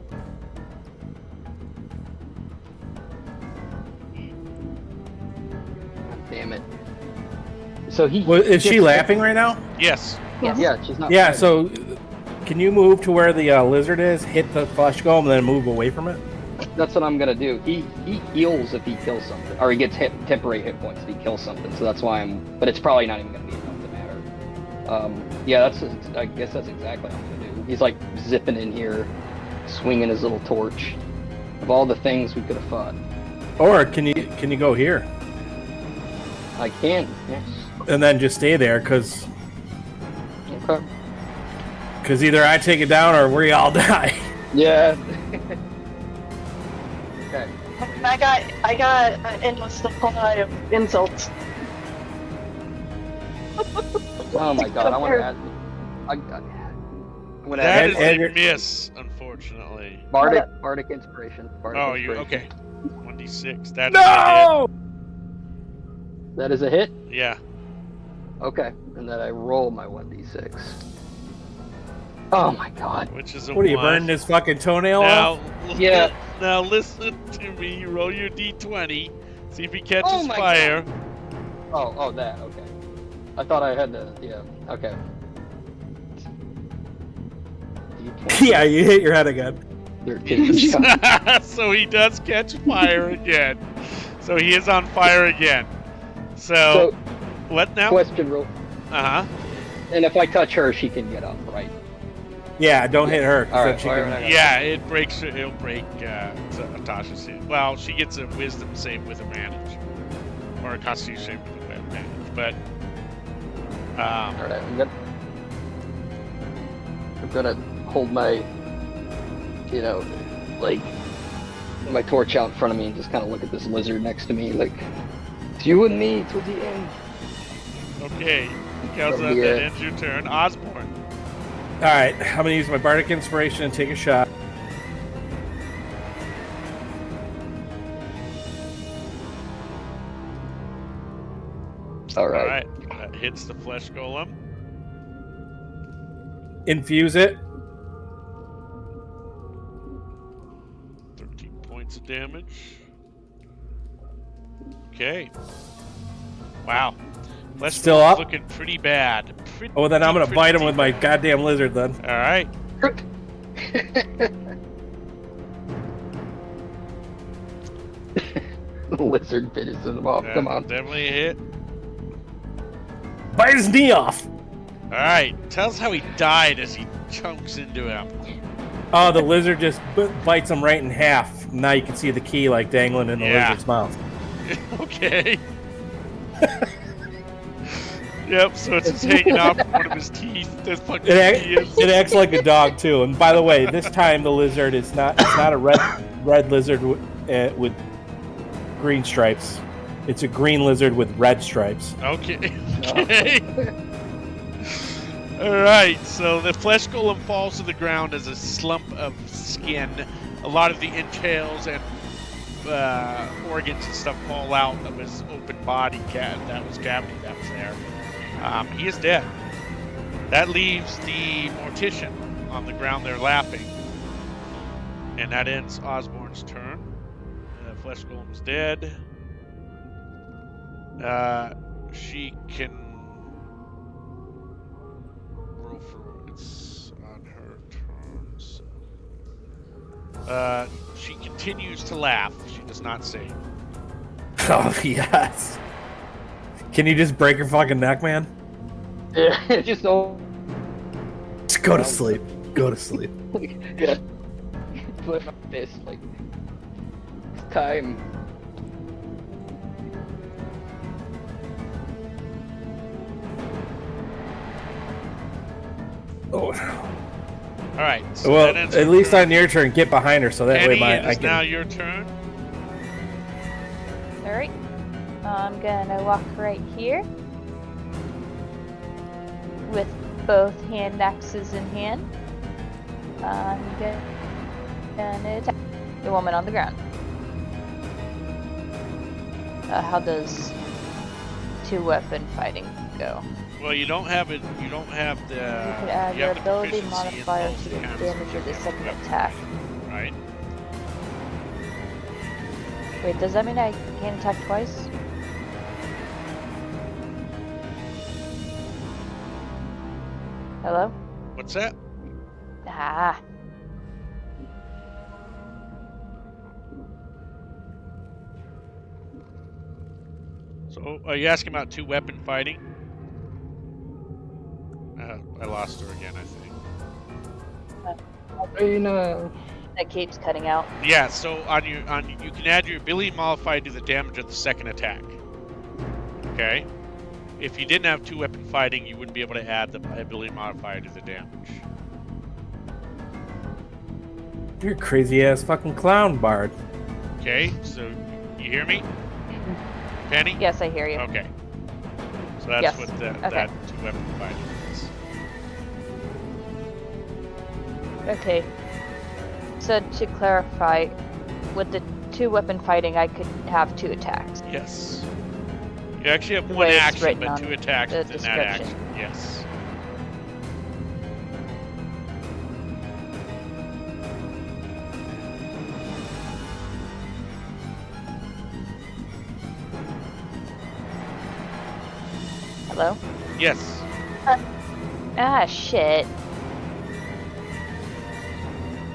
Damn it. So he. Well, is she gets- laughing right now? Yes. Yes. Yeah, she's not. Yeah. fighting. So, can you move to where the lizard is, hit the flesh golem, and then move away from it? That's what I'm gonna do. He heals if he kills something, or he gets temporary hit points if he kills something. So that's why I'm. But it's probably not even gonna be enough to matter. Yeah, I guess that's exactly what I'm gonna do. He's like zipping in here, swinging his little torch. Of all the things we could have fought, Or can you go here I can. Yes. and then just stay there? Because Okay. either I take it down or we all die. Yeah. Okay. I got an endless supply of insults. Oh my god, I want to add. I'm gonna That add is and a you're- miss, unfortunately. bardic inspiration. Bardic Oh, you inspiration. okay? 1d6. That is a No! That is a hit. hit. Yeah. Okay, and then I roll my 1d6. Oh my god. Which is a What are you 1. burning his fucking toenail off? Now, Yeah. Now listen to me. You roll your d20. See if he catches Oh my fire. Oh, that. Okay. I thought I had to. Yeah. Okay. D20, Yeah, you hit your head again. 13. So he does catch fire again. So he is on fire again. So, what now? Question rule. Uh huh. And if I touch her, she can get up, right? Yeah, don't hit her. 'cause All then right, she all can- right. Yeah, it'll break Natasha's hit. Well, she gets a wisdom save with advantage, or a constitution save with advantage. But All right. I'm gonna hold my, like my torch out in front of me and just kind of look at this lizard next to me, like it's you and me to the end. okay, Kelsa, From the, that ends your turn. Osborne. All right, I'm gonna use my bardic inspiration and take a shot. All All right. right, that hits the flesh golem. Infuse it. 13 points of damage. Okay. Wow. Flesh Still golem's up? looking pretty bad. Oh, then I'm gonna Pretty bite him with my goddamn lizard then. All right. The lizard finishes him off. Come on. Definitely a hit. Bite his knee off. All right. Tell us how he died as he chunks into him. Oh, the lizard just bites him right in half. Now you can see the key like dangling in the Yeah. lizard's mouth. Okay. Yep, so it's just hanging off one of his teeth. That's fucking hideous. It acts like a dog too. And by the way, this time the lizard is not. It's not a red lizard with green stripes. It's a green lizard with red stripes. Okay. Okay. Alright, so the flesh golem falls to the ground as a slump of skin. A lot of the entrails and organs and stuff fall out of his open body cavity that was there. He is dead. That leaves the mortician on the ground there laughing. And that ends Osborne's turn. The flesh golem is dead. She can roll for it's on her turn. So. She continues to laugh. She does not save. Oh yes. Can you just break your fucking neck, man? Yeah, just all. Just go to sleep. Go to sleep. Yeah. Put my fist like it's time. Oh. All right. So Well, that ends at her least turn. on your turn, get behind her so that Penny, way it I is can. now your turn. Alright. I'm gonna walk right here. With both hand axes in hand. I'm gonna attack the woman on the ground. How does 2-weapon fighting go? Well, you don't have it. You don't have the. You can add you your have the ability proficiency in modifier both to the kinds damage of the second attack. Right. Wait, does that mean I can't attack twice? Hello? What's that? Ah. So, are you asking about 2-weapon fighting? I lost her again, I think. That keeps cutting out. Yeah. So you can add your ability modifier to the damage of the second attack. Okay. If you didn't have 2-weapon fighting, you wouldn't be able to add the ability modifier to the damage. You're a crazy ass fucking clown, Bard. Okay, so you hear me? Penny? Yes, I hear you. Okay. So that's Yes. what Okay. that two-weapon fighting is. Okay. So to clarify, with the 2-weapon fighting, I could have 2 attacks. Yes. You actually have The one way it's action, written but on 2 attacks the within that action. description. Yes. Hello? Yes. Ah, shit.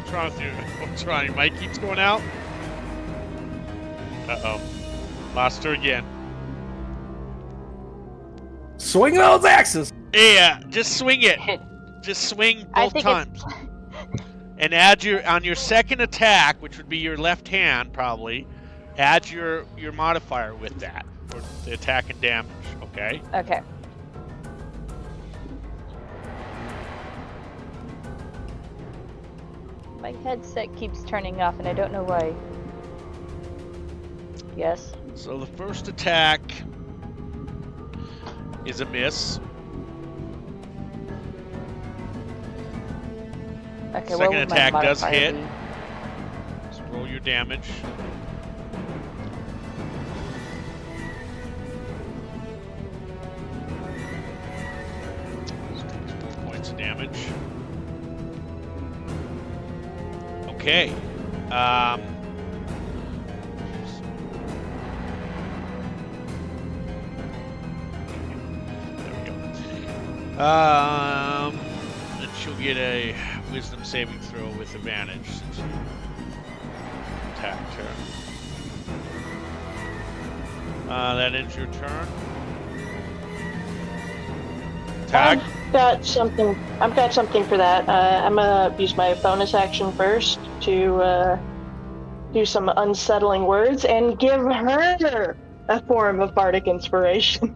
What's wrong with you? What's wrong? Your mic keeps going out? Uh-oh. Lost her again. Swing those axes! Yeah, just swing it. Just swing I both think times. And add on your second attack, which would be your left hand probably, add your modifier with that for the attack and damage, okay? Okay. My headset keeps turning off and I don't know why. Yes. So the first attack is a miss. Okay, Second what would my attack does modifier hit. be? So roll your damage. So takes 4 points of damage. Okay. There we go. And she'll get a wisdom saving throw with advantage since you attacked her. That ends your turn. Tag. I've got something for that. I'm gonna use my bonus action first to do some unsettling words and give her a form of bardic inspiration.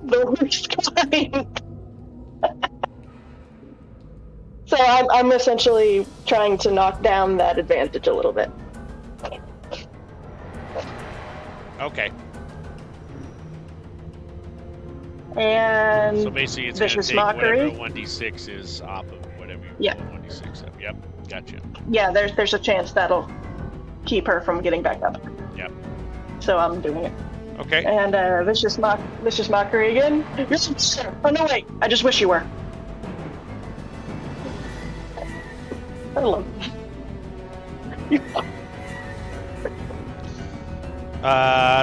The worst kind. So I'm essentially trying to knock down that advantage a little bit. Okay. And So basically, it's going to vicious take mockery. whatever 1d6 is off of whatever you Yeah. roll 1d6 of. Yep. Gotcha. Yeah, there's a chance that'll keep her from getting back up. Yep. So I'm doing it. Okay. And vicious mockery again. Oh no, wait! I just wish you were. Hello.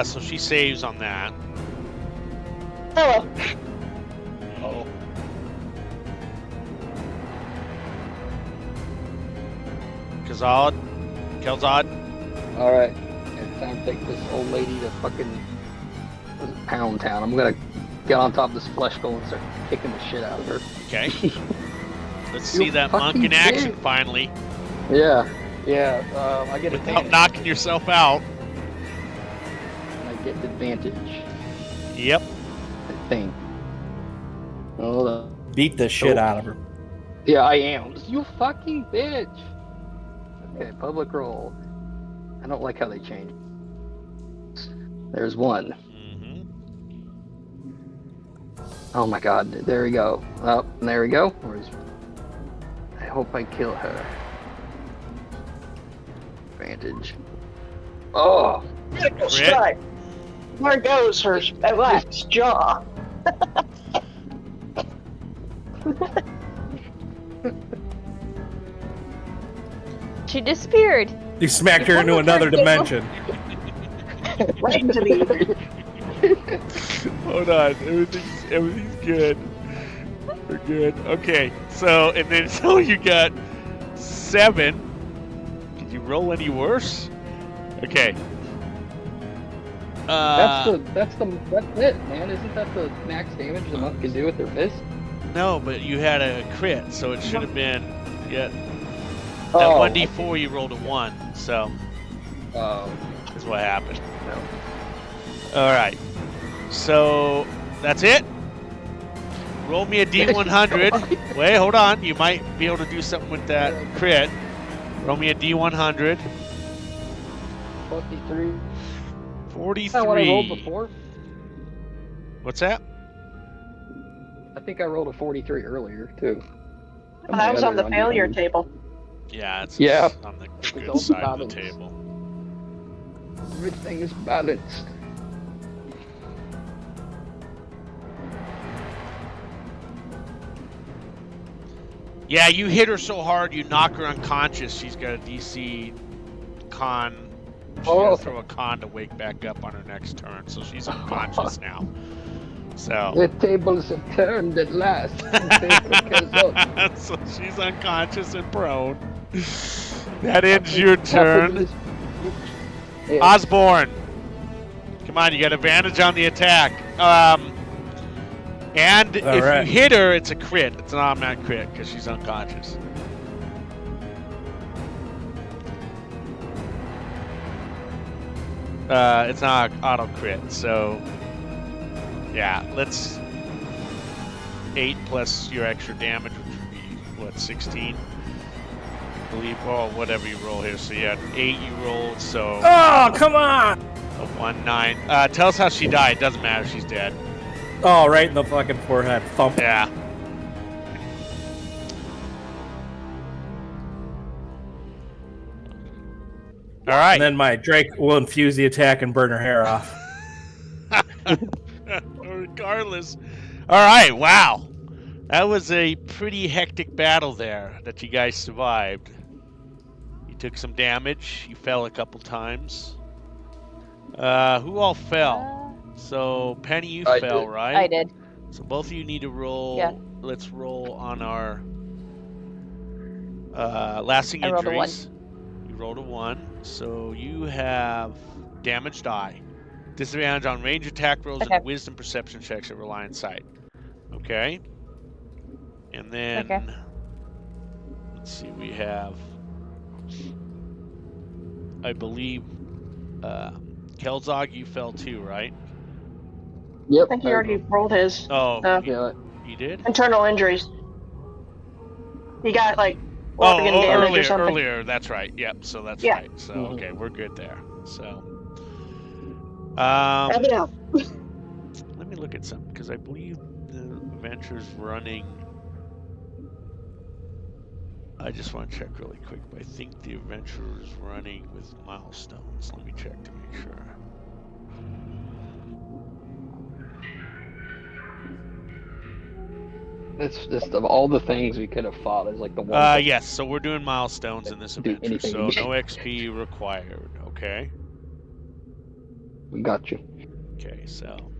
So she saves on that. Hello. Oh. Kelzad. Alright. It's time to take this old lady to fucking Pound Town. I'm gonna get on top of this flesh skull and start kicking the shit out of her. Okay. Let's You see that monk fucking in action bitch. finally, Yeah. I get without advantage. knocking yourself out. I get advantage, Yep. I think. Hold on. Beat the shit out of her. Yeah, I am. You fucking bitch. Okay, public roll. I don't like how they change. There's one. Mm-hmm. Oh my god, there we go. Oh, there we go. I hope I kill her. Advantage. Oh! Critical strike. Where goes her last jaw? She disappeared. You smacked her into another dimension. Right into the. Hold on. Everything's good. We're good. Okay. So you got 7. Did you roll any worse? Okay. That's it, man. Isn't that the max damage the monk can do with their fist? No, but you had a crit, so it should have been that Oh. 1d4 you rolled a 1, so Oh. that's what happened. All right. So that's it. Roll me a D100. Wait, hold on. You might be able to do something with that crit. Roll me a D100. 43. 43. Is that what I rolled before? What's that? I think I rolled a 43 earlier too. Oh, that was on the failure table. Yeah, it's Yeah. on the It's good all side of the balanced. table. Everything is balanced. Yeah, you hit her so hard you knock her unconscious. She's got a DC con. She's got to throw a con to wake back up on her next turn, so she's unconscious now. So the tables have turned at last. so she's unconscious and prone. That ends your turn. Osborne, come on, you got advantage on the attack. And if you hit her, it's a crit. It's an automatic crit because she's unconscious. It's not auto crit, so yeah, let's 8 plus your extra damage, which would be what, 16? I believe. Well, whatever you roll here. So you had 8 you rolled. So. Oh, come on! A 1, 9. Tell us how she died. Doesn't matter. She's dead. Oh, right in the fucking forehead. Thump. Yeah. All right. And then my Drake will infuse the attack and burn her hair off. Regardless. All right. Wow. That was a pretty hectic battle there that you guys survived. You took some damage. You fell a couple times. Who all fell? So Penny, you fell, did. right? I did. So both of you need to roll. Yeah. Let's roll on our lasting I rolled a injuries. You rolled a 1, so you have damaged eye. Disadvantage on range attack rolls and wisdom perception checks that rely on sight. Okay. And then let's see, we have, I believe, Kelzog, you fell too, right? Yep. I think he already rolled his. Oh, yeah. He did? Internal injuries. He got like organ damage or something. Earlier, that's right. Yep, so that's right. So, okay, we're good there. So, Let me look at something, because I believe the adventure's running. I just want to check really quick, but I think the adventure is running with milestones. Let me check to make sure. It's just of all the things we could have fought is like the one. Yes, so we're doing milestones in this adventure, so no XP required, okay? We got you. Okay, so.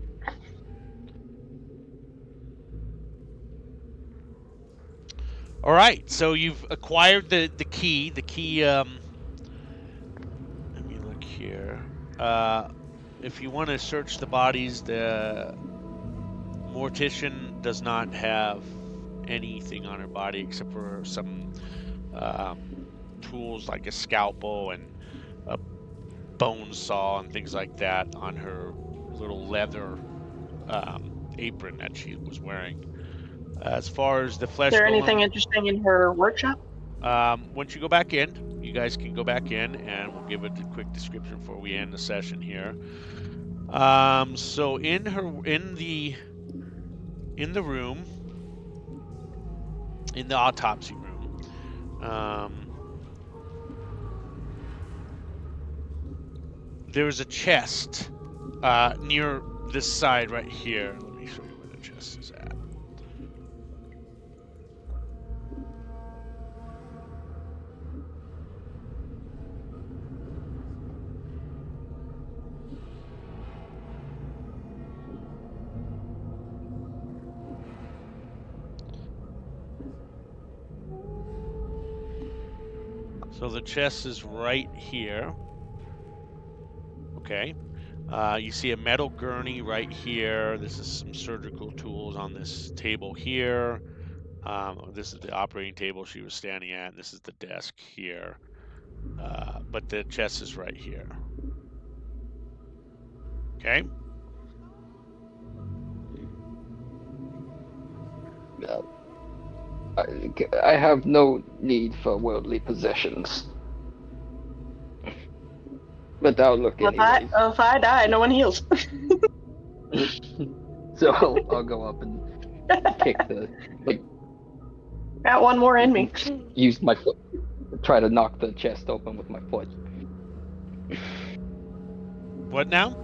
All right, so you've acquired the key. The key, let me look here. If you want to search the bodies, the mortician does not have anything on her body except for some tools like a scalpel and a bone saw and things like that on her little leather apron that she was wearing. As far as the flesh, is there anything interesting in her workshop? Once you go back in, you guys can go back in, and we'll give it a quick description before we end the session here. So in the room, in the autopsy room, there's a chest near this side right here. Let me show you where the chest is at. So the chest is right here. Okay. You see a metal gurney right here. This is some surgical tools on this table here. This is the operating table she was standing at, and this is the desk here. But the chest is right here. Okay. I have no need for worldly possessions. But I'll look Well, anyways. if I die, no one heals. So I'll go up and kick the Got one more in me. use my foot, try to knock the chest open with my foot. What now?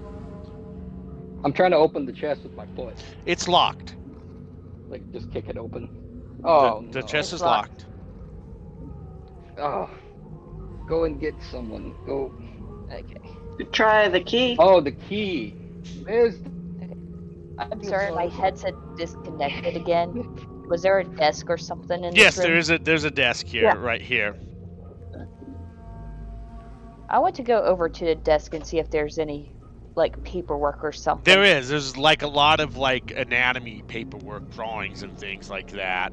I'm trying to open the chest with my foot, It's locked. like just kick it open. Oh The no! chest It's is locked. locked. Oh, go and get someone. Go. Okay. Try the key. Oh, the key. Where's the I'm sorry, my headset disconnected again. Was there a desk or something in Yes, this room? there's a desk here, Yeah. right here. I want to go over to the desk and see if there's any like paperwork or something. There is. There's like a lot of like anatomy paperwork, drawings, and things like that.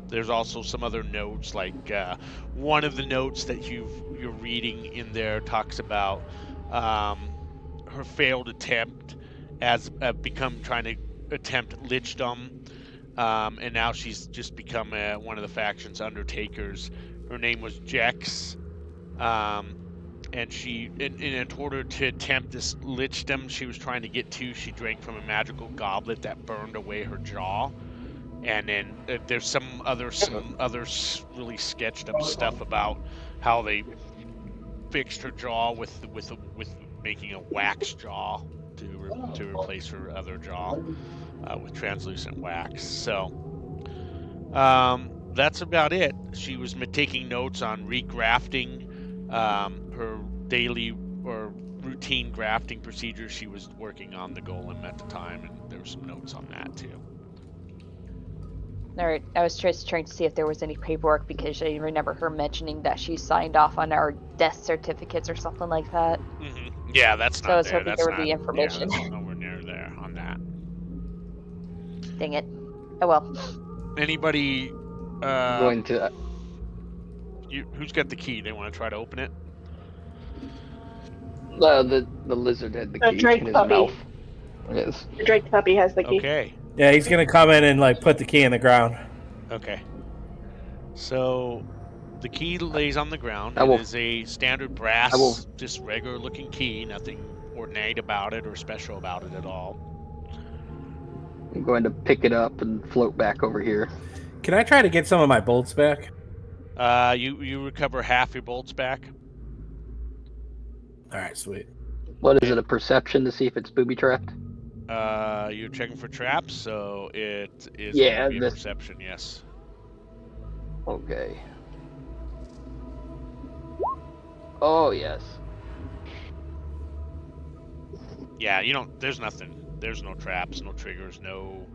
There's also some other notes, like one of the notes that you're reading in there talks about her failed attempt as trying to attempt lichdom, and now she's just become one of the faction's undertakers. Her name was Jex. And in order to attempt this lichdom she was trying to get to, she drank from a magical goblet that burned away her jaw. And then there's some other really sketched up stuff about how they fixed her jaw with making a wax jaw to replace her other jaw with translucent wax. So that's about it. She was taking notes on regrafting, her daily or routine grafting procedures. She was working on the golem at the time, and there were some notes on that too. All right, I was just trying to see if there was any paperwork because I remember her mentioning that she signed off on our death certificates or something like that. Yeah, that's So I not was there. hoping there would be information. Yeah, that's nowhere near there on that. Dang it. Oh well. Anybody? I'm going to. Who's got the key? They want to try to open it. The lizard had the The key Drake in his puppy. mouth. Yes. The Drake puppy has the key. Okay. Yeah, he's gonna come in and like put the key in the ground. Okay. So the key lays on the ground. I will- It is a standard brass, just regular looking key, nothing ornate about it or special about it at all. I'm going to pick it up and float back over here. Can I try to get some of my bolts back? You recover half your bolts back. All right, sweet. What is it? A perception to see if it's booby trapped? You're checking for traps, so it is Yeah, going to be a this- perception, yes. Okay. Oh yes. Yeah, there's nothing. There's no traps, no triggers, no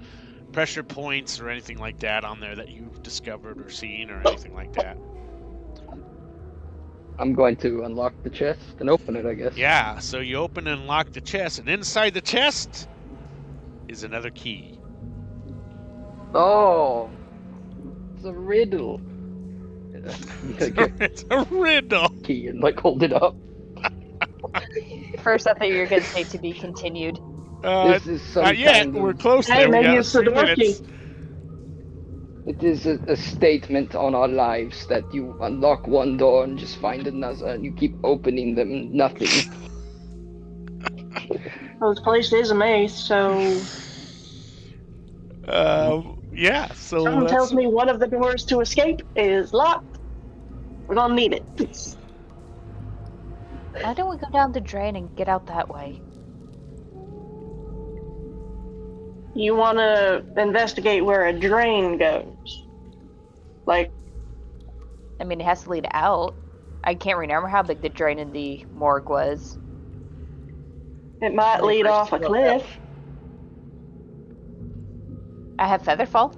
pressure points or anything like that on there that you've discovered or seen or anything like that. I'm going to unlock the chest and open it, I guess. Yeah, so you open and lock the chest, and inside the chest is another key. Oh, it's a riddle. It's a riddle. Key and like hold it up. First, I thought you were going to say to be continued. This is some Not yet. kind of- We're close Hey, there. We maybe got it's the 3 door minutes. key. It is a statement on our lives that you unlock one door and just find another, and you keep opening them, nothing. Well, this place is a maze, so Yeah. So someone that's tells me one of the doors to escape is locked. We're gonna need it. Why don't we go down the drain and get out that way? You want to investigate where a drain goes. Like, I mean, it has to lead out. I can't remember how big the drain in the morgue was. it might lead off a cliff. I have Featherfall.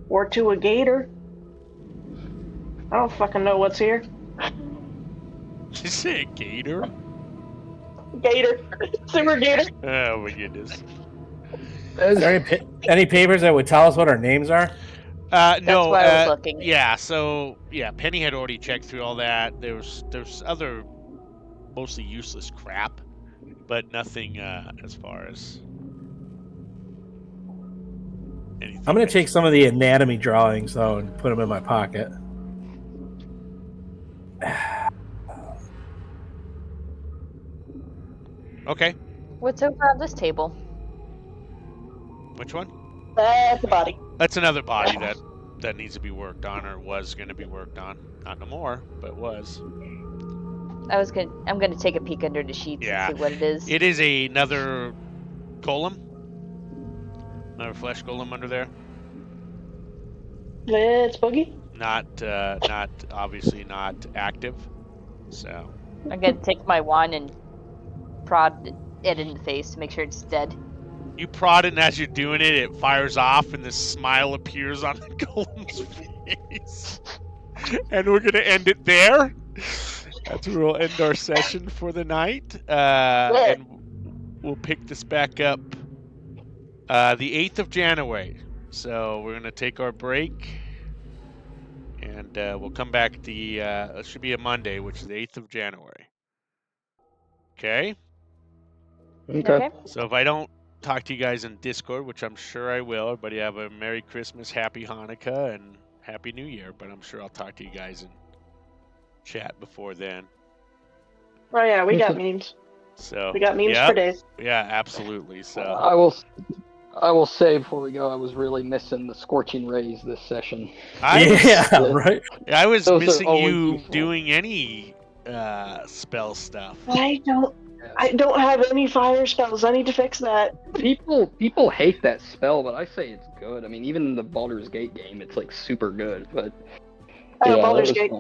Or to a gator. I don't fucking know what's here. Did you say a gator? Gator. Sewer gator. Oh my goodness. Is there any papers that would tell us what our names are? No. why I was looking. Yeah. So yeah, Penny had already checked through all that. There's other mostly useless crap, but nothing as far as. anything. I'm going that to take you- some of the anatomy drawings, though, and put them in my pocket. Okay, What's over on this table? which one? That's the body. That's another body that needs to be worked on, or was going to be worked on. Not no more, but was. I'm gonna take a peek under the sheets Yeah, and see what it is. it is another golem, another flesh golem under there. It's Boogie. Not obviously not active. So I'm gonna take my wand and prod it in the face to make sure it's dead. you prod it, and as you're doing it, it fires off, and this smile appears on the golem's face. And we're gonna end it there. That's where we'll end our session for the night. And we'll pick this back up the 8th of January. So we're gonna take our break, and we'll come back it should be a Monday, which is the 8th of January. Okay. Okay. So if I don't talk to you guys in Discord, which I'm sure I will, everybody have a Merry Christmas, Happy Hanukkah, and Happy New Year. But I'm sure I'll talk to you guys in chat before then. Oh yeah, we got memes. So We got memes yep. for days. Yeah, absolutely. So I will say before we go, I was really missing the scorching rays this session. Right? I was Those are missing always you useful. doing any spell stuff. I don't have any fire spells. I need to fix that. People hate that spell, but I say it's good. I mean, even in the Baldur's Gate game, it's like super good. But yeah, that Baldur's was Gate fun.